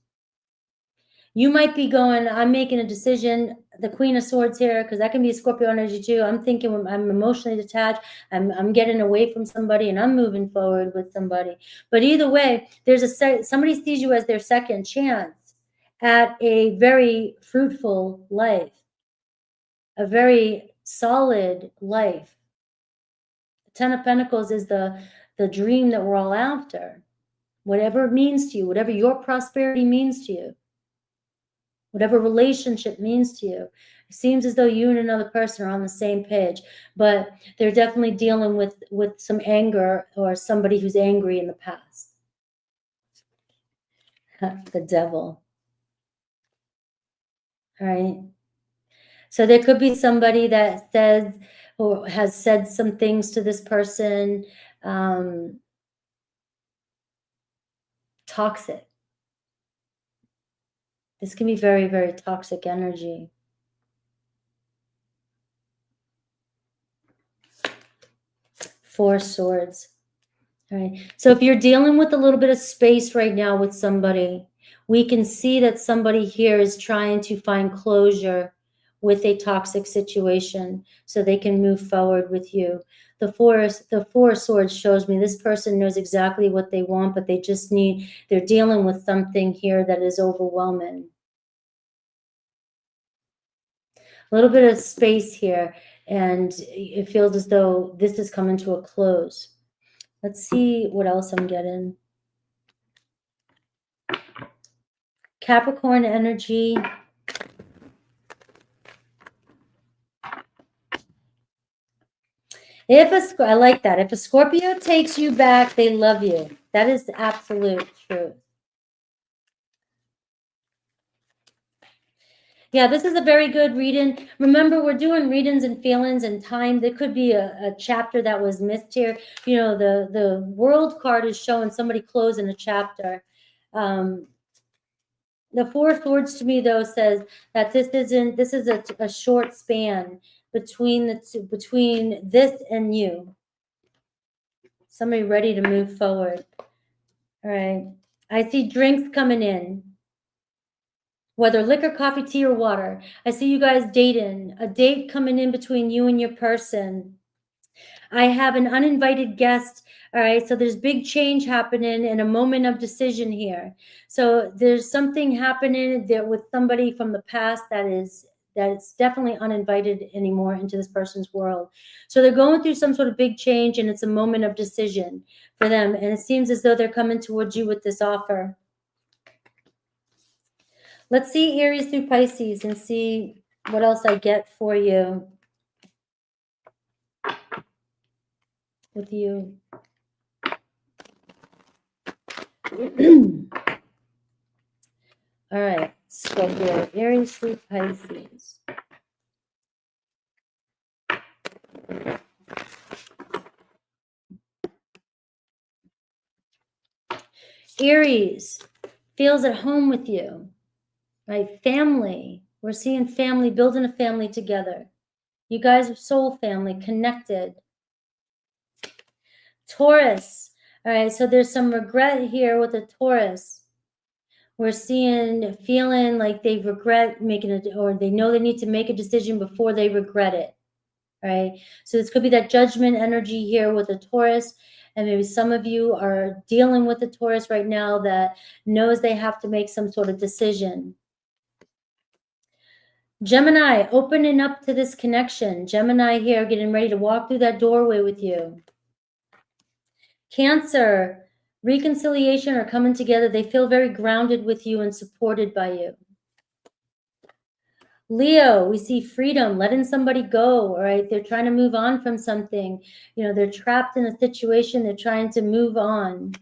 You might be going, I'm making a decision, the Queen of Swords here, because that can be a Scorpio energy too. I'm thinking I'm emotionally detached. I'm getting away from somebody and I'm moving forward with somebody. But either way, somebody sees you as their second chance at a very fruitful life, a very solid life. The Ten of Pentacles is the dream that we're all after. Whatever it means to you, whatever your prosperity means to you, whatever relationship means to you. It seems as though you and another person are on the same page, but they're definitely dealing with some anger, or somebody who's angry in the past. The Devil. All right. So there could be somebody that says, or has said some things to this person, toxic. This can be very, very toxic energy. Four Swords. All right. So if you're dealing with a little bit of space right now with somebody, we can see that somebody here is trying to find closure with a toxic situation so they can move forward with you. The Four Swords shows me this person knows exactly what they want, but they're dealing with something here that is overwhelming. A little bit of space here, and it feels as though this is coming to a close. Let's see what else I'm getting. Capricorn energy. I like that. If a Scorpio takes you back, they love you. That is the absolute truth. Yeah, this is a very good reading. Remember, we're doing readings and feelings and time. There could be a chapter that was missed here. You know, the World card is showing somebody closing a chapter. The Four of Swords to me, though, says that this is a short span between between this and you. Somebody ready to move forward. All right. I see drinks coming in, whether liquor, coffee, tea, or water. I see you guys dating, a date coming in between you and your person. I have an uninvited guest. All right. So there's big change happening and a moment of decision here. So there's something happening there with somebody from the past that it's definitely uninvited anymore into this person's world. So they're going through some sort of big change and it's a moment of decision for them. And it seems as though they're coming towards you with this offer. Let's see Aries through Pisces and see what else I get for you. With you. All right, Scorpio, Aries through Pisces. Aries feels at home with you, right? Family. We're seeing family, building a family together. You guys are soul family, connected. Taurus. All right, so there's some regret here with the Taurus. We're feeling like they regret making it, or they know they need to make a decision before they regret it, right? So this could be that judgment energy here with the Taurus, and maybe some of you are dealing with the Taurus right now that knows they have to make some sort of decision. Gemini, opening up to this connection. Gemini here, getting ready to walk through that doorway with you. Cancer, reconciliation or coming together. They feel very grounded with you and supported by you. Leo, we see freedom, letting somebody go, all right? They're trying to move on from something. You know, they're trapped in a situation. They're trying to move on.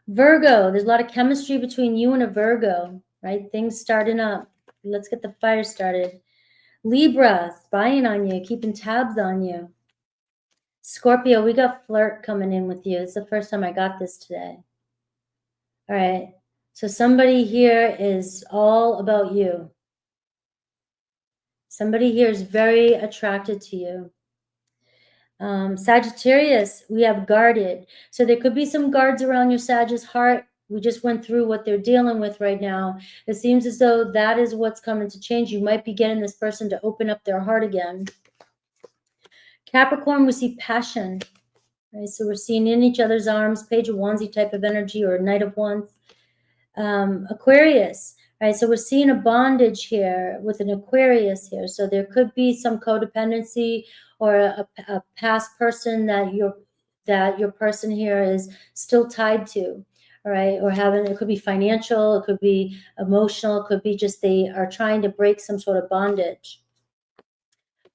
Virgo, there's a lot of chemistry between you and a Virgo, right? Things starting up. Let's get the fire started. Libra, spying on you, keeping tabs on you. Scorpio, we got flirt coming in with you. It's the first time I got this today. All right. So somebody here is all about you. Somebody here is very attracted to you. Sagittarius, we have guarded. So there could be some guards around your Sag's heart. We just went through what they're dealing with right now. It seems as though that is what's coming to change. You might be getting this person to open up their heart again. Capricorn, we see passion. Right? So we're seeing in each other's arms, Page of Wands type of energy or Knight of Wands. Aquarius, right? So we're seeing a bondage here with an Aquarius here. So there could be some codependency or a past person that your person here is still tied to, all right? Or it could be financial, it could be emotional, it could be just they are trying to break some sort of bondage.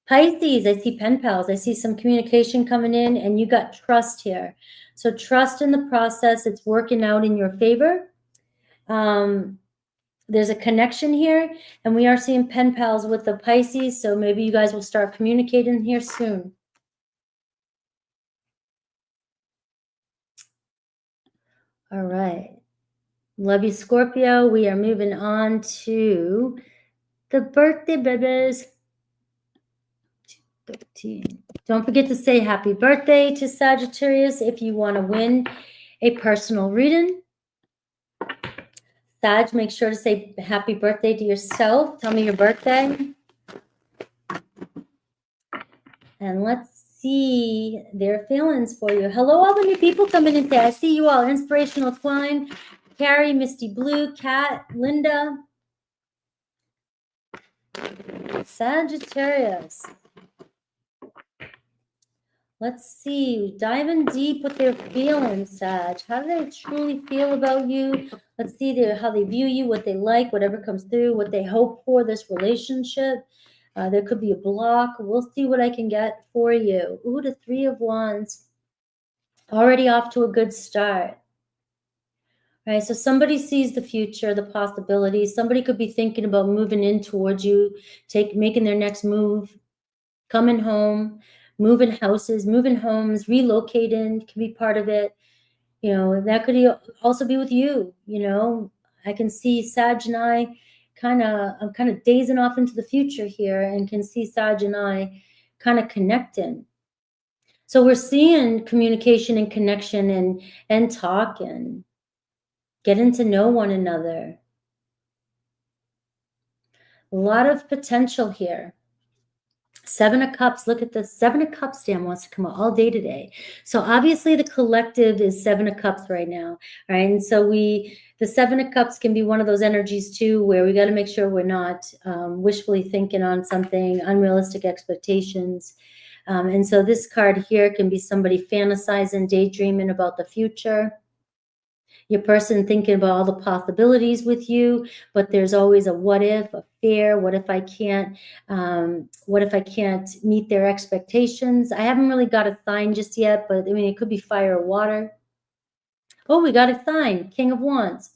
Pisces, I see pen pals. I see some communication coming in, and you got trust here. So trust in the process. It's working out in your favor. There's a connection here, and we are seeing pen pals with the Pisces, so maybe you guys will start communicating here soon. All right. Love you, Scorpio. We are moving on to the birthday babies. 13. Don't forget to say happy birthday to Sagittarius if you want to win a personal reading. Sag, make sure to say happy birthday to yourself. Tell me your birthday. And let's see their feelings for you. Hello, all the new people coming in today. I see you all. Inspirational Twine, Carrie, Misty Blue, Kat, Linda. Sagittarius. Let's see, diving deep with their feelings, Sag. How do they truly feel about you? Let's see how they view you, what they like, whatever comes through, what they hope for this relationship. There could be a block. We'll see what I can get for you. Ooh, the Three of Wands. Already off to a good start. All right, so somebody sees the future, the possibilities. Somebody could be thinking about moving in towards you, making their next move, coming home, moving houses, moving homes, relocating can be part of it. You know, that could also be with you, you know. I can see Sag and I I'm kind of dazing off into the future here, and can see Sag and I kind of connecting. So we're seeing communication and connection and talk and getting to know one another. A lot of potential here. Seven of Cups, look at this. Seven of Cups, damn, wants to come out all day today. So obviously the collective is Seven of Cups right now, right? And so the Seven of Cups can be one of those energies too, where we got to make sure we're not wishfully thinking on something, unrealistic expectations. And so this card here can be somebody fantasizing, daydreaming about the future. Your person thinking about all the possibilities with you, but there's always a what if, a fear. What if I can't meet their expectations? I haven't really got a sign just yet, but I mean, it could be fire or water. Oh, we got a sign, King of Wands.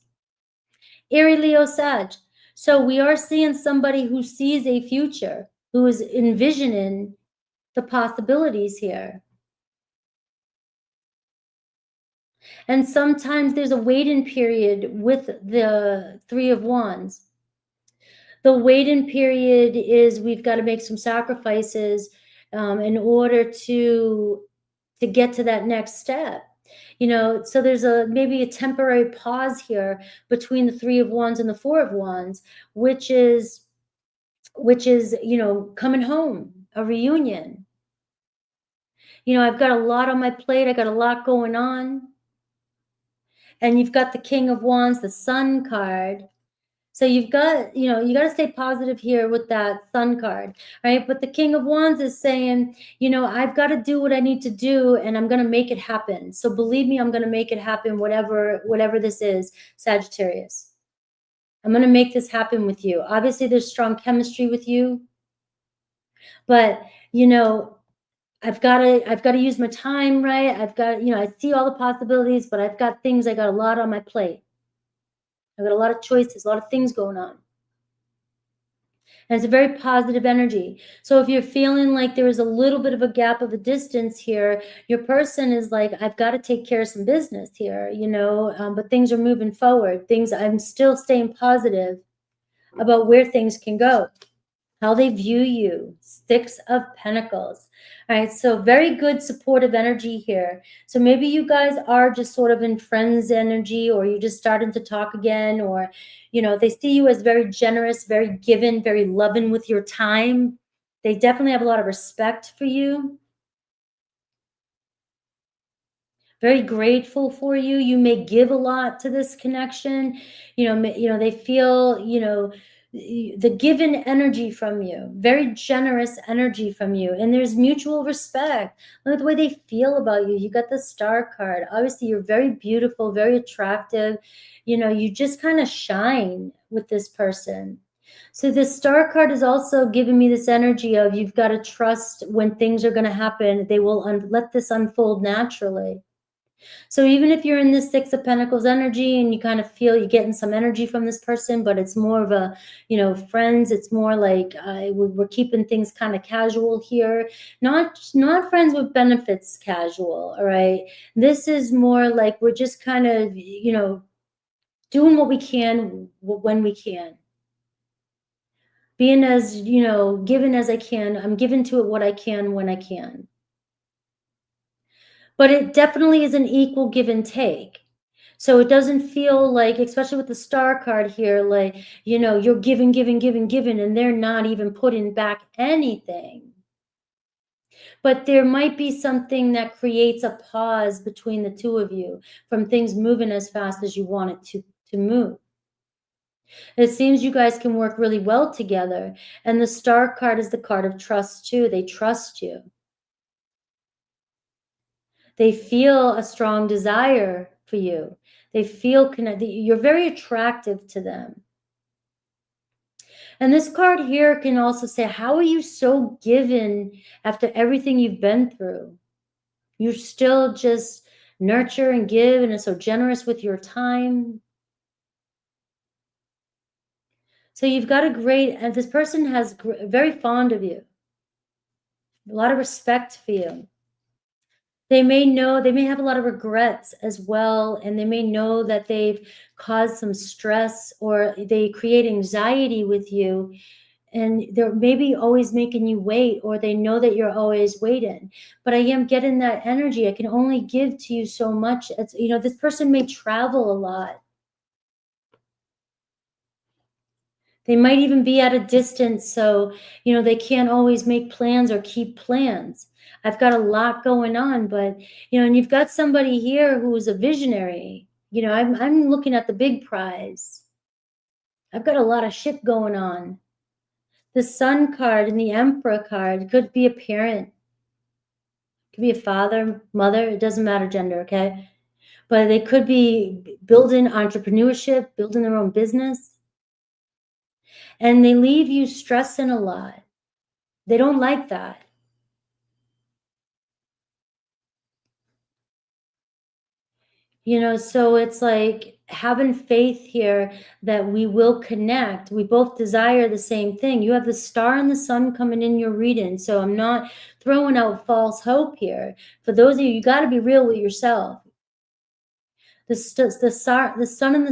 Aries, Leo, Sag. So we are seeing somebody who sees a future, who is envisioning the possibilities here. And sometimes there's a waiting period with the Three of Wands. The waiting period is we've got to make some sacrifices in order to get to that next step. You know, so there's maybe a temporary pause here between the Three of Wands and the Four of Wands, which is, you know, coming home, a reunion. You know, I've got a lot on my plate. I got a lot going on. And you've got the King of Wands, the Sun card. So you've got, you know, you got to stay positive here with that Sun card, right? But the King of Wands is saying, you know, I've got to do what I need to do, and I'm going to make it happen. So believe me, I'm going to make it happen, whatever this is, Sagittarius. I'm going to make this happen with you. Obviously, there's strong chemistry with you, but, you know, I've got to use my time, right? I've got, you know, I see all the possibilities, but I've got a lot on my plate. I've got a lot of choices, a lot of things going on. And it's a very positive energy. So if you're feeling like there is a little bit of a gap of a distance here, your person is like, I've got to take care of some business here, you know, but things are moving forward. I'm still staying positive about where things can go. How they view you, Six of Pentacles. All right, so very good supportive energy here. So maybe you guys are just sort of in friends energy, or you're just starting to talk again, or, you know, they see you as very generous, very giving, very loving with your time. They definitely have a lot of respect for you. Very grateful for you. You may give a lot to this connection. You know, they feel, you know, the given energy from you, very generous energy from you, and there's mutual respect. Look at the way they feel about you. You got the Star card. Obviously, you're very beautiful, very attractive. You know, you just kind of shine with this person. So the Star card is also giving me this energy of you've got to trust when things are going to happen. They will let this unfold naturally. So even if you're in this Six of Pentacles energy and you kind of feel you're getting some energy from this person, but it's more of a, you know, friends, it's more like we're keeping things kind of casual here. Not friends with benefits casual, all right? This is more like we're just kind of, you know, doing what we can when we can. Being as, you know, given as I can. I'm giving to it what I can when I can. But it definitely is an equal give and take. So it doesn't feel like, especially with the Star card here, like, you know, you're giving, and they're not even putting back anything. But there might be something that creates a pause between the two of you from things moving as fast as you want it to move. It seems you guys can work really well together. And the Star card is the card of trust too. They trust you. They feel a strong desire for you. They feel connected. You're very attractive to them. And this card here can also say, how are you so given after everything you've been through? You're still just nurture and give and are so generous with your time. So you've got and this person has very fond of you. A lot of respect for you. They may know, they may have a lot of regrets as well, and they may know that they've caused some stress or they create anxiety with you, and they're maybe always making you wait, or they know that you're always waiting. But I am getting that energy. I can only give to you so much. It's, you know, this person may travel a lot. They might even be at a distance, so, you know, they can't always make plans or keep plans. I've got a lot going on, but, you know, and you've got somebody here who's a visionary. You know, I'm looking at the big prize. I've got a lot of shit going on. The Sun card and the Emperor card could be a parent. Could be a father, mother, it doesn't matter gender, okay? But they could be building entrepreneurship, building their own business. And they leave you stressing a lot. They don't like that. You know, so it's like having faith here that we will connect. We both desire the same thing. You have the star and the sun coming in your reading. So I'm not throwing out false hope here. For those of you, you got to be real with yourself. The sun and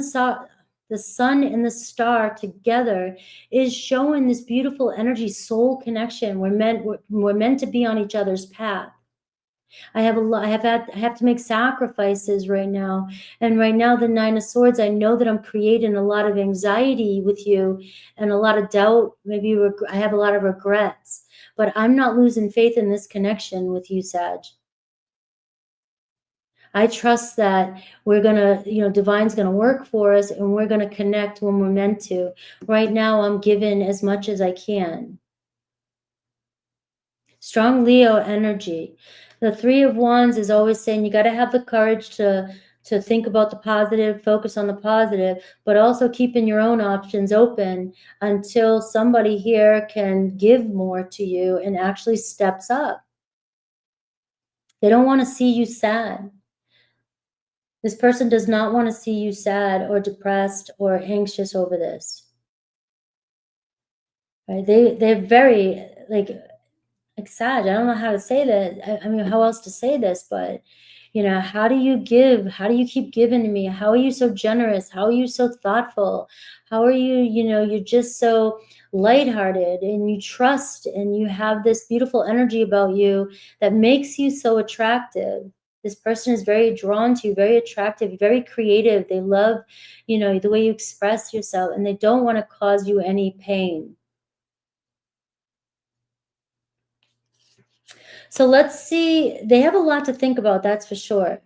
the star together is showing this beautiful energy, soul connection. We're meant to be on each other's path. I have to make sacrifices right now. And right now, the Nine of Swords, I know that I'm creating a lot of anxiety with you and a lot of doubt. Maybe I have a lot of regrets, but I'm not losing faith in this connection with you, Sag. I trust that we're going to, you know, divine's going to work for us and we're going to connect when we're meant to. Right now, I'm giving as much as I can. Strong Leo energy. The Three of Wands is always saying you got to have the courage to think about the positive, focus on the positive, but also keeping your own options open until somebody here can give more to you and actually steps up. They don't want to see you sad. This person does not want to see you sad or depressed or anxious over this. Right? They're very like sad. I don't know how to say that. I mean, how else to say this, but you know, how do you give? How do you keep giving to me? How are you so generous? How are you so thoughtful? How are you, you know, you're just so lighthearted and you trust and you have this beautiful energy about you that makes you so attractive. This person is very drawn to you, very attractive, very creative. They love, you know, the way you express yourself and they don't want to cause you any pain. So let's see, they have a lot to think about, that's for sure.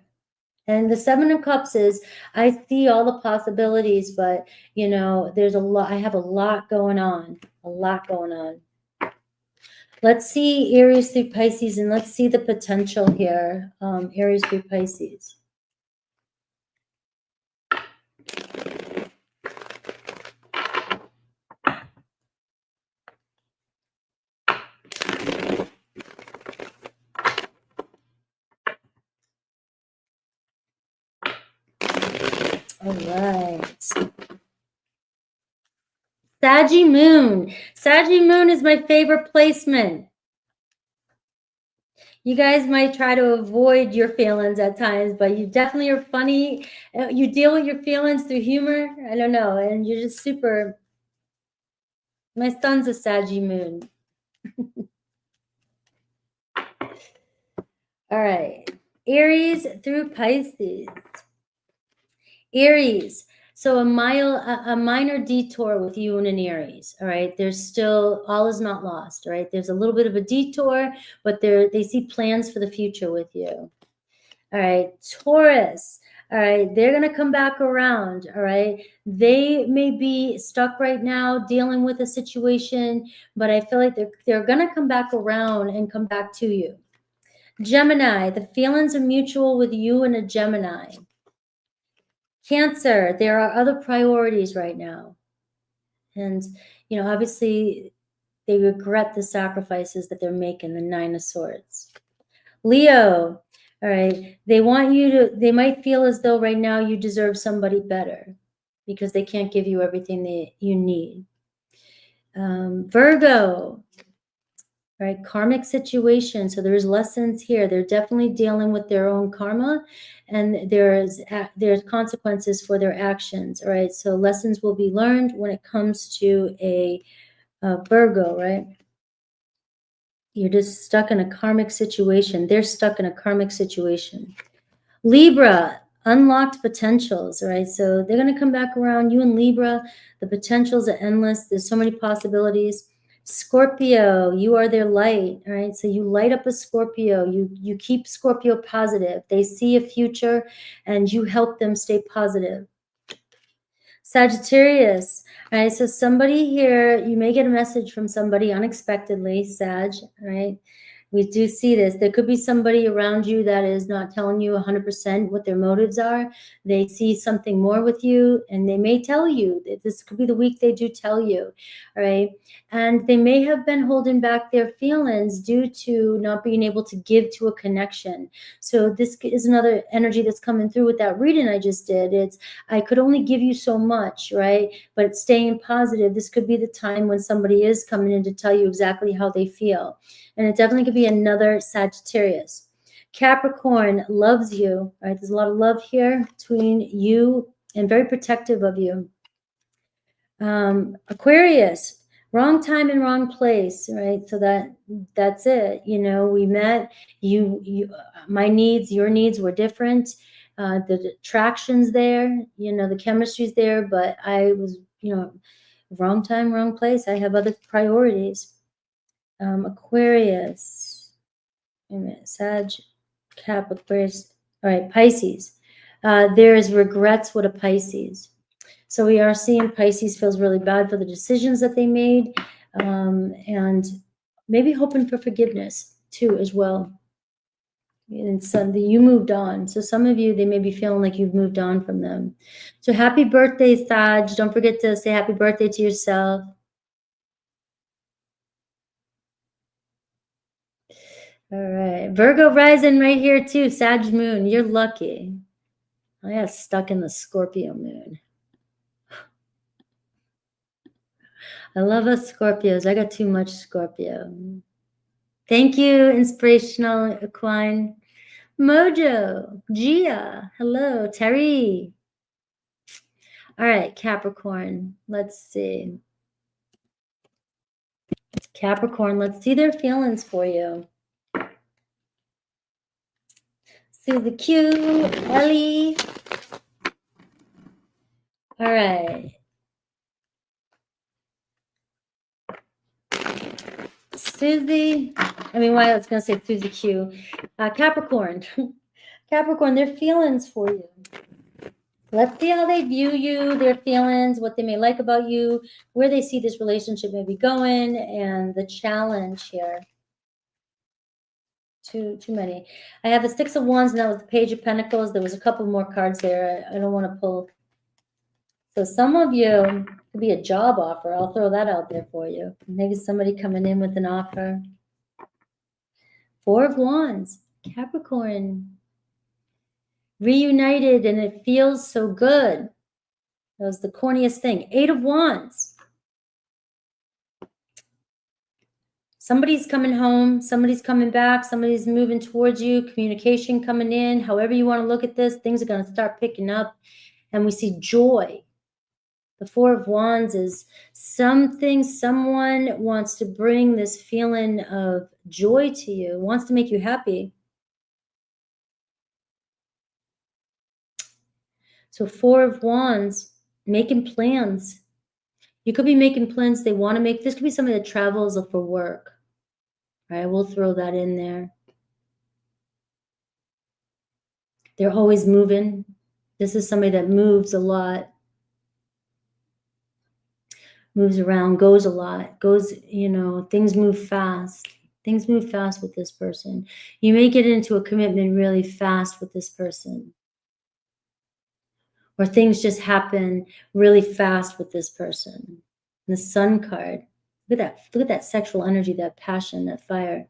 And the Seven of Cups is, I see all the possibilities, but, you know, there's a lot, I have a lot going on, Let's see Aries through Pisces, and let's see the potential here, Aries through Pisces. All right. Saggy Moon. Saggy Moon is my favorite placement. You guys might try to avoid your feelings at times, but you definitely are funny. You deal with your feelings through humor. I don't know. And you're just super. My son's a Saggy Moon. All right. Aries through Pisces. Aries. So a minor detour with you and an Aries, all right? There's still, all is not lost, all right? There's a little bit of a detour, but they see plans for the future with you. All right, Taurus, all right, they're going to come back around, all right? They may be stuck right now dealing with a situation, but I feel like they're going to come back around and come back to you. Gemini, the feelings are mutual with you and a Gemini. Cancer, there are other priorities right now. And, you know, obviously they regret the sacrifices that they're making, the Nine of Swords. Leo, all right, they might feel as though right now you deserve somebody better because they can't give you everything you need. Virgo, all right? Karmic situation. So there's lessons here. They're definitely dealing with their own karma, and there's consequences for their actions, all right? So lessons will be learned when it comes to a Virgo, right? You're just stuck in a karmic situation. They're stuck in a karmic situation. Libra, unlocked potentials, right? So they're going to come back around. You and Libra, the potentials are endless. There's so many possibilities. Scorpio, you are their light, all right? So you light up a Scorpio. You keep Scorpio positive. They see a future, and you help them stay positive. Sagittarius, all right? So somebody here, you may get a message from somebody unexpectedly, Sag, right? We do see this. There could be somebody around you that is not telling you 100% what their motives are. They see something more with you, and they may tell you. This could be the week they do tell you, all right? And they may have been holding back their feelings due to not being able to give to a connection. So this is another energy that's coming through with that reading I just did. It's, I could only give you so much, right? But staying positive. This could be the time when somebody is coming in to tell you exactly how they feel. And it definitely could be another Sagittarius. Capricorn loves you, right? There's a lot of love here between you and very protective of you. Aquarius, wrong time and wrong place, right? So that's it. You know, we met, my needs, your needs were different. The attraction's there, you know, the chemistry's there, but I was, you know, wrong time, wrong place. I have other priorities. Aquarius, wait a minute, Sag, Cap, Aquarius, all right, Pisces. There is regrets with a Pisces. So we are seeing Pisces feels really bad for the decisions that they made, and maybe hoping for forgiveness too as well. And some you moved on. So some of you, they may be feeling like you've moved on from them. So happy birthday, Sag. Don't forget to say happy birthday to yourself. All right. Virgo rising right here too. Sag moon. You're lucky. I got stuck in the Scorpio moon. I love us Scorpios. I got too much Scorpio. Thank you, Inspirational Equine. Mojo. Gia. Hello. Terry. All right. Capricorn. Let's see. Capricorn. Let's see their feelings for you. See the Q, Ellie. All right. Susie, I was going to say Susie Q. Capricorn. Capricorn, their feelings for you. Let's see how they view you, their feelings, what they may like about you, where they see this relationship may be going, and the challenge here. Too many. I have the Six of Wands, and that was the Page of Pentacles. There was a couple more cards there. I don't want to pull. So some of you could be a job offer. I'll throw that out there for you. Maybe somebody coming in with an offer. Four of Wands, Capricorn. Reunited, and it feels so good. That was the corniest thing. Eight of Wands. Somebody's coming home, somebody's coming back, somebody's moving towards you, communication coming in. However you want to look at this, things are going to start picking up, and we see joy. The Four of Wands is something, someone wants to bring this feeling of joy to you, wants to make you happy. So Four of Wands, making plans. You could be making plans they want to make. This could be somebody that travels for work. All right, we'll throw that in there. They're always moving. This is somebody that moves a lot. Moves around, goes a lot, goes, you know, things move fast. Things move fast with this person. You may get into a commitment really fast with this person. Or things just happen really fast with this person. The Sun card. Look at that sexual energy, that passion, that fire.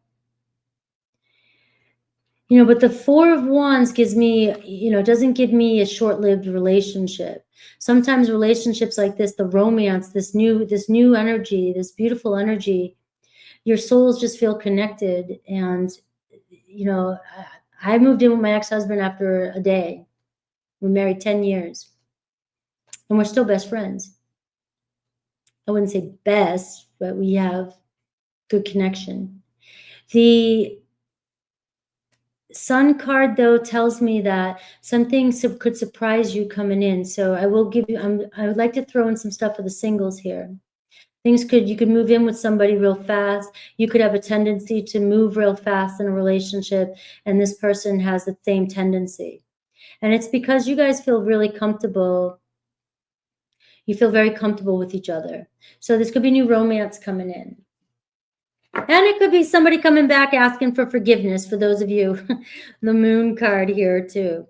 You know, but the Four of Wands gives me, you know, doesn't give me a short-lived relationship. Sometimes relationships like this, the romance, this new energy, this beautiful energy, your souls just feel connected. And, you know, I moved in with my ex-husband after a day. We're married 10 years and we're still best friends. I wouldn't say best, but we have good connection. The Sun card, though, tells me that something could surprise you coming in. So I will give you, I would like to throw in some stuff for the singles here. You could move in with somebody real fast. You could have a tendency to move real fast in a relationship, and this person has the same tendency. And it's because you guys feel really comfortable. You feel very comfortable with each other. So this could be new romance coming in. And it could be somebody coming back asking for forgiveness for those of you. The Moon card here too.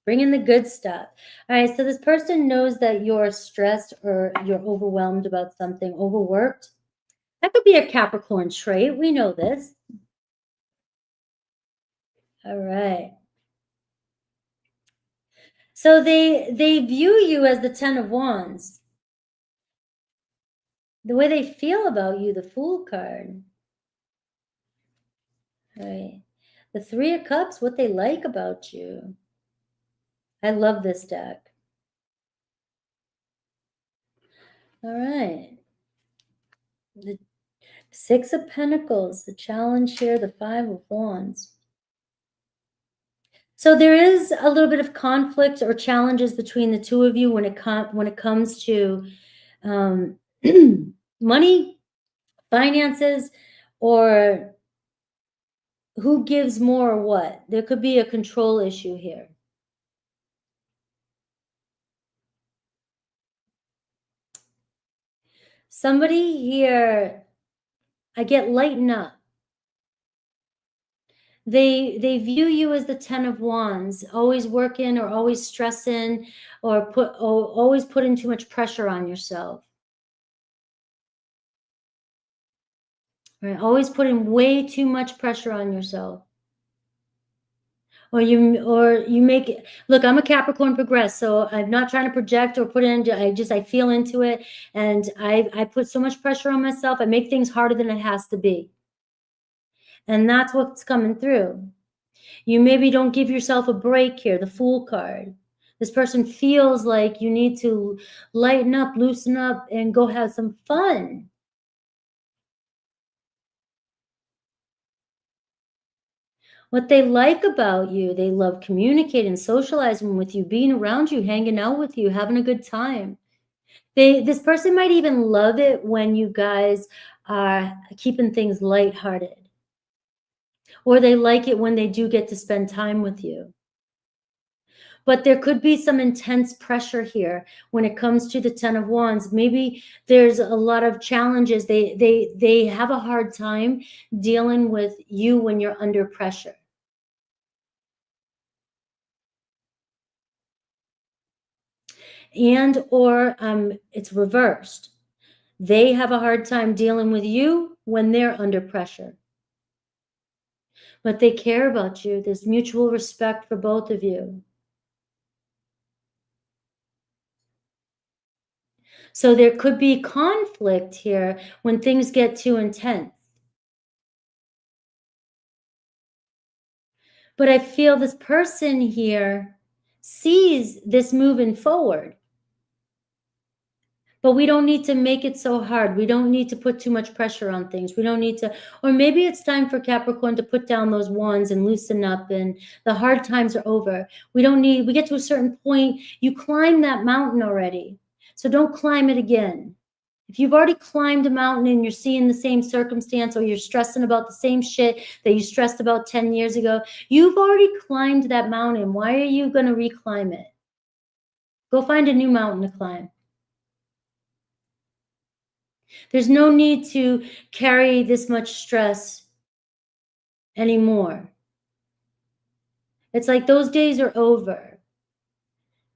Bring in the good stuff. All right, so this person knows that you're stressed or you're overwhelmed about something, overworked. That could be a Capricorn trait. We know this. All right. So they view you as the 10 of Wands. The way they feel about you, the Fool card. All right. The 3 of Cups, what they like about you. I love this deck. All right. The 6 of Pentacles, the challenge here, the 5 of Wands. So there is a little bit of conflict or challenges between the two of you when it comes to money, finances, or who gives more or what. There could be a control issue here. Somebody here, I get lighten up. They view you as the 10 of Wands, always working or always stressing or always putting too much pressure on yourself. Right? Always putting way too much pressure on yourself. Or you make it, look, I'm a Capricorn progress, so I'm not trying to project or put in, I feel into it, and I put so much pressure on myself. I make things harder than it has to be. And that's what's coming through. You maybe don't give yourself a break here, the Fool card. This person feels like you need to lighten up, loosen up, and go have some fun. What they like about you, they love communicating, socializing with you, being around you, hanging out with you, having a good time. This person might even love it when you guys are keeping things lighthearted. Or they like it when they do get to spend time with you. But there could be some intense pressure here when it comes to the 10 of Wands. Maybe there's a lot of challenges. They have a hard time dealing with you when you're under pressure. And or it's reversed. They have a hard time dealing with you when they're under pressure. But they care about you. There's mutual respect for both of you. So there could be conflict here when things get too intense. But I feel this person here sees this moving forward. But we don't need to make it so hard. We don't need to put too much pressure on things. We don't need to, or maybe it's time for Capricorn to put down those wands and loosen up, and the hard times are over. We get to a certain point, you climb that mountain already. So don't climb it again. If you've already climbed a mountain and you're seeing the same circumstance, or you're stressing about the same shit that you stressed about 10 years ago, you've already climbed that mountain. Why are you going to reclimb it? Go find a new mountain to climb. There's no need to carry this much stress anymore. It's like those days are over.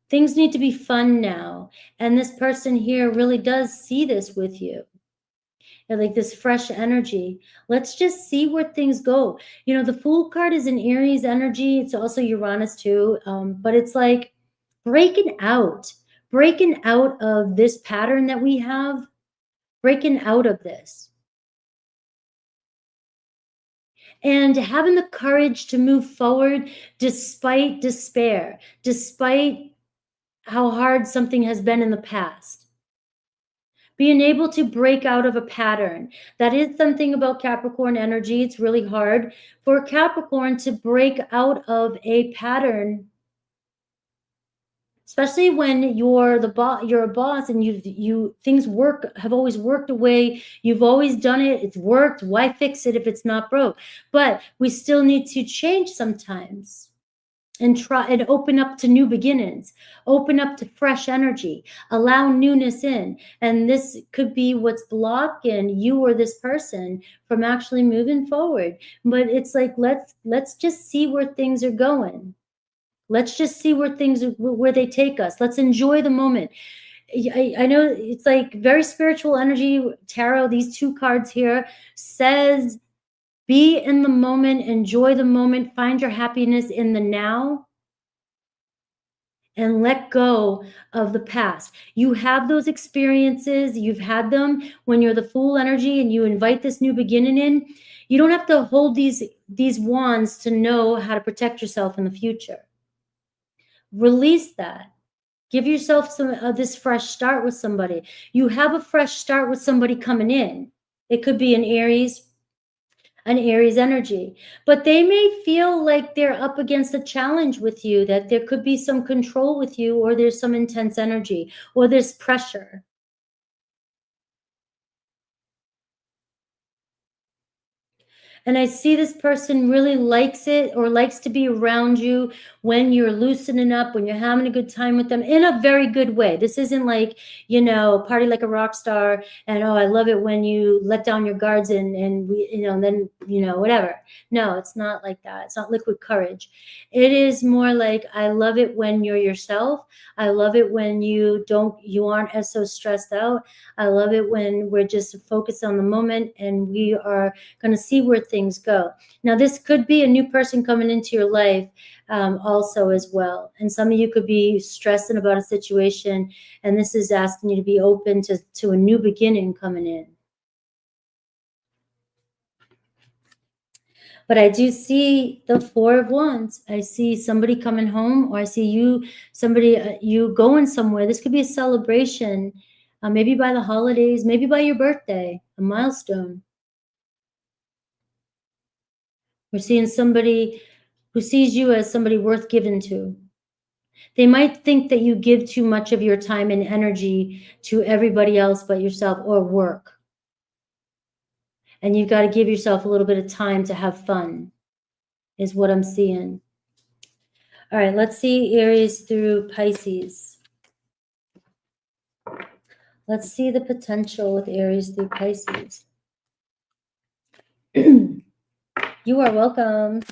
Things need to be fun now. And this person here really does see this with you. And like this fresh energy. Let's just see where things go. You know, the Fool card is an Aries energy. It's also Uranus too. But it's like breaking out of this pattern that we have. Breaking out of this. and having the courage to move forward despite despair, despite how hard something has been in the past. Being able to break out of a pattern. That is something about Capricorn energy. It's really hard for Capricorn to break out of a pattern, especially when you're a boss and things have always worked a way. You've always done it. It's worked. Why fix it if it's not broke? But we still need to change sometimes and try and open up to new beginnings, open up to fresh energy, allow newness in. And this could be what's blocking you or this person from actually moving forward. But it's like, let's just see where things are going. Let's just see where they take us. Let's enjoy the moment. I know it's like very spiritual energy. Tarot, these two cards here says, be in the moment, enjoy the moment, find your happiness in the now, and let go of the past. You have those experiences, you've had them when you're the Fool energy and you invite this new beginning in. You don't have to hold these wands to know how to protect yourself in the future. Release that. Give yourself some this fresh start with somebody. You have a fresh start with somebody coming in. It could be an Aries energy, but they may feel like they're up against a challenge with you, that there could be some control with you, or there's some intense energy, or there's pressure. And I see this person really likes it or likes to be around you when you're loosening up, when you're having a good time with them in a very good way. This isn't like, party like a rock star and, oh, I love it when you let down your guards and we, and then, whatever. No, it's not like that. It's not liquid courage. It is more like, I love it when you're yourself. I love it when you aren't as so stressed out. I love it when we're just focused on the moment and we are going to see where things go. Now, this could be a new person coming into your life also as well. And some of you could be stressing about a situation, and this is asking you to be open to a new beginning coming in. But I do see the Four of Wands. I see somebody coming home, or I see you going somewhere. This could be a celebration, maybe by the holidays, maybe by your birthday, a milestone. We're seeing somebody who sees you as somebody worth giving to. They might think that you give too much of your time and energy to everybody else but yourself, or work. And you've got to give yourself a little bit of time to have fun, is what I'm seeing. All right, let's see Aries through Pisces. Let's see the potential with Aries through Pisces. You are welcome.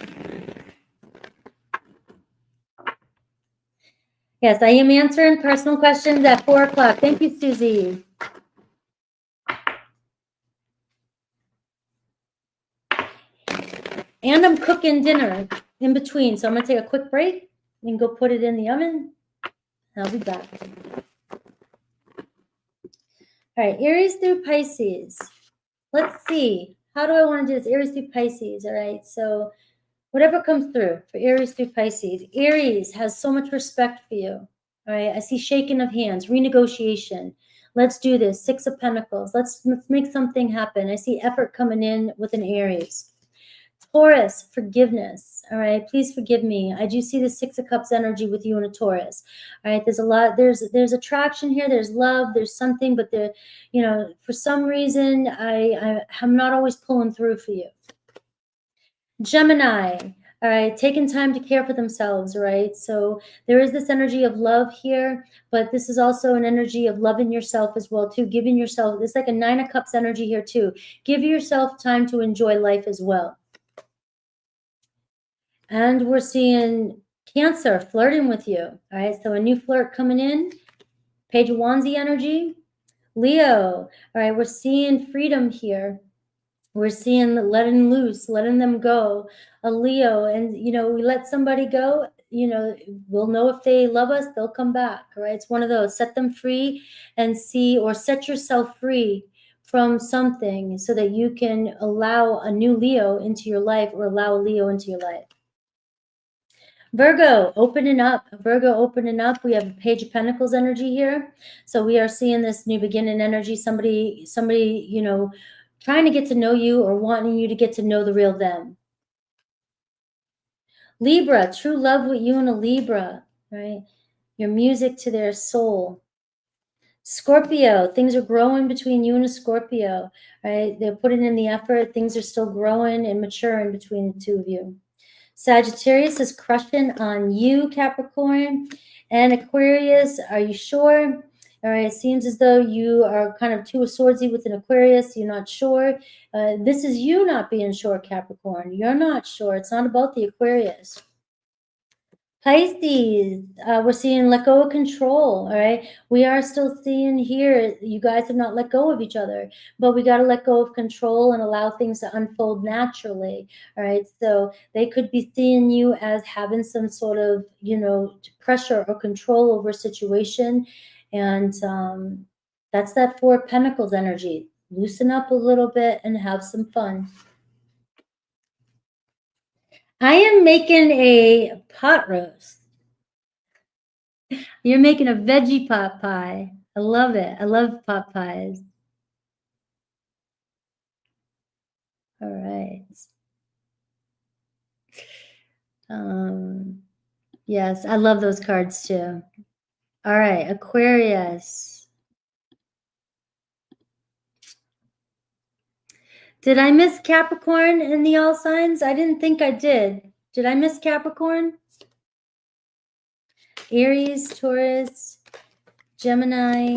Yes, I am answering personal questions at 4 o'clock. Thank you, Susie. And I'm cooking dinner in between. So I'm going to take a quick break and go put it in the oven. I'll be back. All right, Aries through Pisces. Let's see. How do I want to do this? Aries through Pisces. All right, so whatever comes through for Aries through Pisces. Aries has so much respect for you. All right, I see shaking of hands, renegotiation. Let's do this. 6 of Pentacles. Let's make something happen. I see effort coming in with an Aries. Taurus, forgiveness. All right, please forgive me. I do see the 6 of Cups energy with you and a Taurus. All right, there's a lot. There's attraction here. There's love. There's something, but for some reason, I'm not always pulling through for you. Gemini. All right, taking time to care for themselves, right? So there is this energy of love here, but this is also an energy of loving yourself as well, too. Giving yourself, it's like a 9 of Cups energy here, too. Give yourself time to enjoy life as well. And we're seeing Cancer flirting with you. All right, so a new flirt coming in. Page of Wands energy. Leo. All right, we're seeing freedom here. We're seeing letting loose, letting them go. A Leo, and we let somebody go, we'll know if they love us, they'll come back. Right? It's one of those. Set them free and see, or set yourself free from something so that you can allow a new Leo into your life or allow a Leo into your life. Virgo, opening up. Virgo, opening up. We have a Page of Pentacles energy here. So we are seeing this new beginning energy. Somebody, you know, trying to get to know you or wanting you to get to know the real them. Libra, true love with you and a Libra, right? Your music to their soul. Scorpio, things are growing between you and a Scorpio, right? They're putting in the effort. Things are still growing and maturing between the two of you. Sagittarius is crushing on you, Capricorn. And Aquarius, are you sure? All right, it seems as though you are kind of two of swordsy with an Aquarius. You're not sure. This is you not being sure, Capricorn. You're not sure. It's not about the Aquarius. Pisces, we're seeing let go of control, all right? We are still seeing here, you guys have not let go of each other, but we got to let go of control and allow things to unfold naturally, all right? So they could be seeing you as having some sort of, you know, pressure or control over a situation. And that's that Four of Pentacles energy. Loosen up a little bit and have some fun. I am making a pot roast. You're making a veggie pot pie. I love it. I love pot pies. All right. Yes, I love those cards too. All right, Aquarius. Did I miss Capricorn in the all signs? I didn't think I did. Did I miss Capricorn? Aries, Taurus, Gemini,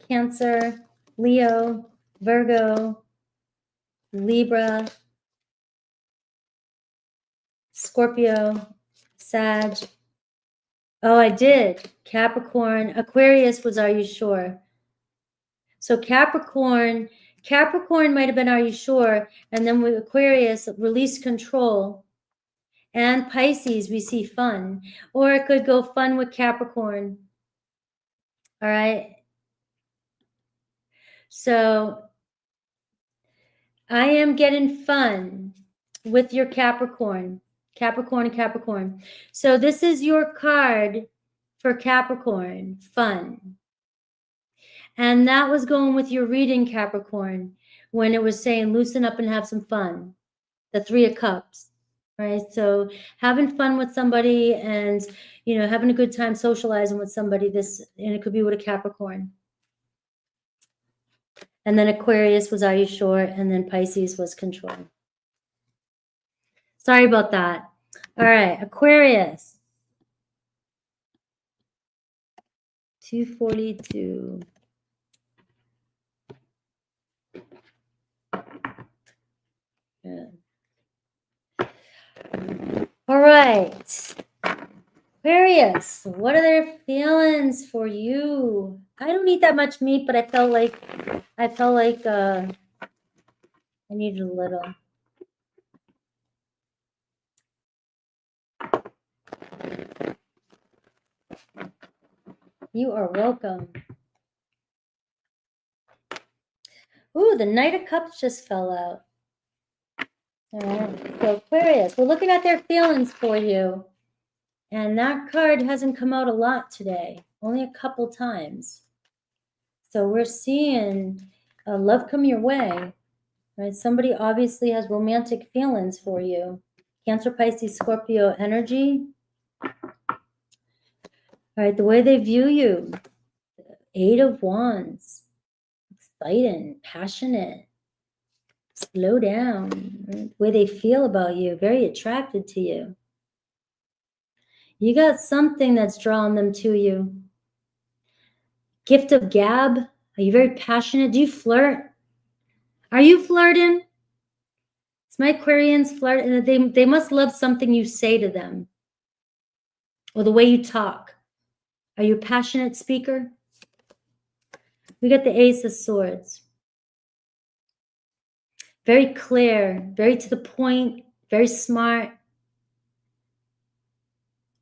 Cancer, Leo, Virgo, Libra, Scorpio, Sag. Oh, I did. Capricorn. Aquarius was Are You Sure? So Capricorn might have been Are You Sure? And then with Aquarius, Release Control. And Pisces, we see Fun. Or it could go Fun with Capricorn. All right. So I am getting fun with your Capricorn. Capricorn. So this is your card for Capricorn, Fun. And that was going with your reading, Capricorn, when it was saying loosen up and have some fun. The Three of Cups, right? So having fun with somebody and, you know, having a good time socializing with somebody, and it could be with a Capricorn. And then Aquarius was Are You Sure? And then Pisces was Control. Sorry about that. All right, Aquarius. 242. Yeah. All right. Aquarius, what are their feelings for you? I don't eat that much meat, but I felt like I needed a little. You are welcome. Ooh, the Knight of Cups just fell out. All right, so Aquarius, we're looking at their feelings for you. And that card hasn't come out a lot today, only a couple times. So we're seeing love come your way, right? Somebody obviously has romantic feelings for you. Cancer, Pisces, Scorpio energy. All right, the way they view you. Eight of Wands. Exciting, passionate. Slow down. Right? The way they feel about you. Very attracted to you. You got something that's drawing them to you. Gift of gab. Are you very passionate? Do you flirt? Are you flirting? It's my Aquarians flirt, and they must love something you say to them or the way you talk. Are you a passionate speaker? We got the Ace of Swords. Very clear, very to the point, very smart.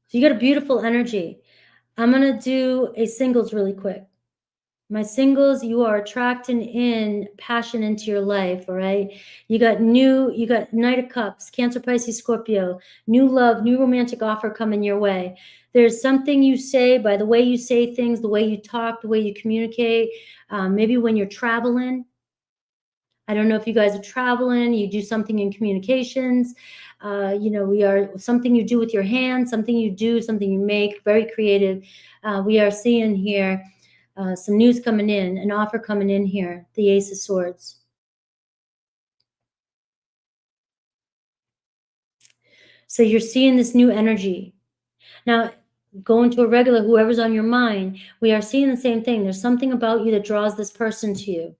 So you got a beautiful energy. I'm going to do a singles really quick. My singles, you are attracting in passion into your life, all right? You got Knight of Cups, Cancer, Pisces, Scorpio, new love, new romantic offer coming your way. There's something you say, by the way you say things, the way you talk, the way you communicate, maybe when you're traveling. I don't know if you guys are traveling, you do something in communications, we are something you do with your hands, something you do, something you make, very creative. We are seeing here some news coming in, an offer coming in here, the Ace of Swords. So you're seeing this new energy. Now, going to a regular, whoever's on your mind, we are seeing the same thing. There's something about you that draws this person to you.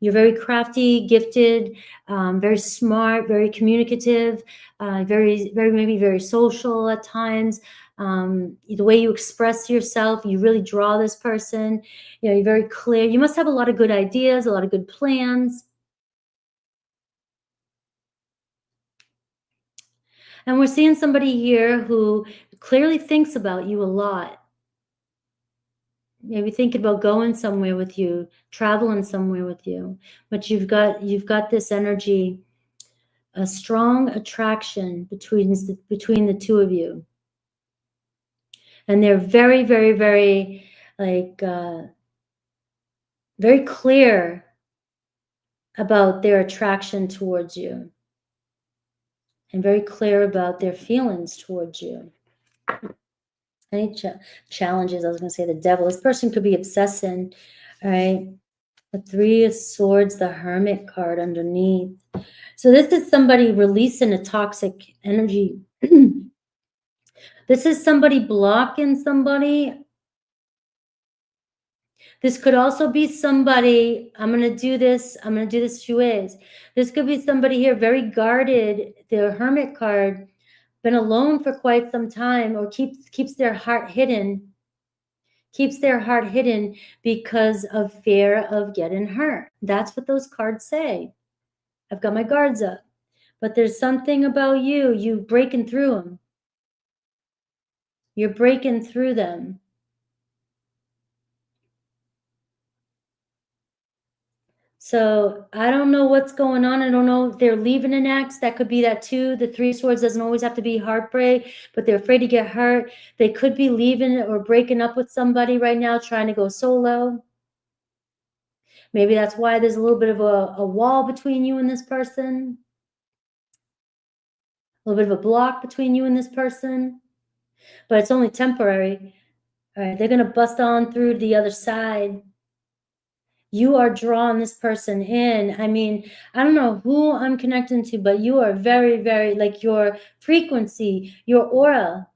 You're very crafty, gifted, very smart, very communicative, maybe very social at times. The way you express yourself, you really draw this person. You're very clear. You must have a lot of good ideas, a lot of good plans. And we're seeing somebody here who clearly thinks about you a lot. Maybe thinking about going somewhere with you, traveling somewhere with you. But you've got this energy, a strong attraction between the two of you. And they're very, very, very, very clear about their attraction towards you. And very clear about their feelings towards you. Any challenges? I was going to say the devil. This person could be obsessing, all right? The Three of Swords, the Hermit card underneath. So this is somebody releasing a toxic energy. This is somebody blocking somebody. This could also be somebody, I'm going to do this 2 ways. This could be somebody here very guarded, the Hermit card, been alone for quite some time, or keeps their heart hidden. Keeps their heart hidden because of fear of getting hurt. That's what those cards say. I've got my guards up. But there's something about you breaking through them. You're breaking through them. So I don't know what's going on. I don't know if they're leaving an ex. That could be that too. The Three of Swords doesn't always have to be heartbreak, but they're afraid to get hurt. They could be leaving or breaking up with somebody right now, trying to go solo. Maybe that's why there's a little bit of a wall between you and this person. A little bit of a block between you and this person. But it's only temporary. All right, they're going to bust on through to the other side. You are drawing this person in. I mean, I don't know who I'm connecting to, but you are very, very, like your frequency, your aura,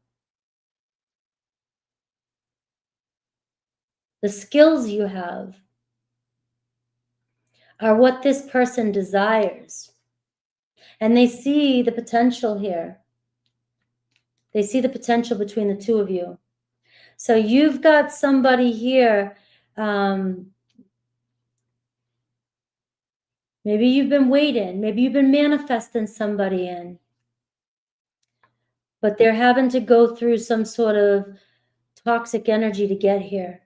the skills you have are what this person desires. And they see the potential here. They see the potential between the two of you. So you've got somebody here, maybe you've been waiting. Maybe you've been manifesting somebody in. But they're having to go through some sort of toxic energy to get here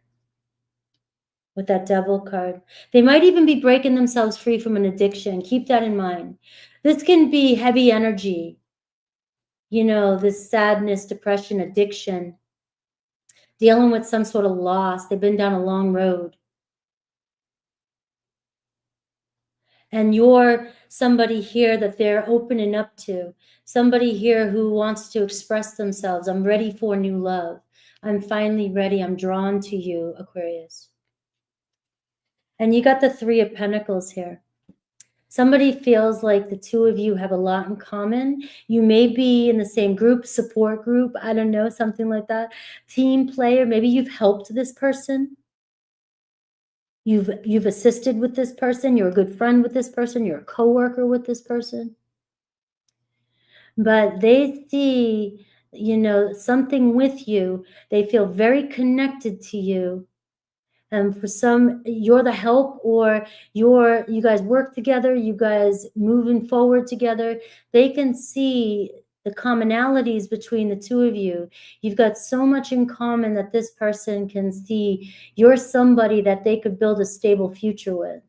with that Devil card. They might even be breaking themselves free from an addiction. Keep that in mind. This can be heavy energy. This sadness, depression, addiction, dealing with some sort of loss. They've been down a long road. And you're somebody here that they're opening up to, somebody here who wants to express themselves. I'm ready for new love. I'm finally ready. I'm drawn to you, Aquarius. And you got the Three of Pentacles here. Somebody feels like the two of you have a lot in common. You may be in the same group, support group, I don't know, something like that. Team player, maybe you've helped this person. You've assisted with this person. You're a good friend with this person. You're a coworker with this person. But they see, something with you. They feel very connected to you. And for some, you're the help, or you guys work together, you guys moving forward together. They can see the commonalities between the two of you. You've got so much in common that this person can see you're somebody that they could build a stable future with.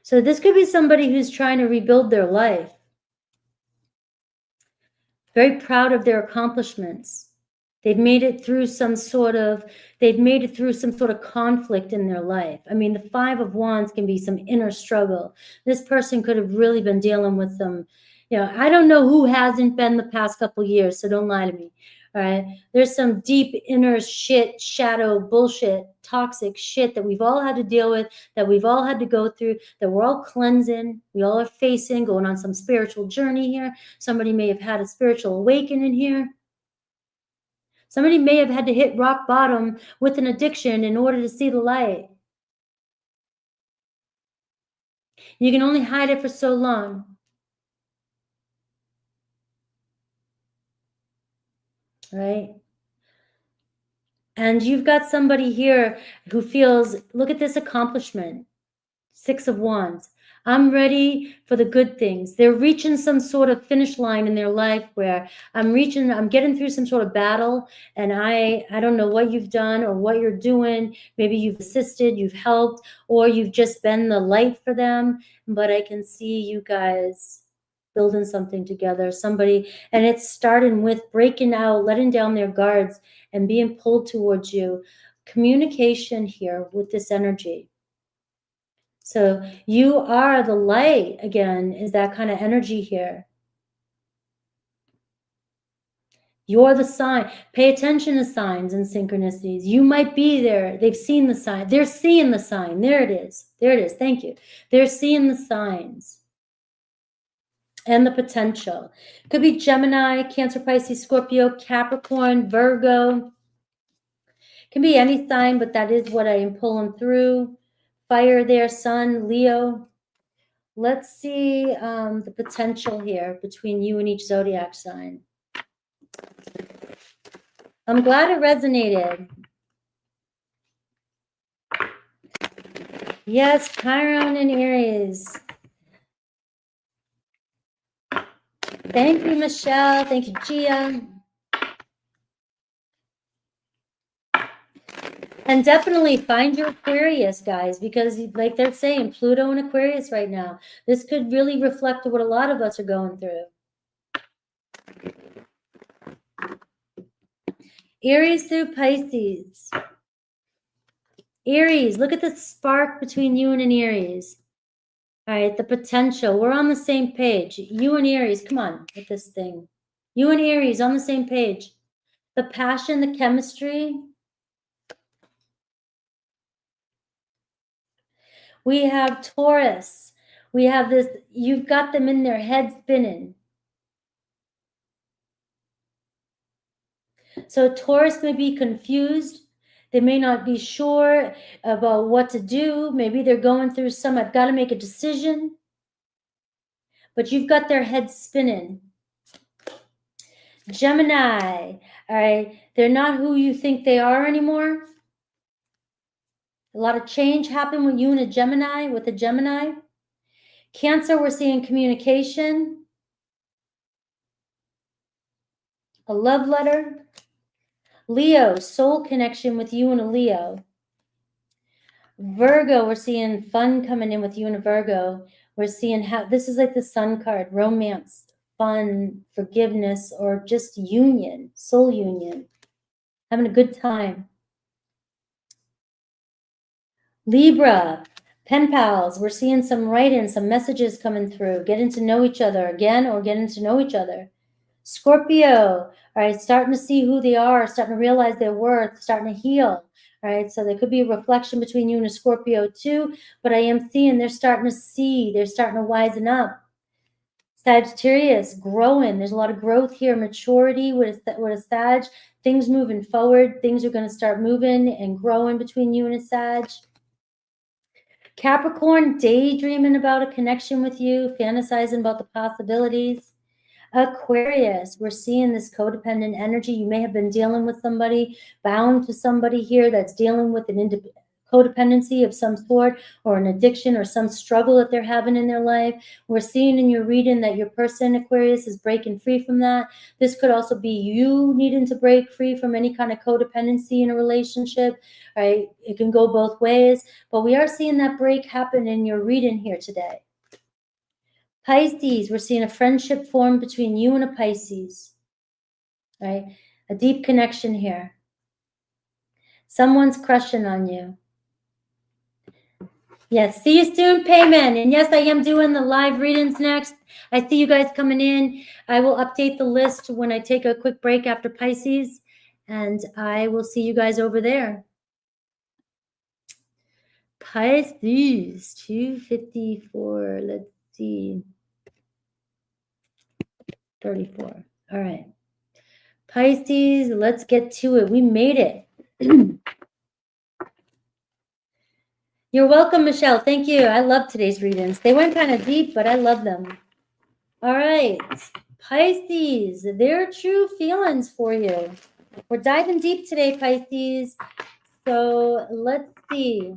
So this could be somebody who's trying to rebuild their life. Very proud of their accomplishments. They've made it through some sort of conflict in their life. I mean, the Five of Wands can be some inner struggle. This person could have really been dealing with some, I don't know who hasn't been the past couple years, so don't lie to me. All right. There's some deep inner shit, shadow, bullshit, toxic shit that we've all had to deal with, that we've all had to go through, that we're all cleansing. We all are facing, going on some spiritual journey here. Somebody may have had a spiritual awakening here. Somebody may have had to hit rock bottom with an addiction in order to see the light. You can only hide it for so long. Right? And you've got somebody here who feels, look at this accomplishment. Six of Wands. I'm ready for the good things. They're reaching some sort of finish line in their life where I'm getting through some sort of battle, and I don't know what you've done or what you're doing. Maybe you've assisted, you've helped, or you've just been the light for them. But I can see you guys building something together, and it's starting with breaking out, letting down their guards and being pulled towards you. Communication here with this energy. So you are the light, again, is that kind of energy here. You're the sign. Pay attention to signs and synchronicities. You might be there. They've seen the sign. They're seeing the sign. There it is. There it is. Thank you. They're seeing the signs and the potential. Could be Gemini, Cancer, Pisces, Scorpio, Capricorn, Virgo. Can be any sign, but that is what I am pulling through. Fire there, Sun, Leo. Let's see the potential here between you and each zodiac sign. I'm glad it resonated. Yes, Chiron and Aries. Thank you, Michelle. Thank you, Gia. And definitely find your Aquarius, guys, because like they're saying, Pluto and Aquarius right now. This could really reflect what a lot of us are going through. Aries through Pisces. Aries, look at the spark between you and an Aries. All right, the potential. We're on the same page. You and Aries, come on with this thing. You and Aries on the same page. The passion, the chemistry. We have Taurus. We have this, you've got them in their head spinning. So Taurus may be confused. They may not be sure about what to do. Maybe they're going through I've got to make a decision. But you've got their head spinning. Gemini, all right, they're not who you think they are anymore. A lot of change happened with you and a Gemini, Cancer, we're seeing communication. A love letter. Leo, soul connection with you and a Leo. Virgo, we're seeing fun coming in with you and a Virgo. We're seeing how this is like the Sun card, romance, fun, forgiveness, or just union, soul union, having a good time. Libra, pen pals, we're seeing some writing, some messages coming through, getting to know each other again or getting to know each other. Scorpio, all right, starting to see who they are, starting to realize their worth, starting to heal. All right, so there could be a reflection between you and a Scorpio too, but I am seeing they're starting to see, they're starting to wisen up. Sagittarius, growing. There's a lot of growth here, maturity with a Sag. Things moving forward. Things are going to start moving and growing between you and a Sag. Capricorn, daydreaming about a connection with you, fantasizing about the possibilities. Aquarius, we're seeing this codependent energy. You may have been dealing with somebody, bound to somebody here that's dealing with codependency of some sort, or an addiction, or some struggle that they're having in their life. We're seeing in your reading that your person, Aquarius, is breaking free from that. This could also be you needing to break free from any kind of codependency in a relationship, right? It can go both ways, but we are seeing that break happen in your reading here today. Pisces, we're seeing a friendship form between you and a Pisces, right? A deep connection here. Someone's crushing on you. Yes, see you soon, Payman. And yes, I am doing the live readings next. I see you guys coming in. I will update the list when I take a quick break after Pisces, and I will see you guys over there. Pisces, 254. Let's see. 34. All right. Pisces, let's get to it. We made it. You're welcome, Michelle. Thank you. I love today's readings. They went kind of deep, but I love them. All right. Pisces, their true feelings for you. We're diving deep today, Pisces. So let's see.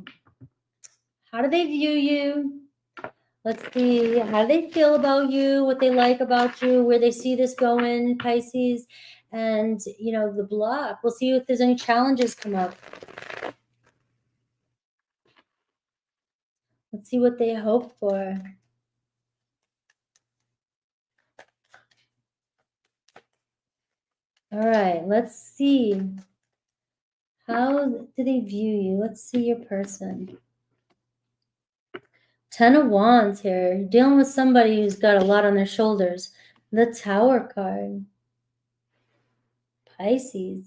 How do they view you? Let's see. How do they feel about you? What they like about you? Where they see this going, Pisces? And, you know, the block. We'll see if there's any challenges come up. Let's see what they hope for. All right, let's see. How do they view you? Let's see your person. 10 of Wands here. You're dealing with somebody who's got a lot on their shoulders. The Tower card. Pisces.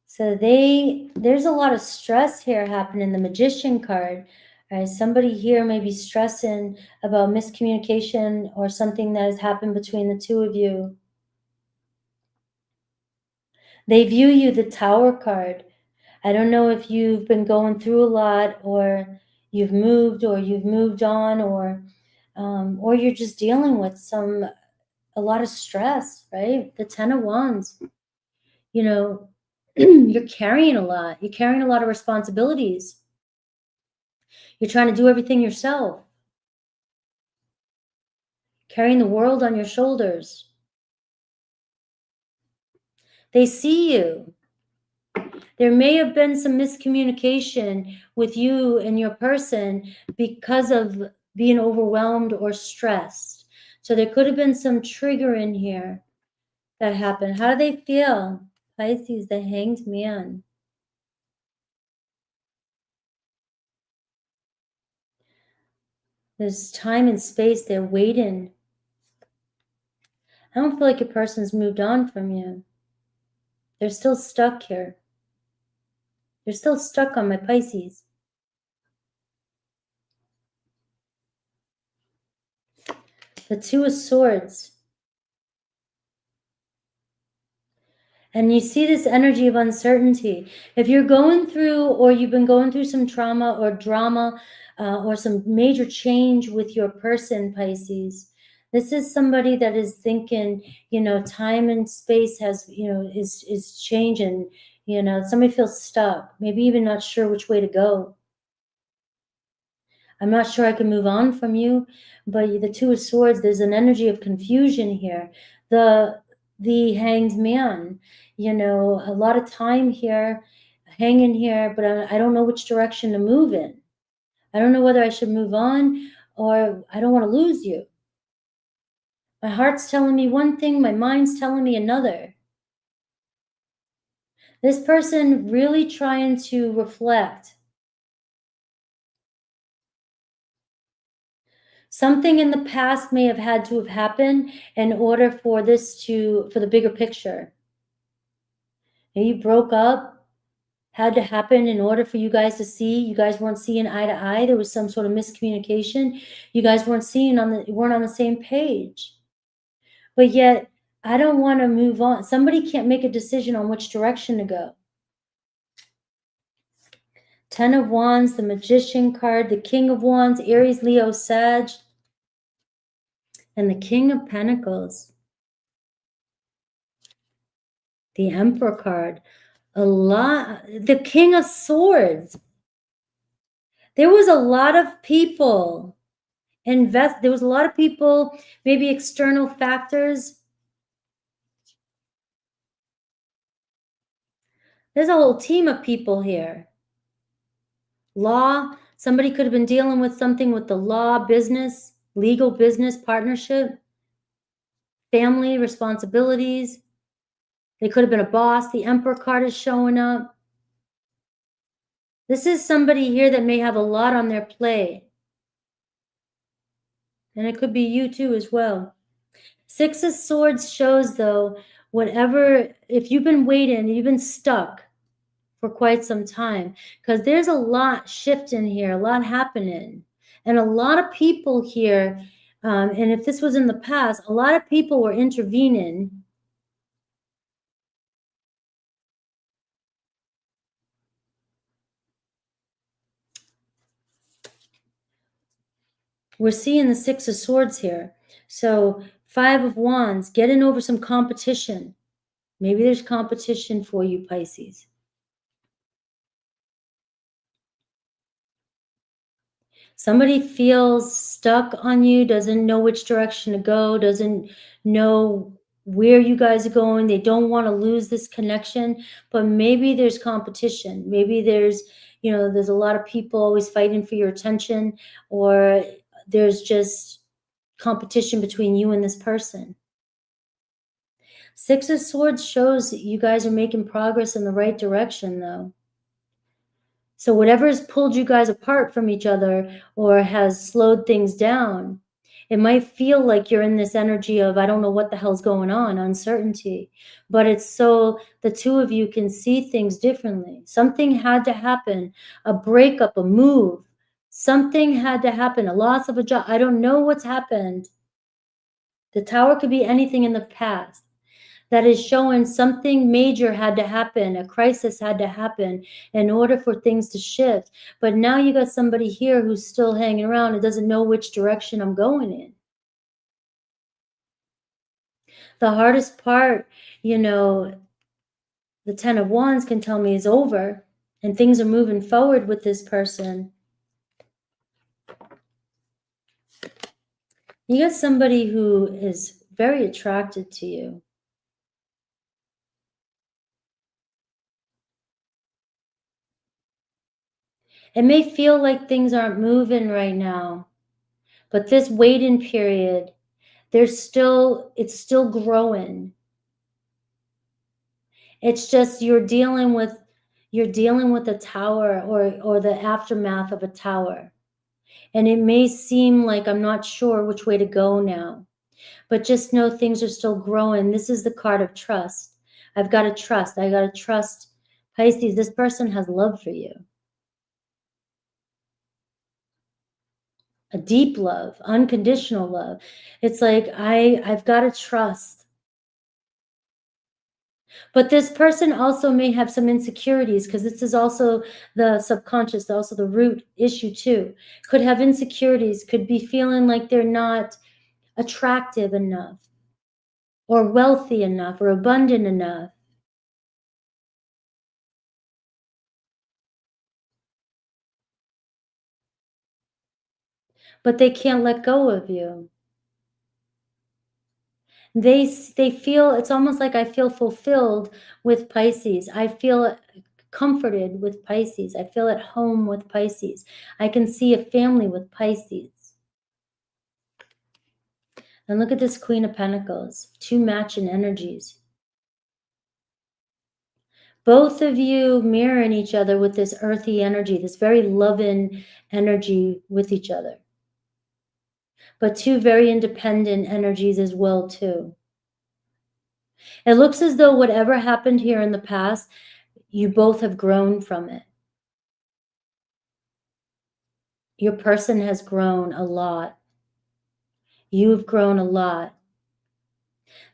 So there's a lot of stress here happening. The Magician card. Right? Somebody here may be stressing about miscommunication or something that has happened between the two of you. They view you, the Tower card. I don't know if you've been going through a lot, or you've moved on, or you're just dealing with a lot of stress, right? The 10 of Wands, you know, you're carrying a lot. You're carrying a lot of responsibilities. You're trying to do everything yourself. Carrying the world on your shoulders. They see you. There may have been some miscommunication with you and your person because of being overwhelmed or stressed. So there could have been some trigger in here that happened. How do they feel? Pisces, the Hanged Man. There's time and space. They're waiting. I don't feel like a person's moved on from you. They're still stuck here. They're still stuck on my Pisces. The Two of Swords. And you see this energy of uncertainty. If you're going through, or you've been going through some trauma or drama, or some major change with your person, Pisces, this is somebody that is thinking, you know, time and space has, you know, is changing. You know, somebody feels stuck, maybe even not sure which way to go. I'm not sure I can move on from you, but the Two of Swords, there's an energy of confusion here. The Hanged Man, you know, a lot of time here, hanging here, but I don't know which direction to move in. I don't know whether I should move on, or I don't want to lose you. My heart's telling me one thing, my mind's telling me another. This person really trying to reflect. Something in the past may have had to have happened in order for for the bigger picture. You broke up, had to happen in order for you guys to see. You guys weren't seeing eye to eye. There was some sort of miscommunication. You guys weren't weren't on the same page. But yet, I don't want to move on. Somebody can't make a decision on which direction to go. 10 of Wands, the Magician card, the King of Wands, Aries, Leo, Sag, and the King of Pentacles. The Emperor card. A lot. The King of Swords. There was a lot of people there was a lot of people, maybe external factors. There's a whole team of people here. Law, somebody could have been dealing with something with the law, business, legal business partnership, family responsibilities. They could have been a boss. The Emperor card is showing up. This is somebody here that may have a lot on their plate. And it could be you too as well. Six of Swords shows, though, if you've been waiting, you've been stuck for quite some time, because there's a lot shifting here, a lot happening, and a lot of people here, and if this was in the past, a lot of people were intervening. We're seeing the Six of Swords here. So Five of Wands, getting over some competition. Maybe there's competition for you, Pisces. Somebody feels stuck on you, doesn't know which direction to go, doesn't know where you guys are going. They don't want to lose this connection, but maybe there's competition. Maybe there's a lot of people always fighting for your attention, or there's just competition between you and this person. Six of Swords shows that you guys are making progress in the right direction, though. So whatever has pulled you guys apart from each other or has slowed things down, it might feel like you're in this energy of, I don't know what the hell's going on, uncertainty. But it's so the two of you can see things differently. Something had to happen, a breakup, a move. Something had to happen, a loss of a job. I don't know what's happened. The Tower could be anything in the past. That is showing something major had to happen, a crisis had to happen in order for things to shift. But now you got somebody here who's still hanging around and doesn't know which direction I'm going in. The hardest part, the Ten of Wands can tell me is over and things are moving forward with this person. You got somebody who is very attracted to you. It may feel like things aren't moving right now, but this waiting period, it's still growing. It's just you're dealing with a tower or the aftermath of a tower. And it may seem like I'm not sure which way to go now, but just know things are still growing. This is the card of trust. I've got to trust. I got to trust Pisces. This person has love for you. A deep love, unconditional love. It's like, I've got to trust. But this person also may have some insecurities, because this is also the subconscious, also the root issue too. Could have insecurities, could be feeling like they're not attractive enough, or wealthy enough, or abundant enough. But they can't let go of you. They feel, it's almost like I feel fulfilled with Pisces. I feel comforted with Pisces. I feel at home with Pisces. I can see a family with Pisces. And look at this Queen of Pentacles, two matching energies. Both of you mirroring each other with this earthy energy, this very loving energy with each other. But two very independent energies as well too. It looks as though whatever happened here in the past, you both have grown from it. Your person has grown a lot. You've grown a lot.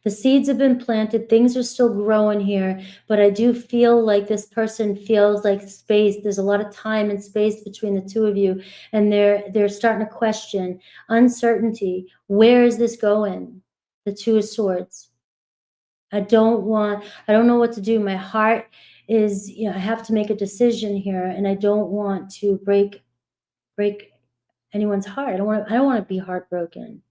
The seeds have been planted. Things are still growing here, but I do feel like this person feels like space. There's a lot of time and space between the two of you, and they're starting to question, uncertainty. Where is this going? The Two of Swords. I don't know what to do. My heart is, you know, I have to make a decision here, and I don't want to break anyone's heart. I don't want to be heartbroken.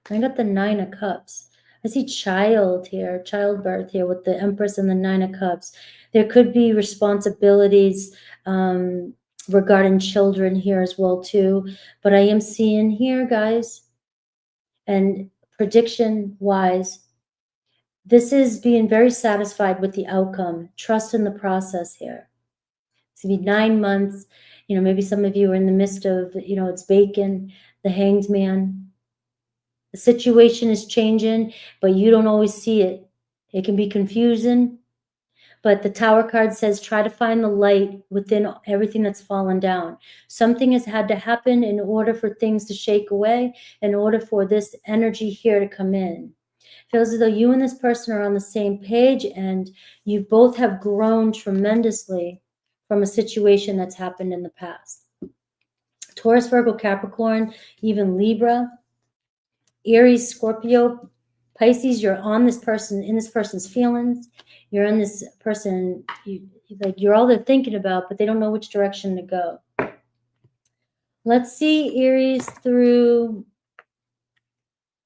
I got the 9 of Cups. I see child here, childbirth here with the Empress and the 9 of Cups. There could be responsibilities regarding children here as well too. But I am seeing here, guys, and prediction-wise, this is being very satisfied with the outcome. Trust in the process here. It's going to be 9 months. You know, maybe some of you are in the midst of, you know, it's Bacon, the Hanged Man. The situation is changing, but you don't always see it. It can be confusing, but the Tower card says try to find the light within everything that's fallen down. Something has had to happen in order for things to shake away, in order for this energy here to come in. It feels as though you and this person are on the same page, and you both have grown tremendously from a situation that's happened in the past. Taurus, Virgo, Capricorn, even Libra, Aries, Scorpio, Pisces, you're on this person, in this person's feelings. You're in this person, you're all they're thinking about, but they don't know which direction to go. Let's see Aries through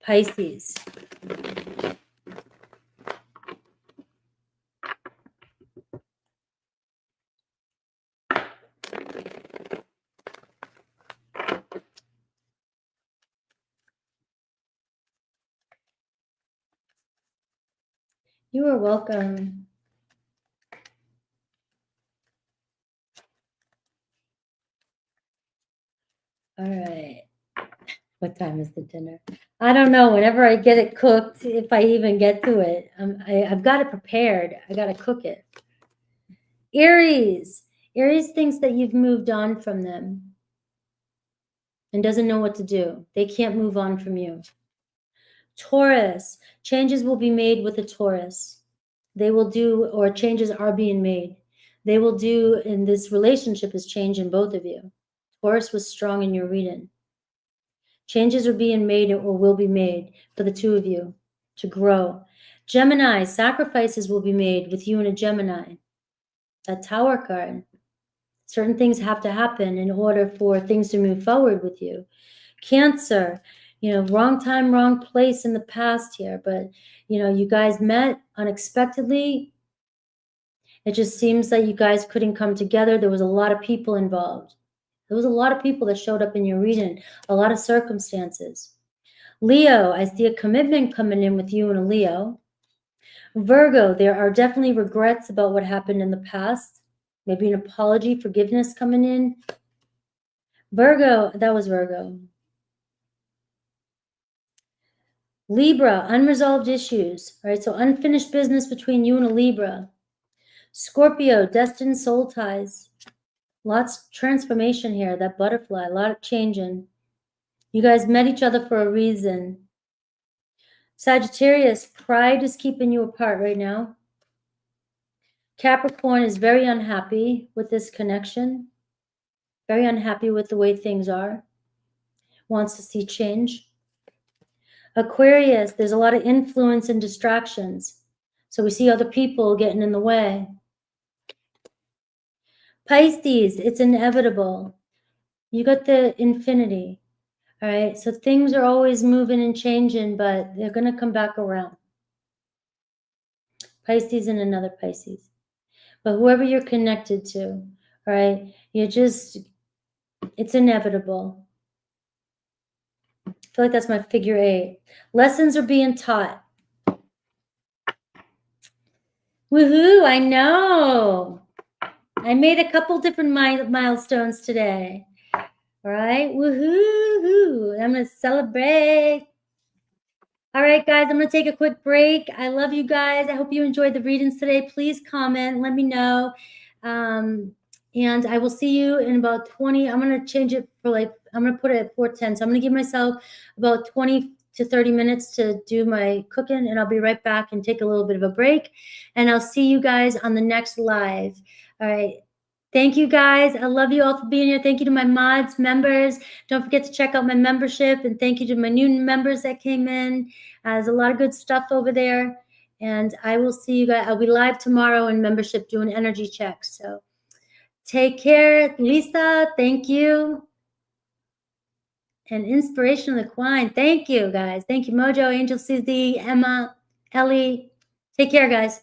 Pisces. You are welcome. All right. What time is the dinner? I don't know. Whenever I get it cooked, if I even get to it, I've got it prepared. I got to cook it. Aries. Aries thinks that you've moved on from them and doesn't know what to do. They can't move on from you. Taurus. Changes will be made with the Taurus. They will do, or changes are being made. They will do, and this relationship is changing both of you. Taurus was strong in your reading. Changes are being made or will be made for the two of you to grow. Gemini, sacrifices will be made with you and a Gemini. That Tower card. Certain things have to happen in order for things to move forward with you. Cancer, you know, wrong time, wrong place in the past here, but, you know, you guys met unexpectedly. It just seems that you guys couldn't come together. There was a lot of people involved. There was a lot of people that showed up in your reading, a lot of circumstances. Leo, I see a commitment coming in with you and a Leo. Virgo, there are definitely regrets about what happened in the past. Maybe an apology, forgiveness coming in. Virgo, that was Virgo. Libra, unresolved issues, right? So unfinished business between you and a Libra. Scorpio, destined soul ties. Lots of transformation here, that butterfly, a lot of changing. You guys met each other for a reason. Sagittarius, pride is keeping you apart right now. Capricorn is very unhappy with this connection. Very unhappy with the way things are. Wants to see change. Aquarius, there's a lot of influence and distractions. So we see other people getting in the way. Pisces, it's inevitable. You got the infinity. All right, so things are always moving and changing, but they're going to come back around. Pisces and another Pisces. But whoever you're connected to, all right, it's inevitable. I feel like that's my figure 8. Lessons are being taught. Woohoo, I know. I made a couple different milestones today. All right, woohoo, I'm going to celebrate. All right, guys, I'm going to take a quick break. I love you guys. I hope you enjoyed the readings today. Please comment, let me know. And I will see you in about 20. I'm going to change it for I'm going to put it at 4:10. So I'm going to give myself about 20 to 30 minutes to do my cooking, and I'll be right back and take a little bit of a break. And I'll see you guys on the next live. All right. Thank you, guys. I love you all for being here. Thank you to my mods, members. Don't forget to check out my membership. And thank you to my new members that came in. There's a lot of good stuff over there. And I will see you guys. I'll be live tomorrow in membership doing energy checks. So take care. Lisa, thank you. And Inspiration of the Quine. Thank you, guys. Thank you, Mojo, Angel CZ, Emma, Ellie. Take care, guys.